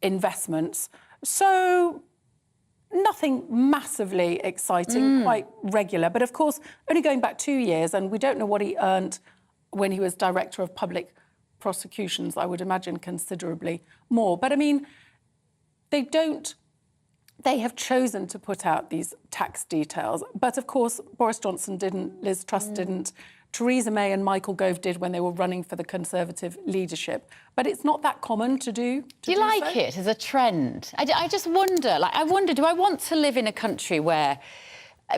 investments. So nothing massively exciting, quite regular. But of course, only going back 2 years, and we don't know what he earned when he was Director of Public Prosecutions. I would imagine considerably more. But I mean, they don't they have chosen to put out these tax details. But of course, Boris Johnson didn't, Liz Truss didn't, Theresa May and Michael Gove did when they were running for the Conservative leadership. But it's not that common to do. Do you like it as a trend? I just wonder, do I want to live in a country where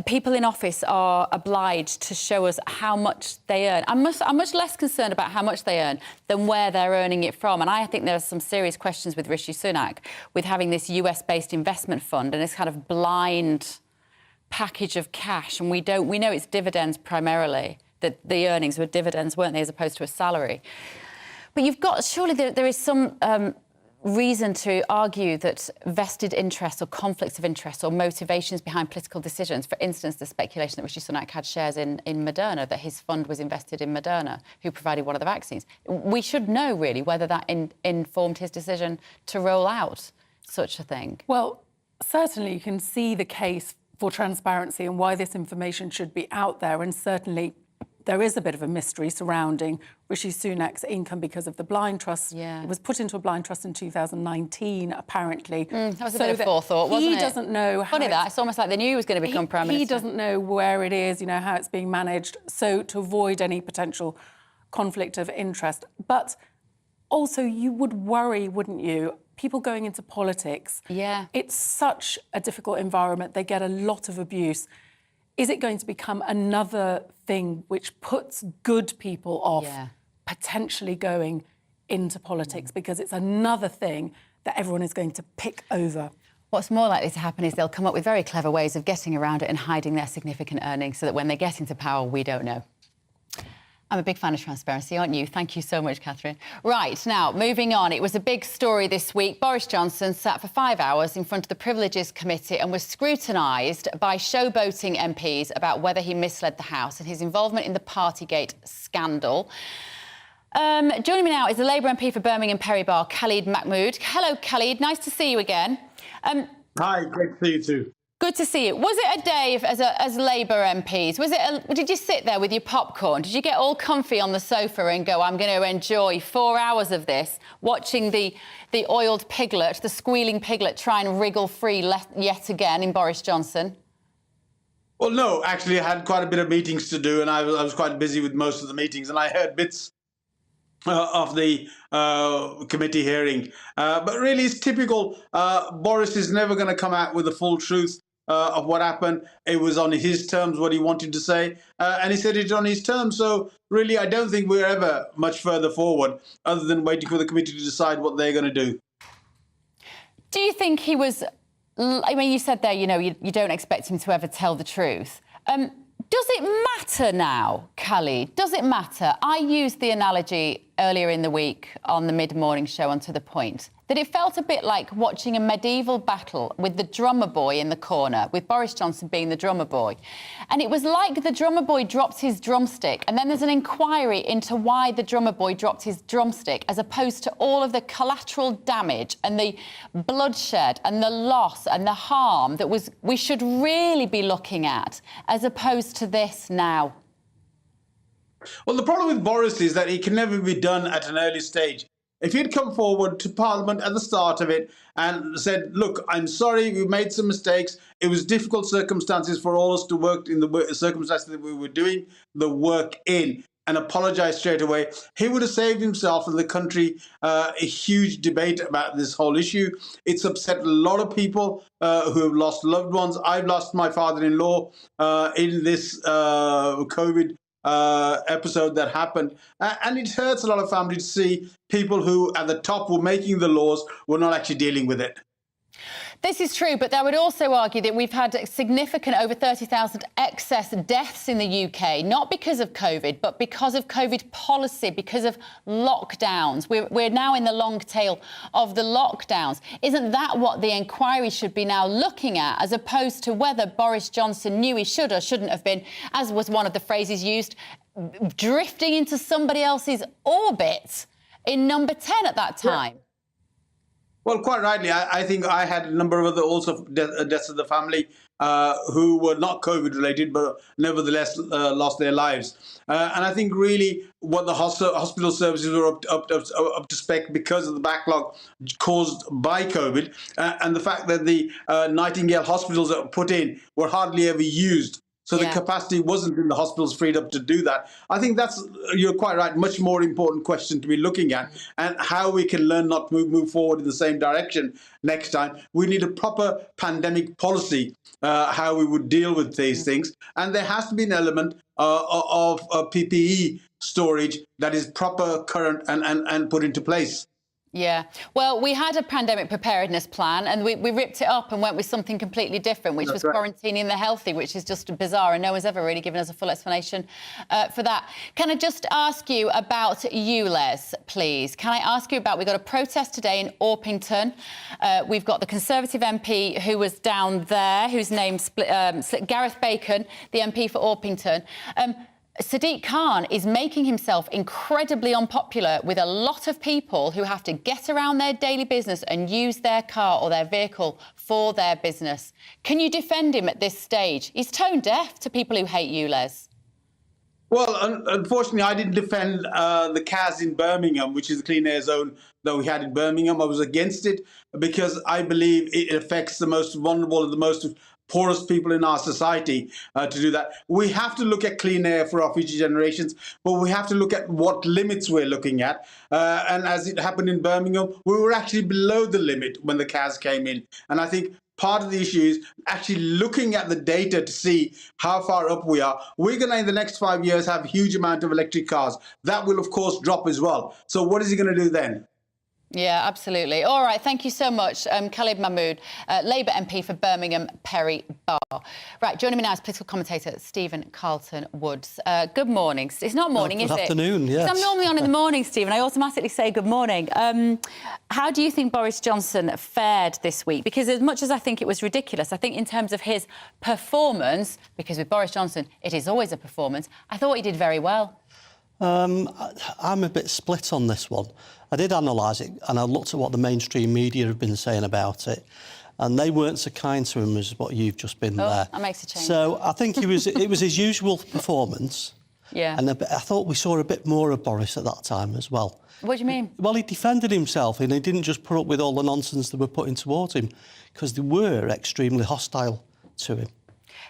people in office are obliged to show us how much they earn? I'm much less concerned about how much they earn than where they're earning it from. And I think there are some serious questions with Rishi Sunak, with having this US-based investment fund and this kind of blind package of cash. And we know it's dividends primarily, that the earnings were dividends, weren't they, as opposed to a salary. But you've got, surely there is some reason to argue that vested interests or conflicts of interest or motivations behind political decisions, for instance, the speculation that Rishi Sunak had shares in Moderna, that his fund was invested in Moderna, who provided one of the vaccines. We should know, really, whether that informed his decision to roll out such a thing. Well, certainly you can see the case for transparency and why this information should be out there, and certainly there is a bit of a mystery surrounding Rishi Sunak's income because of the blind trust. Yeah. It was put into a blind trust in 2019, apparently. That was a bit of forethought, wasn't it? He doesn't know how... Funny that, it's almost like they knew he was going to become Prime Minister. He doesn't know where it is, how it's being managed, so to avoid any potential conflict of interest. But also, you would worry, wouldn't you? People going into politics. Yeah. It's such a difficult environment. They get a lot of abuse. Is it going to become another thing which puts good people off potentially going into politics because it's another thing that everyone is going to pick over? What's more likely to happen is they'll come up with very clever ways of getting around it and hiding their significant earnings so that when they get into power, we don't know. I'm a big fan of transparency, aren't you? Thank you so much, Catherine. Right, now, moving on. It was a big story this week. Boris Johnson sat for 5 hours in front of the Privileges Committee and was scrutinised by showboating MPs about whether he misled the House and his involvement in the Partygate scandal. Joining me now is the Labour MP for Birmingham Perry Barr, Khalid Mahmood. Hello, Khalid. Nice to see you again. Hi, great to see you too. Good to see you. Was it a day as Labour MPs? Did you sit there with your popcorn? Did you get all comfy on the sofa and go, I'm going to enjoy 4 hours of this, watching the oiled piglet, the squealing piglet, try and wriggle free yet again in Boris Johnson? Well, no, actually, I had quite a bit of meetings to do, and I was quite busy with most of the meetings, and I heard bits of the committee hearing. But really, it's typical. Boris is never going to come out with the full truth of what happened. It was on his terms what he wanted to say, and he said it on his terms. So really, I don't think we're ever much further forward other than waiting for the committee to decide what they're going to do. Do you think he was... I mean, you said there, you don't expect him to ever tell the truth. Does it matter now, Khalid? Does it matter? I used the analogy earlier in the week on the mid-morning show on To The Point, that it felt a bit like watching a medieval battle with the drummer boy in the corner, with Boris Johnson being the drummer boy. And it was like the drummer boy dropped his drumstick, and then there's an inquiry into why the drummer boy dropped his drumstick, as opposed to all of the collateral damage and the bloodshed and the loss and the harm that we should really be looking at, as opposed to this now. Well, the problem with Boris is that it can never be done at an early stage. If he'd come forward to Parliament at the start of it and said, look, I'm sorry, we made some mistakes. It was difficult circumstances for all of us to work in the circumstances that we were doing the work in, and apologise straight away, he would have saved himself and the country a huge debate about this whole issue. It's upset a lot of people who have lost loved ones. I've lost my father-in-law in this COVID episode that happened, and it hurts a lot of families to see people who at the top were making the laws were not actually dealing with it. This is true, but I would also argue that we've had significant, over 30,000 excess deaths in the UK, not because of COVID, but because of COVID policy, because of lockdowns. We're now in the long tail of the lockdowns. Isn't that what the inquiry should be now looking at, as opposed to whether Boris Johnson knew he should or shouldn't have been, as was one of the phrases used, drifting into somebody else's orbit in number 10 at that time? Well, quite rightly, I think I had a number of other also deaths of the family who were not COVID related, but nevertheless lost their lives. And I think really what the hospital services were up to spec because of the backlog caused by COVID, and the fact that the Nightingale hospitals that were put in were hardly ever used. So the capacity wasn't in the hospitals freed up to do that. I think that's, you're quite right, much more important question to be looking at, and how we can learn not to move forward in the same direction next time. We need a proper pandemic policy, how we would deal with these things. And there has to be an element of PPE storage that is proper, current, and put into place. Yeah. Well, we had a pandemic preparedness plan and we ripped it up and went with something completely different, which was quarantining the healthy, which is just bizarre, and no one's ever really given us a full explanation for that. Can I just ask you about ULEZ, please? Can I ask you about, we've got a protest today in Orpington. We've got the Conservative MP who was down there, whose name split, Gareth Bacon, the MP for Orpington. Sadiq Khan is making himself incredibly unpopular with a lot of people who have to get around their daily business and use their car or their vehicle for their business. Can you defend him at this stage? He's tone deaf to people who hate ULEZ. Well, unfortunately, I didn't defend the CAS in Birmingham, which is the clean air zone that we had in Birmingham. I was against it because I believe it affects the most vulnerable and the most poorest people in our society to do that. We have to look at clean air for our future generations, but we have to look at what limits we're looking at. And as it happened in Birmingham, we were actually below the limit when the CAS came in. And I think part of the issue is actually looking at the data to see how far up we are. We're going to, in the next 5 years, have a huge amount of electric cars. That will, of course, drop as well. So what is he going to do then? Yeah, absolutely. All right, thank you so much, Khalid Mahmood, Labour MP for Birmingham, Perry Barr. Right, joining me now is political commentator Stephen Carlton-Woods. Good morning. It's not morning, is it? Good afternoon, yes. I'm normally on in the morning, Stephen. I automatically say good morning. How do you think Boris Johnson fared this week? Because as much as I think it was ridiculous, I think in terms of his performance, because with Boris Johnson it is always a performance, I thought he did very well. I'm a bit split on this one. I did analyse it and I looked at what the mainstream media have been saying about it, and they weren't so kind to him as what you've just been there. That makes a change. So I think it was his usual performance. Yeah. And I thought we saw a bit more of Boris at that time as well. What do you mean? Well, he defended himself and he didn't just put up with all the nonsense they were putting towards him, because they were extremely hostile to him.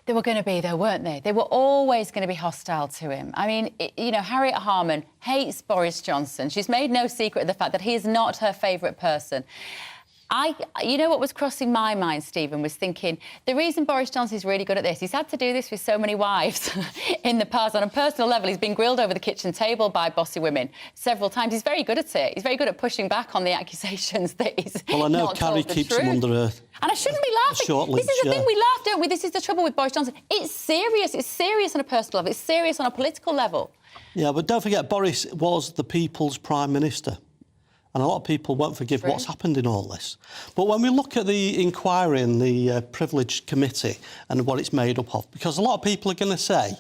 They were going to be, though, weren't they? They were always going to be hostile to him. I mean, you know, Harriet Harman hates Boris Johnson. She's made no secret of the fact that he is not her favourite person. You know what was crossing my mind, Stephen, was thinking, the reason Boris Johnson is really good at this, he's had to do this with so many wives in the past. On a personal level, he's been grilled over the kitchen table by bossy women several times. He's very good at it. He's very good at pushing back on the accusations that he's Well, I know not Carrie told the keeps truth. him under her. And I shouldn't be laughing. This is the thing, we laugh, don't we? This is the trouble with Boris Johnson. It's serious. It's serious on a personal level. It's serious on a political level. Yeah, but don't forget, Boris was the people's Prime Minister. And a lot of people won't forgive what's happened in all this. But when we look at the inquiry and the Privilege Committee and what it's made up of, because a lot of people are going to say,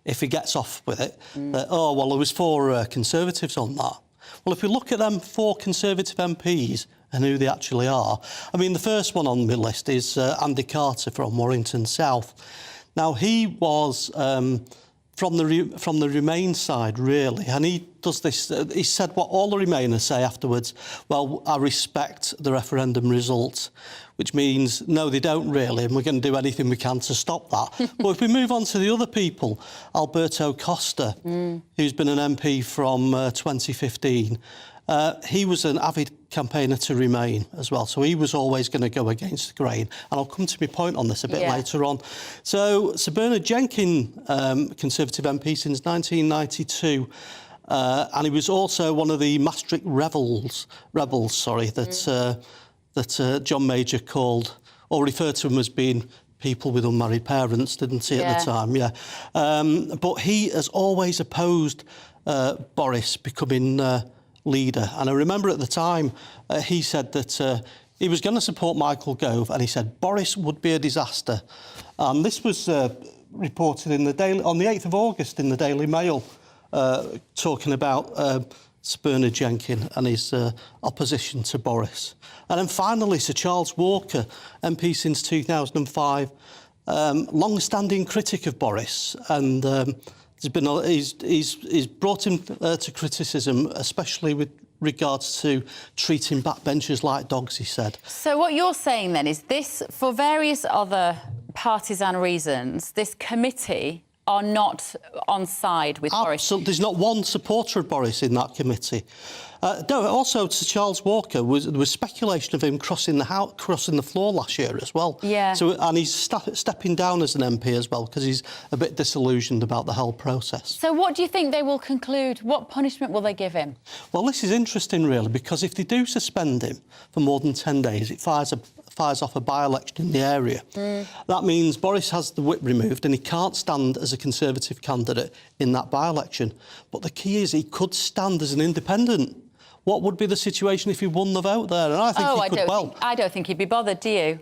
if he gets off with it, that, oh, well, there was 4 Conservatives on that. Well, if we look at them 4 Conservative MPs and who they actually are, I mean, the first one on my list is Andy Carter from Warrington South. Now, he was from the Remain side, really, and he does this. He said what all the Remainers say afterwards. Well, I respect the referendum result, which means no, they don't really, and we're going to do anything we can to stop that. But if we move on to the other people, Alberto Costa, who's been an MP from 2015. He was an avid campaigner to Remain as well, so he was always going to go against the grain. And I'll come to my point on this a bit later on. So Sir Bernard Jenkin, Conservative MP since 1992, and he was also one of the Maastricht rebels, that John Major called, or referred to them as being people with unmarried parents, didn't he, at the time? But he has always opposed Boris becoming leader. And I remember at the time he said that he was going to support Michael Gove, and he said Boris would be a disaster. And this was reported in the on the 8th of August in the Daily Mail, talking about Sir Bernard Jenkin and his opposition to Boris. And then finally, Sir Charles Walker, MP since 2005, long-standing critic of Boris, and he's brought him to criticism, especially with regards to treating backbenchers like dogs, he said. So what you're saying then is this, for various other partisan reasons, this committee are not on side with Boris? There's not one supporter of Boris in that committee. No, also Sir Charles Walker, there was speculation of him crossing the floor last year as well. Yeah. So, and he's stepping down as an MP as well because he's a bit disillusioned about the whole process. So what do you think they will conclude? What punishment will they give him? Well, this is interesting, really, because if they do suspend him for more than 10 days, it fires off a by-election in the area. That means Boris has the whip removed and he can't stand as a Conservative candidate in that by-election. But the key is he could stand as an independent. What would be the situation if he won the vote there? And I think he could I don't think he'd be bothered, do you?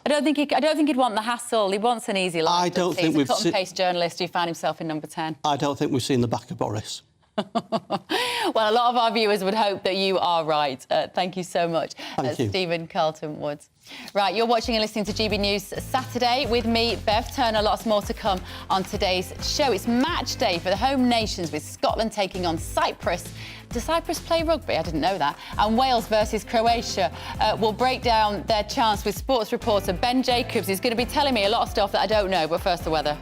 I don't think he'd want the hassle. He wants an easy life. I don't think he's a cut-and-paste journalist who found himself in number 10. I don't think we've seen the back of Boris. Well, a lot of our viewers would hope that you are right. Thank you so much, Thank you. Stephen Carlton-Woods. Right, you're watching and listening to GB News Saturday with me, Bev Turner. Lots more to come on today's show. It's match day for the home nations with Scotland taking on Cyprus. Does Cyprus play rugby? I didn't know that. And Wales versus Croatia. We'll break down their chance with sports reporter Ben Jacobs, who's going to be telling me a lot of stuff that I don't know. But first, the weather.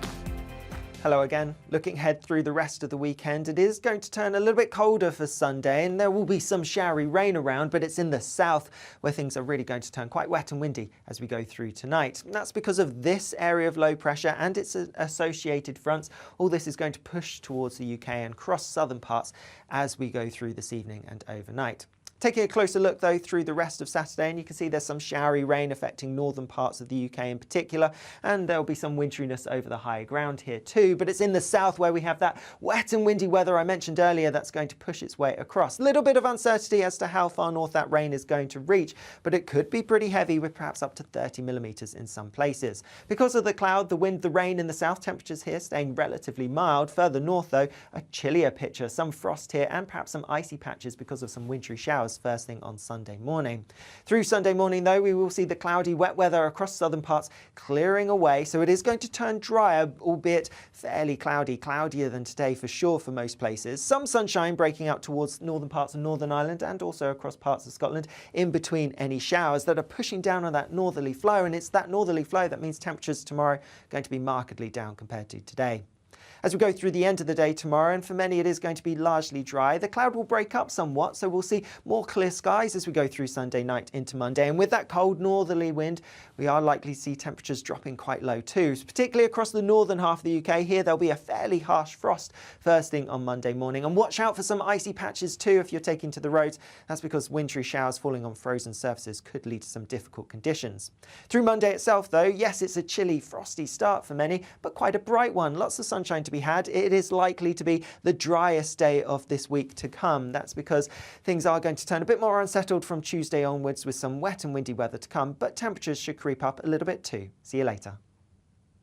Hello again. Looking ahead through the rest of the weekend, it is going to turn a little bit colder for Sunday and there will be some showery rain around, but it's in the south where things are really going to turn quite wet and windy as we go through tonight. And that's because of this area of low pressure and its associated fronts. All this is going to push towards the UK and cross southern parts as we go through this evening and overnight. Taking a closer look, though, through the rest of Saturday, and you can see there's some showery rain affecting northern parts of the UK in particular, and there'll be some winteriness over the higher ground here too. But it's in the south where we have that wet and windy weather I mentioned earlier that's going to push its way across. A little bit of uncertainty as to how far north that rain is going to reach, but it could be pretty heavy with perhaps up to 30 millimetres in some places. Because of the cloud, the wind, the rain in the south, temperatures here staying relatively mild. Further north, though, a chillier picture, some frost here and perhaps some icy patches because of some wintry showers first thing on Sunday morning. Through Sunday morning, though, we will see the cloudy, wet weather across southern parts clearing away, so it is going to turn drier, albeit fairly cloudy, cloudier than today for sure for most places. Some sunshine breaking out towards northern parts of Northern Ireland and also across parts of Scotland in between any showers that are pushing down on that northerly flow, and it's that northerly flow that means temperatures tomorrow going to be markedly down compared to today. As we go through the end of the day tomorrow, and for many it is going to be largely dry, the cloud will break up somewhat, so we'll see more clear skies as we go through Sunday night into Monday. And with that cold northerly wind, we are likely to see temperatures dropping quite low too, particularly across the northern half of the UK. Here there'll be a fairly harsh frost first thing on Monday morning. And watch out for some icy patches too if you're taking to the roads. That's because wintry showers falling on frozen surfaces could lead to some difficult conditions. Through Monday itself, though, yes, it's a chilly, frosty start for many, but quite a bright one. Lots of sunshine to be had. It is likely to be the driest day of this week to come. That's because things are going to turn a bit more unsettled from Tuesday onwards with some wet and windy weather to come, but temperatures should creep up a little bit too. See you later.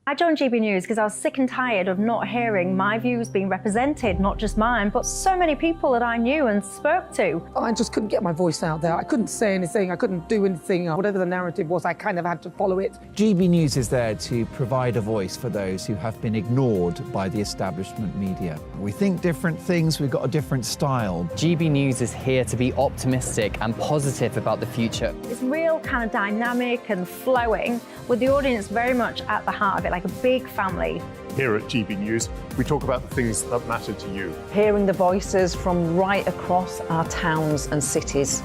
I joined GB News because I was sick and tired of not hearing my views being represented, not just mine, but so many people that I knew and spoke to. I just couldn't get my voice out there. I couldn't say anything. I couldn't do anything. Whatever the narrative was, I kind of had to follow it. GB News is there to provide a voice for those who have been ignored by the establishment media. We think different things, we've got a different style. GB News is here to be optimistic and positive about the future. It's real kind of dynamic and flowing, with the audience very much at the heart of it, like a big family. Here at GB News, we talk about the things that matter to you. Hearing the voices from right across our towns and cities,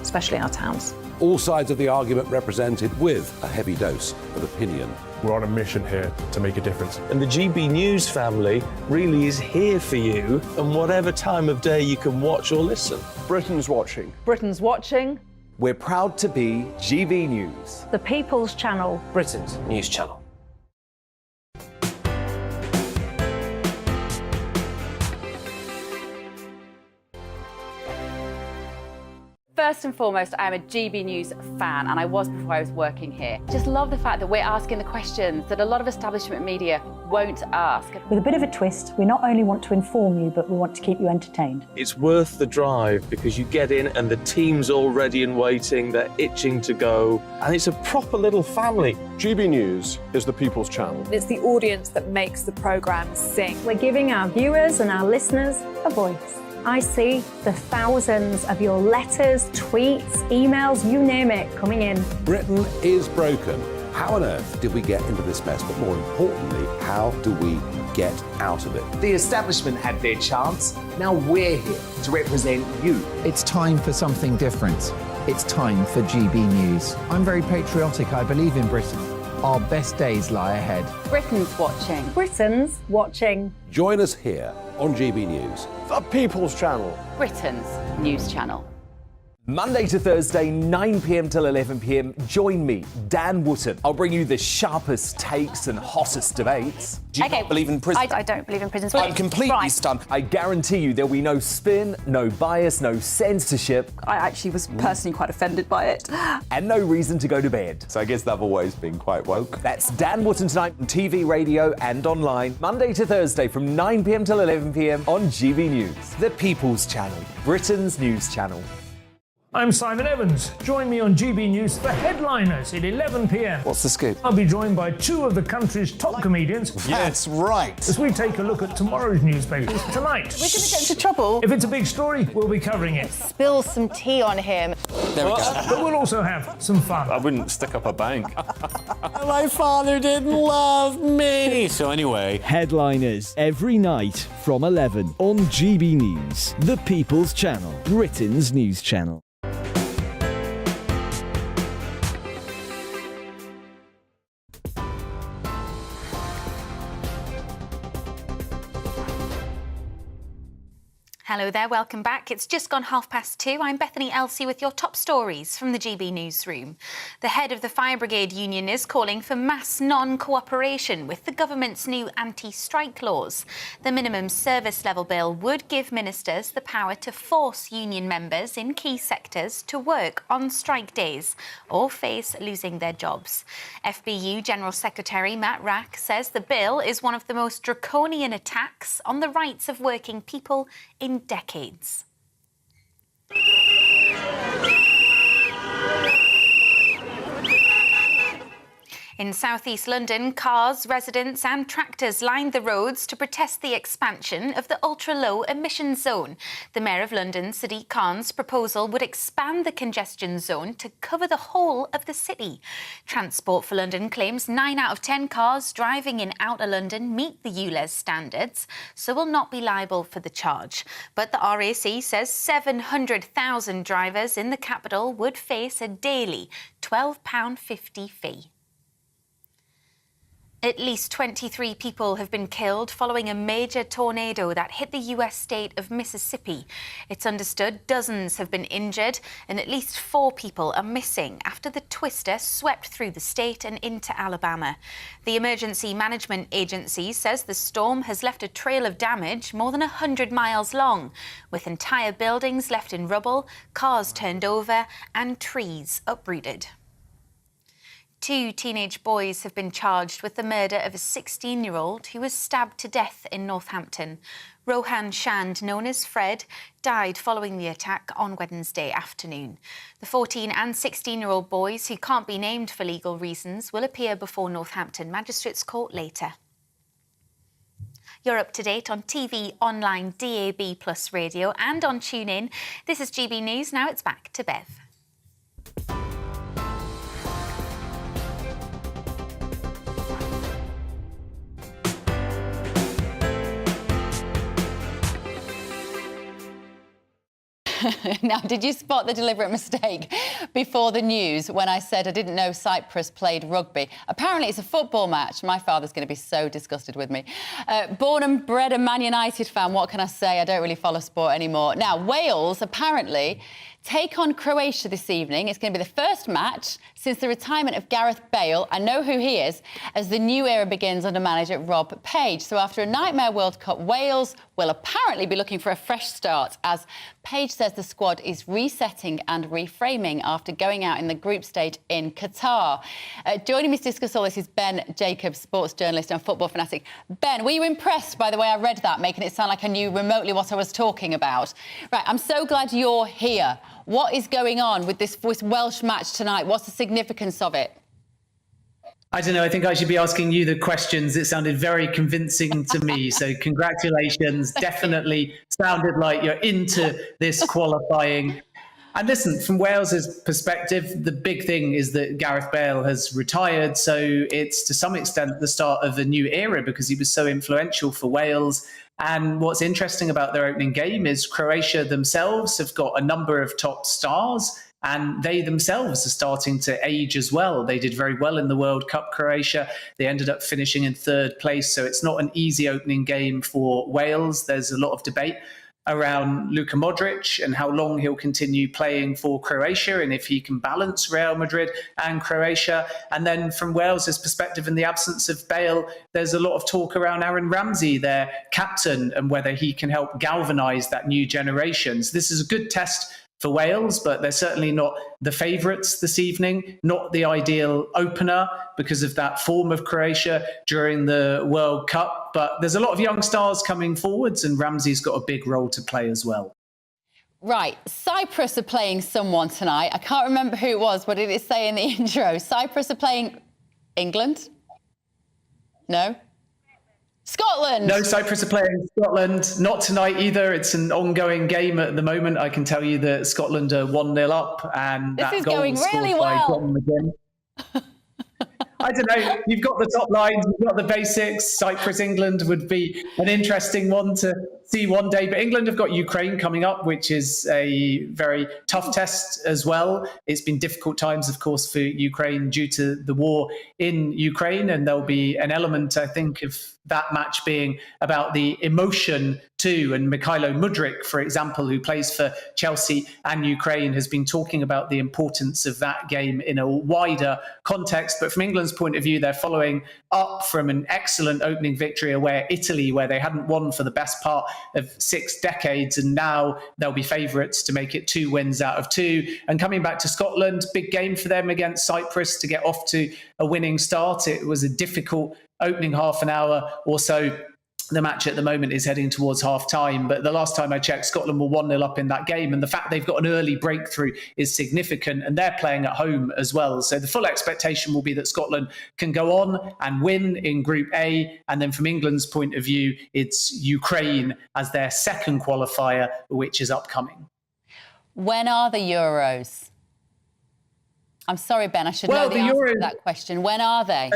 especially our towns. All sides of the argument represented with a heavy dose of opinion. We're on a mission here to make a difference. And the GB News family really is here for you, and whatever time of day you can watch or listen. Britain's watching. Britain's watching. We're proud to be GB News. The People's Channel. Britain's news channel. First First and foremost, I am a GB News fan, and I was before I was working here. Just love the fact that we're asking the questions that a lot of establishment media won't ask. With a bit of a twist, we not only want to inform you, but we want to keep you entertained. It's worth the drive because you get in and the team's all ready and waiting, they're itching to go, and it's a proper little family. GB News is the people's channel. It's the audience that makes the programme sing. We're giving our viewers and our listeners a voice. I see the thousands of your letters, tweets, emails, you name it, coming in. Britain is broken. How on earth did we get into this mess? But more importantly, how do we get out of it? The establishment had their chance. Now we're here to represent you. It's time for something different. It's time for GB News. I'm very patriotic. I believe in Britain. Our best days lie ahead. Britain's watching. Britain's watching. Join us here on GB News. The people's channel. Britain's news channel. Monday to Thursday, 9 p.m. till 11 p.m. Join me, Dan Wootton. I'll bring you the sharpest takes and hottest debates. Do you not believe in prisons? I don't believe in prisons. I'm completely stunned. I guarantee you there'll be no spin, no bias, no censorship. I actually was personally quite offended by it. And no reason to go to bed. So I guess they've always been quite woke. That's Dan Wootton tonight on TV, radio and online. Monday to Thursday from 9 p.m. till 11 p.m. on GB News. The People's Channel. Britain's news channel. I'm Simon Evans. Join me on GB News for Headliners at 11 p.m. What's the scoop? I'll be joined by two of the country's top comedians. That's right. As we take a look at tomorrow's newspapers tonight. We're going to get into trouble. If it's a big story, we'll be covering it. Spill some tea on him. There we go. But we'll also have some fun. I wouldn't stick up a bank. My father didn't love me. So anyway. Headliners every night from 11 on GB News, the People's Channel, Britain's news channel. Hello there, welcome back. It's just gone 2:30. I'm Bethany Elsey with your top stories from the GB newsroom. The head of the Fire Brigade Union is calling for mass non-cooperation with the government's new anti-strike laws. The minimum service level bill would give ministers the power to force union members in key sectors to work on strike days or face losing their jobs. FBU General Secretary Matt Rack says the bill is one of the most draconian attacks on the rights of working people in decades. In southeast London, cars, residents and tractors lined the roads to protest the expansion of the ultra-low emission zone. The Mayor of London, Sadiq Khan's proposal would expand the congestion zone to cover the whole of the city. Transport for London claims 9 out of 10 cars driving in outer London meet the ULEZ standards, so will not be liable for the charge. But the RAC says 700,000 drivers in the capital would face a daily £12.50 fee. At least 23 people have been killed following a major tornado that hit the US state of Mississippi. It's understood dozens have been injured and at least 4 people are missing after the twister swept through the state and into Alabama. The Emergency Management Agency says the storm has left a trail of damage more than 100 miles long, with entire buildings left in rubble, cars turned over and trees uprooted. 2 teenage boys have been charged with the murder of a 16-year-old who was stabbed to death in Northampton. Rohan Shand, known as Fred, died following the attack on Wednesday afternoon. The 14 and 16-year-old boys, who can't be named for legal reasons, will appear before Northampton Magistrates Court later. You're up to date on TV, online, DAB+ radio and on TuneIn. This is GB News. Now it's back to Bev. Now, did you spot the deliberate mistake before the news when I said I didn't know Cyprus played rugby? Apparently, it's a football match. My father's going to be so disgusted with me. Born and bred a Man United fan, what can I say? I don't really follow sport anymore. Now, Wales, apparently, take on Croatia this evening. It's going to be the first match since the retirement of Gareth Bale, I know who he is, as the new era begins under manager Rob Page. So after a nightmare World Cup, Wales will apparently be looking for a fresh start as Paige says the squad is resetting and reframing after going out in the group stage in Qatar. Joining me to discuss all this is Ben Jacobs, sports journalist and football fanatic. Ben, were you impressed by the way I read that, making it sound like I knew remotely what I was talking about? Right, I'm so glad you're here. What is going on with this Welsh match tonight? What's the significance of it? I don't know. I think I should be asking you the questions. It sounded very convincing to me. So congratulations. Definitely sounded like you're into this qualifying. And listen, from Wales's perspective, the big thing is that Gareth Bale has retired. So it's to some extent the start of a new era because he was so influential for Wales. And what's interesting about their opening game is Croatia themselves have got a number of top stars. And they themselves are starting to age as well. They did very well in the World Cup, Croatia. They ended up finishing in third place. So it's not an easy opening game for Wales. There's a lot of debate around Luka Modric and how long he'll continue playing for Croatia and if he can balance Real Madrid and Croatia. And then from Wales's perspective, in the absence of Bale, there's a lot of talk around Aaron Ramsey, their captain, and whether he can help galvanise that new generation. So this is a good test for Wales, but they're certainly not the favourites this evening, not the ideal opener because of that form of Croatia during the World Cup. But there's a lot of young stars coming forwards and Ramsey's got a big role to play as well. Right, Cyprus are playing someone tonight. I can't remember who it was. What did it say in the intro? Cyprus are playing England? No? Scotland! No, Cyprus are playing Scotland. Not tonight either. It's an ongoing game at the moment. I can tell you that Scotland are 1-0 up and this that is goal going was really scored by well. John McGinn. I don't know. You've got the top lines, you've got the basics. Cyprus, England would be an interesting one to see one day. But England have got Ukraine coming up, which is a very tough test as well. It's been difficult times, of course, for Ukraine due to the war in Ukraine. And there'll be an element, I think, of that match being about the emotion too. And Mikhailo Mudryk, for example, who plays for Chelsea and Ukraine, has been talking about the importance of that game in a wider context. But from England's point of view, they're following up from an excellent opening victory away at Italy, where they hadn't won for the best part of 6 decades. And now they'll be favourites to make it 2 wins out of 2. And coming back to Scotland, big game for them against Cyprus to get off to a winning start. It was a difficult opening half an hour or so. The match at the moment is heading towards half time, but the last time I checked, Scotland were 1-0 up in that game. And the fact they've got an early breakthrough is significant, and they're playing at home as well. So the full expectation will be that Scotland can go on and win in Group A. And then from England's point of view, it's Ukraine as their second qualifier, which is upcoming. When are the Euros? I'm sorry, Ben, I should know the answer to that question. When are they?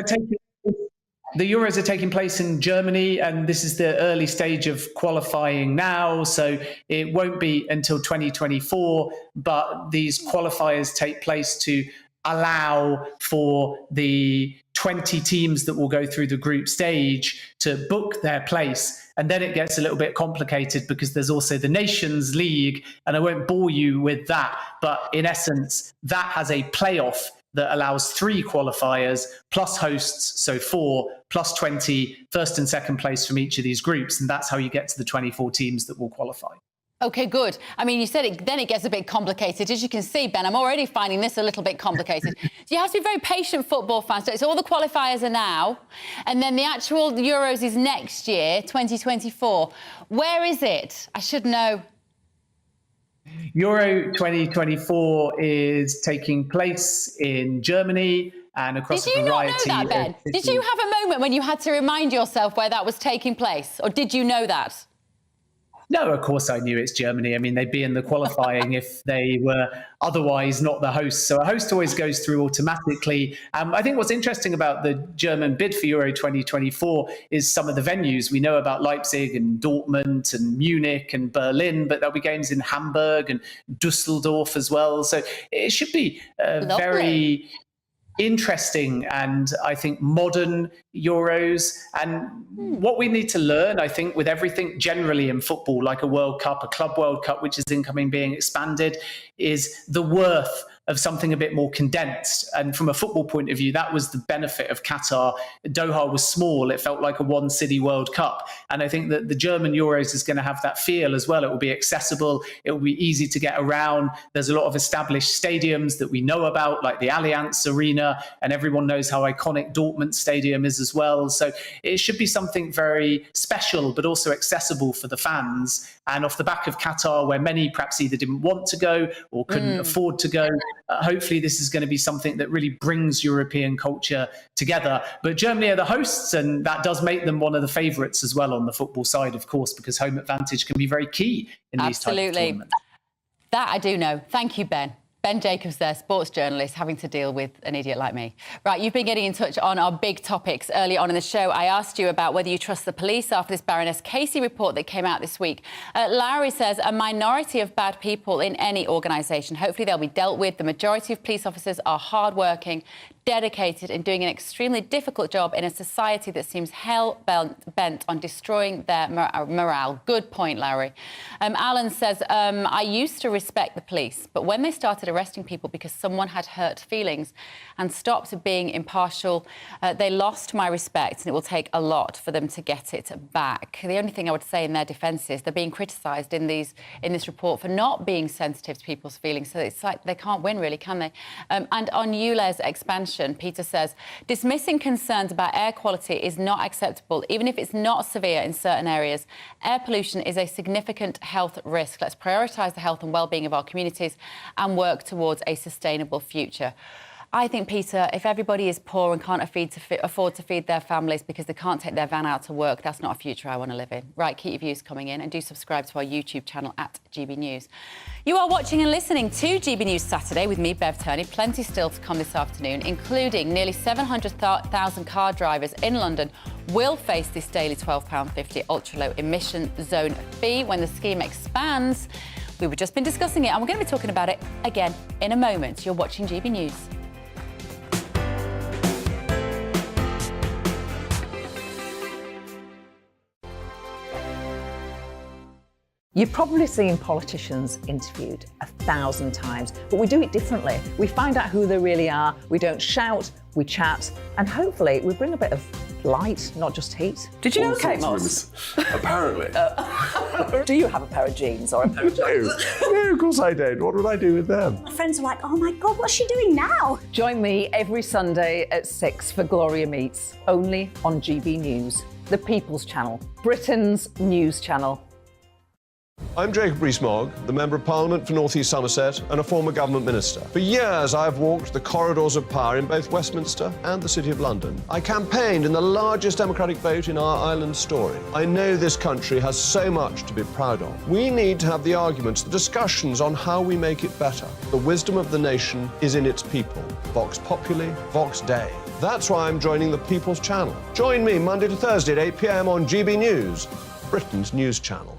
The Euros are taking place in Germany, and this is the early stage of qualifying now. So it won't be until 2024, but these qualifiers take place to allow for the 20 teams that will go through the group stage to book their place. And then it gets a little bit complicated because there's also the Nations League, and I won't bore you with that. But in essence, that has a playoff that allows 3 qualifiers plus hosts, so 4 plus 20, first and second place from each of these groups. And that's how you get to the 24 teams that will qualify. OK, good. I mean, you said it, then it gets a bit complicated. As you can see, Ben, I'm already finding this a little bit complicated. So you have to be very patient football fans. So it's all the qualifiers are now, and then the actual Euros is next year, 2024. Where is it? I should know. Euro 2024 is taking place in Germany and across a variety of... Did you not know that, Ben? Did you have a moment when you had to remind yourself where that was taking place? Or did you know that? No, of course I knew it's Germany. I mean, they'd be in the qualifying if they were otherwise not the host. So a host always goes through automatically. I think what's interesting about the German bid for Euro 2024 is some of the venues. We know about Leipzig and Dortmund and Munich and Berlin, but there'll be games in Hamburg and Dusseldorf as well. So it should be very interesting and I think modern Euros. And what we need to learn, I think, with everything generally in football, like a World Cup, a Club World Cup, which is incoming being expanded, is the worth of something a bit more condensed. And from a football point of view, that was the benefit of Qatar. Doha was small. It felt like a one-city World Cup. And I think that the German Euros is going to have that feel as well. It will be accessible. It will be easy to get around. There's a lot of established stadiums that we know about, like the Allianz Arena, and everyone knows how iconic Dortmund Stadium is as well. So it should be something very special, but also accessible for the fans. And off the back of Qatar, where many perhaps either didn't want to go or couldn't afford to go, hopefully this is going to be something that really brings European culture together. But Germany are the hosts, and that does make them one of the favourites as well on the football side, of course, because home advantage can be very key in these types of tournaments. That I do know. Thank you, Ben. Ben Jacobs there, sports journalist, having to deal with an idiot like me. Right, you've been getting in touch on our big topics early on in the show. I asked you about whether you trust the police after this Baroness Casey report that came out this week. Larry says a minority of bad people in any organisation. Hopefully they'll be dealt with. The majority of police officers are hard-working, dedicated and doing an extremely difficult job in a society that seems hell-bent on destroying their morale. Good point, Larry. Alan says, I used to respect the police, but when they started arresting people because someone had hurt feelings and stopped being impartial, they lost my respect, and it will take a lot for them to get it back. The only thing I would say in their defence is they're being criticised in this report for not being sensitive to people's feelings, so it's like they can't win, really, can they? And on ULEZ expansion, Peter says, dismissing concerns about air quality is not acceptable, even if it's not severe in certain areas. Air pollution is a significant health risk. Let's prioritise the health and well-being of our communities and work towards a sustainable future. I think, Peter, if everybody is poor and can't afford to feed their families because they can't take their van out to work, that's not a future I want to live in. Right, keep your views coming in and do subscribe to our YouTube channel at GB News. You are watching and listening to GB News Saturday with me, Bev Turney. Plenty still to come this afternoon, including nearly 700,000 car drivers in London will face this daily £12.50 ultra-low emission zone fee when the scheme expands. We've just been discussing it and we're going to be talking about it again in a moment. You're watching GB News. You've probably seen politicians interviewed 1,000 times, but we do it differently. We find out who they really are, we don't shout, we chat, and hopefully we bring a bit of light, not just heat. Did you know Kate Moss? Apparently. Do you have a pair of jeans or a pair of jeans? No, of course I don't. What would I do with them? My friends are like, oh my God, what's she doing now? Join me every Sunday at 6 for Gloria Meets, only on GB News, the People's Channel, Britain's news channel. I'm Jacob Rees-Mogg, the Member of Parliament for North East Somerset and a former government minister. For years, I have walked the corridors of power in both Westminster and the City of London. I campaigned in the largest democratic vote in our island story. I know this country has so much to be proud of. We need to have the arguments, the discussions on how we make it better. The wisdom of the nation is in its people. Vox Populi, Vox Dei. That's why I'm joining the People's Channel. Join me Monday to Thursday at 8 p.m. on GB News, Britain's news channel.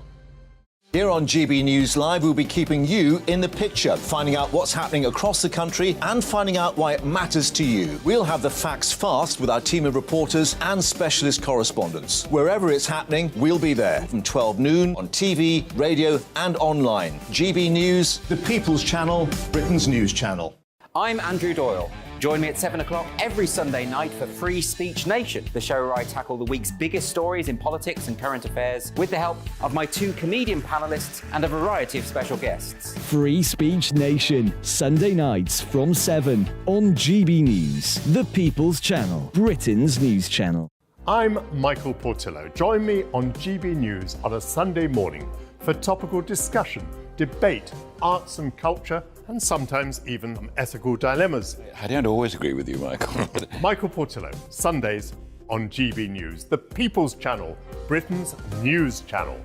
Here on GB News Live, we'll be keeping you in the picture, finding out what's happening across the country and finding out why it matters to you. We'll have the facts fast with our team of reporters and specialist correspondents. Wherever it's happening, we'll be there from 12 noon on TV, radio and online. GB News, the People's Channel, Britain's news channel. I'm Andrew Doyle. Join me at 7 o'clock every Sunday night for Free Speech Nation, the show where I tackle the week's biggest stories in politics and current affairs with the help of my two comedian panellists and a variety of special guests. Free Speech Nation, Sunday nights from 7 on GB News, the People's Channel, Britain's news channel. I'm Michael Portillo. Join me on GB News on a Sunday morning for topical discussion, debate, arts and culture, and sometimes even ethical dilemmas. I don't always agree with you, Michael. Michael Portillo, Sundays on GB News, the People's Channel, Britain's news channel.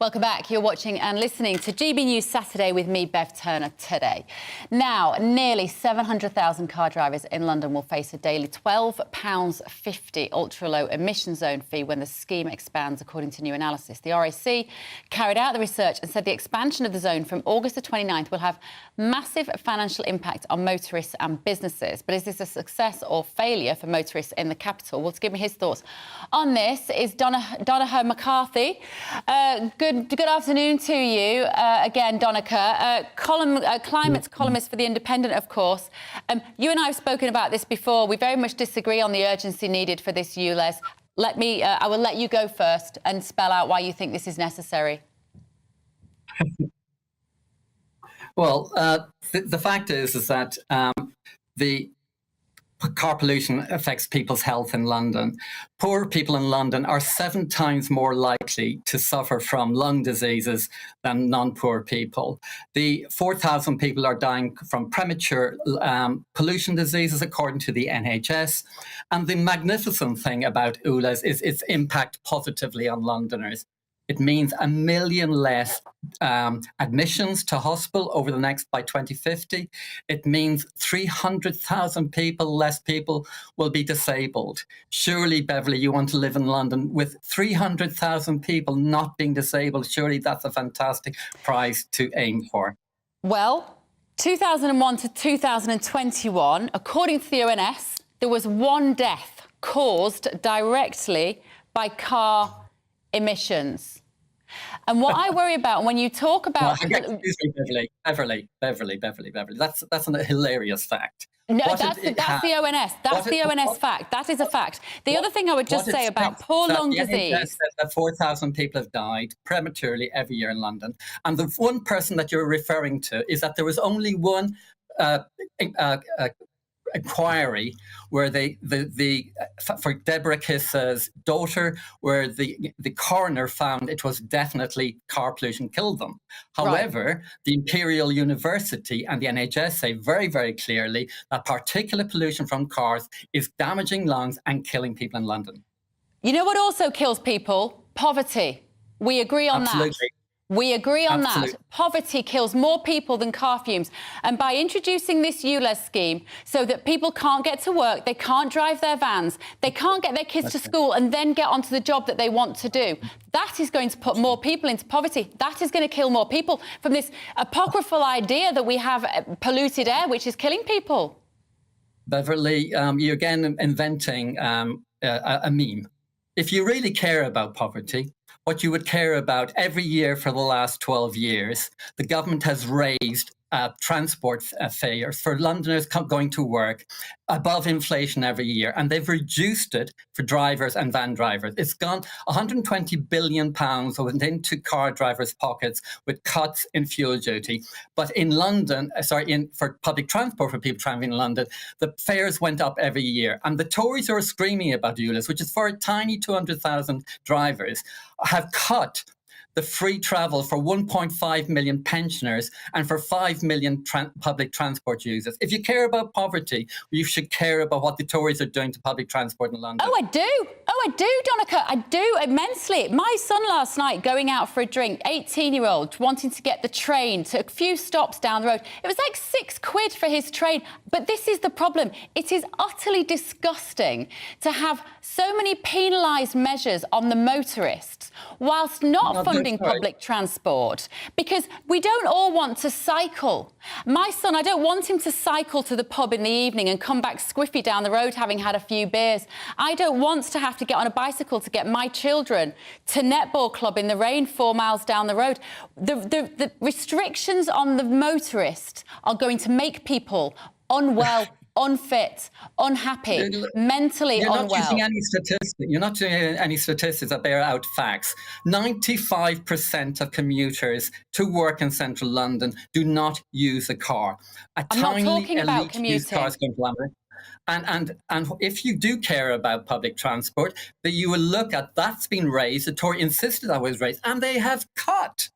Welcome back. You're watching and listening to GB News Saturday with me, Bev Turner, today. Now, nearly 700,000 car drivers in London will face a daily £12.50 ultra-low emission zone fee when the scheme expands, according to new analysis. The RAC carried out the research and said the expansion of the zone from August the 29th will have massive financial impact on motorists and businesses. But is this a success or failure for motorists in the capital? Well, to give me his thoughts on this is Donacha McCarthy. Good afternoon to you again, Donacha. Climate columnist for The Independent, of course. You and I have spoken about this before. We very much disagree on the urgency needed for this ULEZ. I will let you go first and spell out why you think this is necessary. Well, the fact is that the car pollution affects people's health in London. Poor people in London are 7 times more likely to suffer from lung diseases than non-poor people. The 4,000 people are dying from premature pollution diseases, according to the NHS. And the magnificent thing about ULEZ is its impact positively on Londoners. It means 1 million less admissions to hospital by 2050. It means 300,000 less people will be disabled. Surely, Beverly, you want to live in London with 300,000 people not being disabled. Surely that's a fantastic prize to aim for. Well, 2001 to 2021, according to the ONS, there was 1 death caused directly by car emissions. And what I worry about when you talk about... Excuse me, Beverly. That's a hilarious fact. No, that's the ONS. That's the ONS fact. That is a fact. The other thing I would just say about poor lung disease... Says that 4,000 people have died prematurely every year in London. And the one person that you're referring to is that there was only one inquiry where for Deborah Kiss's daughter, where the coroner found it was definitely car pollution killed them. However, the Imperial University and the NHS say very, very clearly that particulate pollution from cars is damaging lungs and killing people in London. You know what also kills people? Poverty. We agree on that. We agree on that. Poverty kills more people than car fumes. And by introducing this ULEZ scheme so that people can't get to work, they can't drive their vans, they can't get their kids to school and then get onto the job that they want to do, that is going to put more people into poverty. That is going to kill more people from this apocryphal idea that we have polluted air, which is killing people. Beverly, you're again inventing a meme. If you really care about poverty, what you would care about every year for the last 12 years, the government has raised transport fares for Londoners going to work above inflation every year, and they've reduced it for drivers and van drivers. It's gone £120 billion went into car drivers' pockets with cuts in fuel duty. But in London, for public transport for people travelling in London, the fares went up every year. And the Tories who are screaming about ULEZ, which is for a tiny 200,000 drivers, have cut the free travel for 1.5 million pensioners and for 5 million public transport users. If you care about poverty, you should care about what the Tories are doing to public transport in London. Oh, I do, Donacha. I do immensely. My son last night going out for a drink, 18-year-old, wanting to get the train to a few stops down the road. It was like £6 for his train. But this is the problem. It is utterly disgusting to have so many penalised measures on the motorists whilst not funding public transport, because we don't all want to cycle. My son, I don't want him to cycle to the pub in the evening and come back squiffy down the road having had a few beers. I don't want to have to get on a bicycle to get my children to netball club in the rain 4 miles down the road. The restrictions on the motorist are going to make people unwell, unfit, unhappy, mentally unwell. You're not doing any statistics that bear out facts. 95% of commuters to work in central London do not use a car. I'm not talking about commuting. Cars going to London. And if you do care about public transport, that you will look at that's been raised. The Tory insisted that was raised, and they have cut.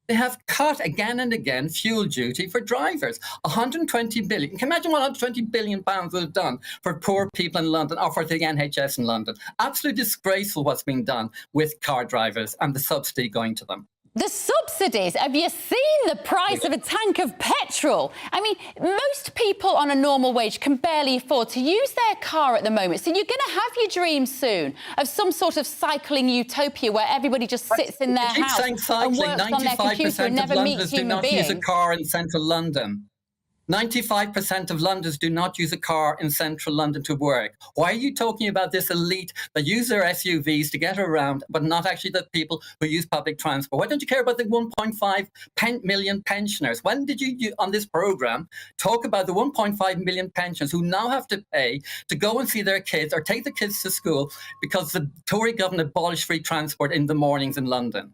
They have cut again and again fuel duty for drivers. 120 billion. Can you imagine what 120 billion pounds would have done for poor people in London or for the NHS in London? Absolutely disgraceful what's being done with car drivers and the subsidy going to them. The subsidies. Have you seen the price of a tank of petrol? I mean, most people on a normal wage can barely afford to use their car at the moment. So you're going to have your dream soon of some sort of cycling utopia where everybody just sits in their house and works on their computer and never meets human beings. 95% of Londoners do not use a car in central London. 95% of Londoners do not use a car in central London to work. Why are you talking about this elite that use their SUVs to get around, but not actually the people who use public transport? Why don't you care about the 1.5 million pensioners? When did you, on this programme, talk about the 1.5 million pensioners who now have to pay to go and see their kids or take the kids to school because the Tory government abolished free transport in the mornings in London?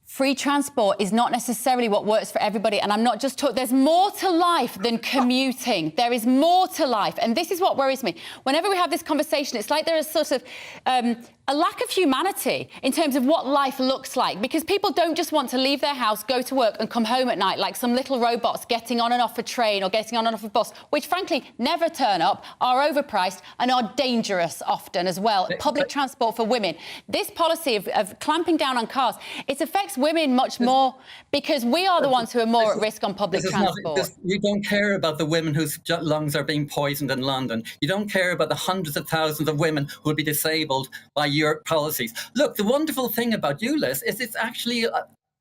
Free transport is not necessarily what works for everybody. And I'm not just talking, there's more to life than commuting. There is more to life. And this is what worries me. Whenever we have this conversation, it's like there is sort of a lack of humanity in terms of what life looks like, because people don't just want to leave their house, go to work and come home at night like some little robots getting on and off a train or getting on and off a bus, which frankly never turn up, are overpriced and are dangerous often as well. Public transport for women. This policy of clamping down on cars, it affects women much more because we are the ones who are more at risk on public transport. You don't care about the women whose lungs are being poisoned in London. You don't care about the hundreds of thousands of women who will be disabled by your policies. Look, the wonderful thing about ULEZ is it's actually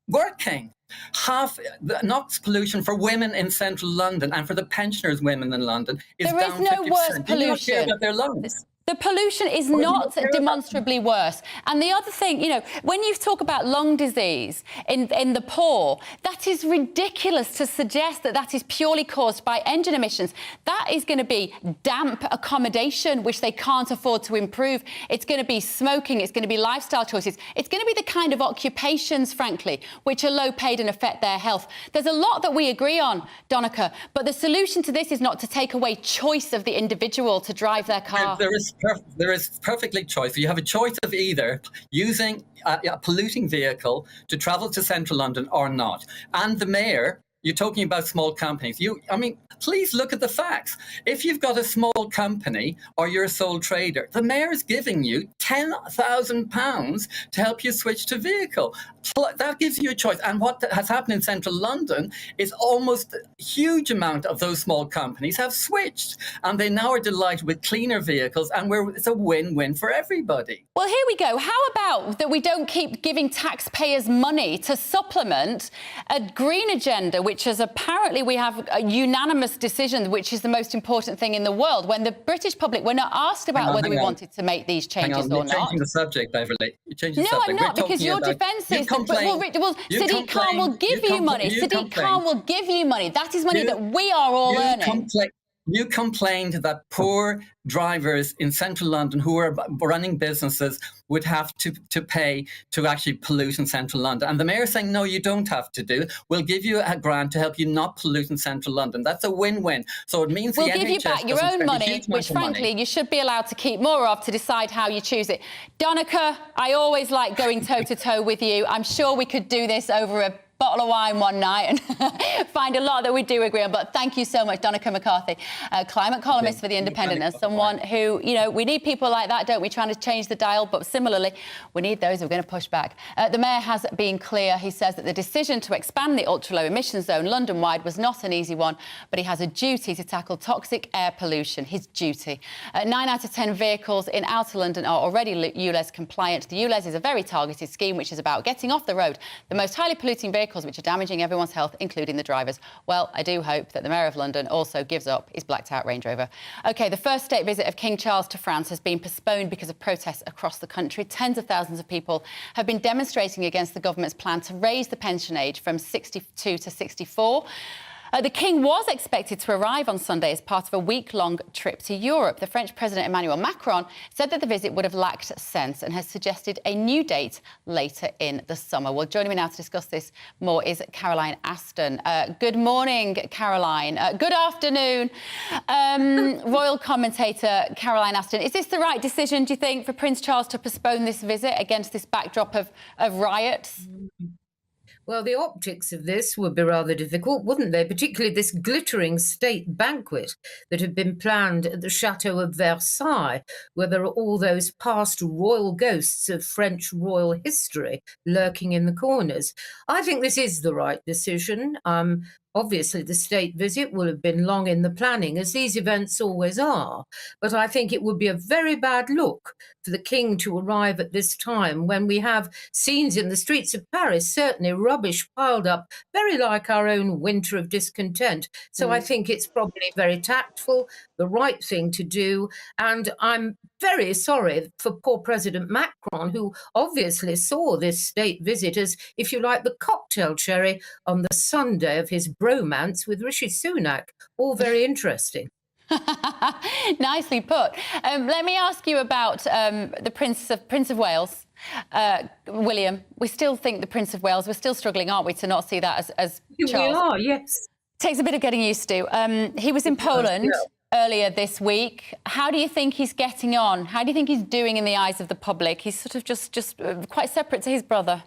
working. Half the NOx pollution for women in central London and for the pensioners women in London is down 50%. There is no worse pollution. Do you not care about their lungs? The pollution is not demonstrably worse. And the other thing, you know, when you talk about lung disease in the poor, that is ridiculous to suggest that that is purely caused by engine emissions. That is going to be damp accommodation, which they can't afford to improve. It's going to be smoking. It's going to be lifestyle choices. It's going to be the kind of occupations, frankly, which are low paid and affect their health. There's a lot that we agree on, Donica, but the solution to this is not to take away choice of the individual to drive their car. There is perfectly choice. You have a choice of either using a polluting vehicle to travel to central London or not. And the mayor, you're talking about small companies. I mean, please look at the facts. If you've got a small company or you're a sole trader, the mayor is giving you £10,000 to help you switch to vehicle. That gives you a choice. And what has happened in central London is almost a huge amount of those small companies have switched. And they now are delighted with cleaner vehicles and it's a win-win for everybody. Well, here we go. How about that we don't keep giving taxpayers money to supplement a green agenda, which is apparently we have a unanimous decision, which is the most important thing in the world, when the British public were not asked about whether we wanted to make these changes or not. You're changing the subject, Beverly. You're changing the subject. No, I'm not, because your defence is... Well, Sadiq Khan will give you money. Sadiq Khan will give you money. That is money that we are all earning. You complained that poor drivers in central London who are running businesses would have to pay to actually pollute in central London. And the mayor is saying, no, you don't have to do it. We'll give you a grant to help you not pollute in central London. That's a win-win. So it means we'll give you back your own money, which frankly you should be allowed to keep more of to decide how you choose it. Donica, I always like going toe-to-toe with you. I'm sure we could do this over a bottle of wine one night and find a lot that we do agree on. But thank you so much, Donica McCarthy, climate columnist for The Independent, as someone who, you know, we need people like that, don't we, trying to change the dial, but similarly, we need those who are going to push back. The Mayor has been clear. He says that the decision to expand the ultra-low emissions zone London-wide was not an easy one, but he has a duty to tackle toxic air pollution, his duty. 9 out of 10 vehicles in outer London are already ULEZ compliant. The ULEZ is a very targeted scheme, which is about getting off the road the most highly polluting vehicles which are damaging everyone's health, including the drivers. Well, I do hope that the Mayor of London also gives up his blacked-out Range Rover. OK, the first state visit of King Charles to France has been postponed because of protests across the country. Tens of thousands of people have been demonstrating against the government's plan to raise the pension age from 62 to 64. The King was expected to arrive on Sunday as part of a week-long trip to Europe. The French President Emmanuel Macron said that the visit would have lacked sense and has suggested a new date later in the summer. Well, joining me now to discuss this more is Caroline Aston. Good morning, Caroline. Good afternoon, royal commentator Caroline Aston. Is this the right decision, do you think, for Prince Charles to postpone this visit against this backdrop of riots? Well, the optics of this would be rather difficult, wouldn't they? Particularly this glittering state banquet that had been planned at the Chateau of Versailles, where there are all those past royal ghosts of French royal history lurking in the corners. I think this is the right decision. Obviously, the state visit will have been long in the planning, as these events always are. But I think it would be a very bad look for the king to arrive at this time when we have scenes in the streets of Paris, certainly rubbish piled up, very like our own winter of discontent. So I think it's probably very tactful, the right thing to do. And I'm very sorry for poor President Macron, who obviously saw this state visit as, if you like, the cocktail cherry on the Sunday of his bromance with Rishi Sunak. All very interesting. Nicely put. Let me ask you about the Prince of Wales, William. We still think the Prince of Wales, we're still struggling, aren't we, to not see that as Charles? We are, yes. Takes a bit of getting used to. He was in Poland earlier this week. How do you think he's getting on? How do you think he's doing in the eyes of the public? He's sort of just quite separate to his brother.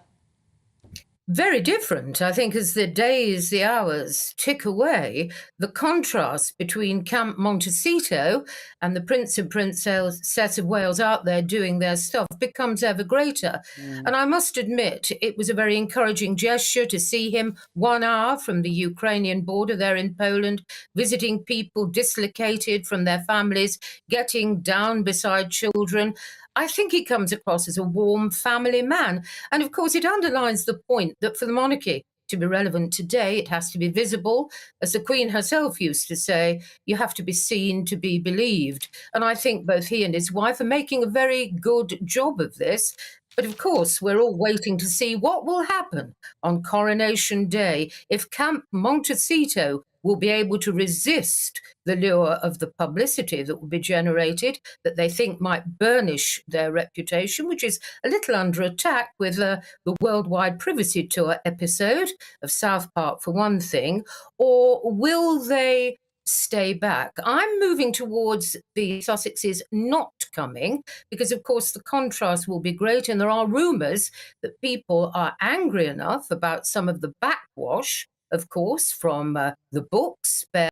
Very different. I think as the days, the hours tick away, the contrast between Camp Montecito and the Prince and Princess of Wales out there doing their stuff becomes ever greater. And I must admit, it was a very encouraging gesture to see him 1 hour from the Ukrainian border there in Poland, visiting people dislocated from their families, getting down beside children. I think he comes across as a warm family man. And of course, it underlines the point that for the monarchy to be relevant today, it has to be visible. As the Queen herself used to say, you have to be seen to be believed. And I think both he and his wife are making a very good job of this. But of course, we're all waiting to see what will happen on Coronation Day if Camp Montecito will be able to resist the lure of the publicity that will be generated that they think might burnish their reputation, which is a little under attack with the Worldwide Privacy Tour episode of South Park, for one thing. Or will they stay back? I'm moving towards the Sussexes not coming because, of course, the contrast will be great. And there are rumours that people are angry enough about some of the backwash, of course, from the books, Bev,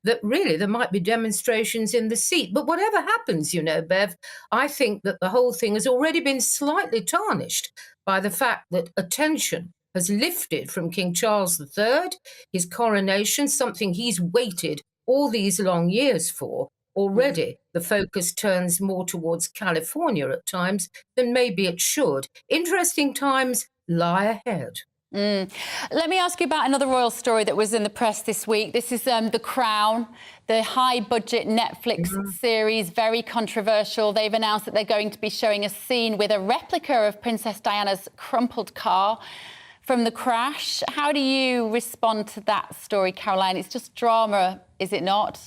that really there might be demonstrations in the seat. But whatever happens, you know, Bev, I think that the whole thing has already been slightly tarnished by the fact that attention has lifted from King Charles III, his coronation, something he's waited all these long years for. Already, the focus turns more towards California at times than maybe it should. Interesting times lie ahead. Let me ask you about another royal story that was in the press this week. This is The Crown, the high-budget Netflix series, very controversial. They've announced that they're going to be showing a scene with a replica of Princess Diana's crumpled car from the crash. How do you respond to that story, Caroline? It's just drama, is it not?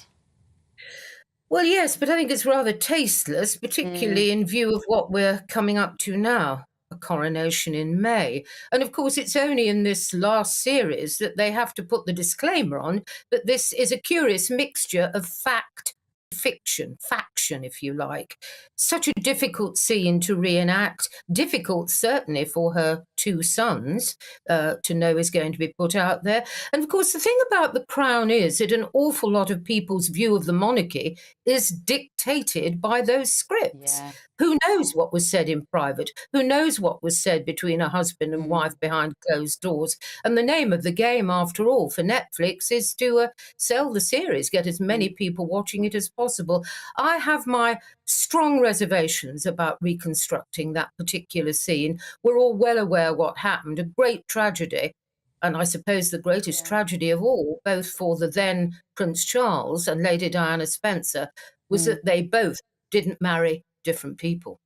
Well, yes, but I think it's rather tasteless, particularly in view of what we're coming up to now. A coronation in May. And of course, it's only in this last series that they have to put the disclaimer on that this is a curious mixture of fact, fiction, faction, if you like. Such a difficult scene to reenact, difficult certainly for her two sons to know is going to be put out there. And of course, the thing about The Crown is that an awful lot of people's view of the monarchy is dictated by those scripts. Yeah. Who knows what was said in private? Who knows what was said between a husband and wife behind closed doors? And the name of the game, after all, for Netflix is to sell the series, get as many people watching it as possible. I have my strong reservations about reconstructing that particular scene. We're all well aware what happened, a great tragedy. And I suppose the greatest tragedy of all, both for the then Prince Charles and Lady Diana Spencer, was that they both didn't marry different people.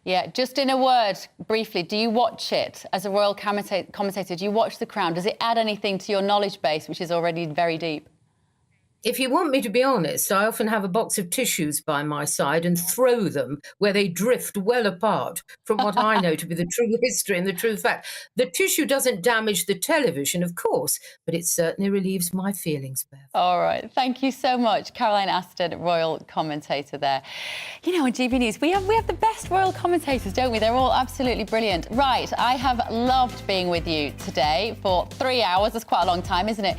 Yeah, just in a word, briefly, do you watch it as a royal commentator? Do you watch The Crown? Does it add anything to your knowledge base, which is already very deep? If you want me to be honest, I often have a box of tissues by my side and throw them where they drift well apart from what I know to be the true history and the true fact. The tissue doesn't damage the television, of course, but it certainly relieves my feelings, Beth. All right. Thank you so much, Caroline Aston, royal commentator there. You know, on GB News, we have the best royal commentators, don't we? They're all absolutely brilliant. Right, I have loved being with you today for 3 hours. That's quite a long time, isn't it?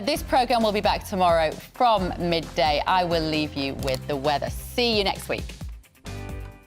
This programme will be back tomorrow from midday. I will leave you with the weather. See you next week.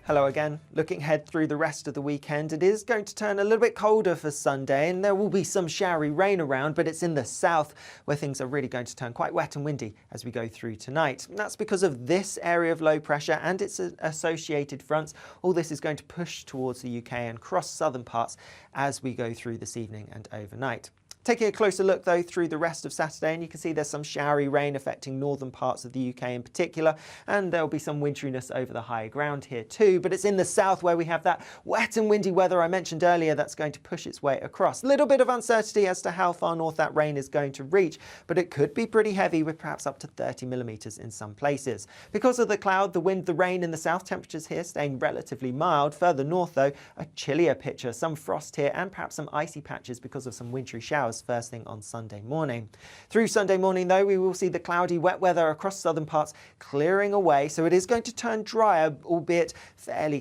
Hello again. Looking ahead through the rest of the weekend, it is going to turn a little bit colder for Sunday and there will be some showery rain around, but it's in the south where things are really going to turn quite wet and windy as we go through tonight. And that's because of this area of low pressure and its associated fronts. All this is going to push towards the UK and cross southern parts as we go through this evening and overnight. Taking a closer look though through the rest of Saturday, and you can see there's some showery rain affecting northern parts of the UK in particular, and there'll be some winteriness over the higher ground here too, but it's in the south where we have that wet and windy weather I mentioned earlier that's going to push its way across. A little bit of uncertainty as to how far north that rain is going to reach, but it could be pretty heavy with perhaps up to 30 millimetres in some places. Because of the cloud, the wind, the rain in the south, temperatures here staying relatively mild. Further north though, a chillier picture, some frost here and perhaps some icy patches because of some wintry showers first thing on Sunday morning. Through Sunday morning though, we will see the cloudy wet weather across southern parts clearing away, so it is going to turn drier, albeit fairly cloudy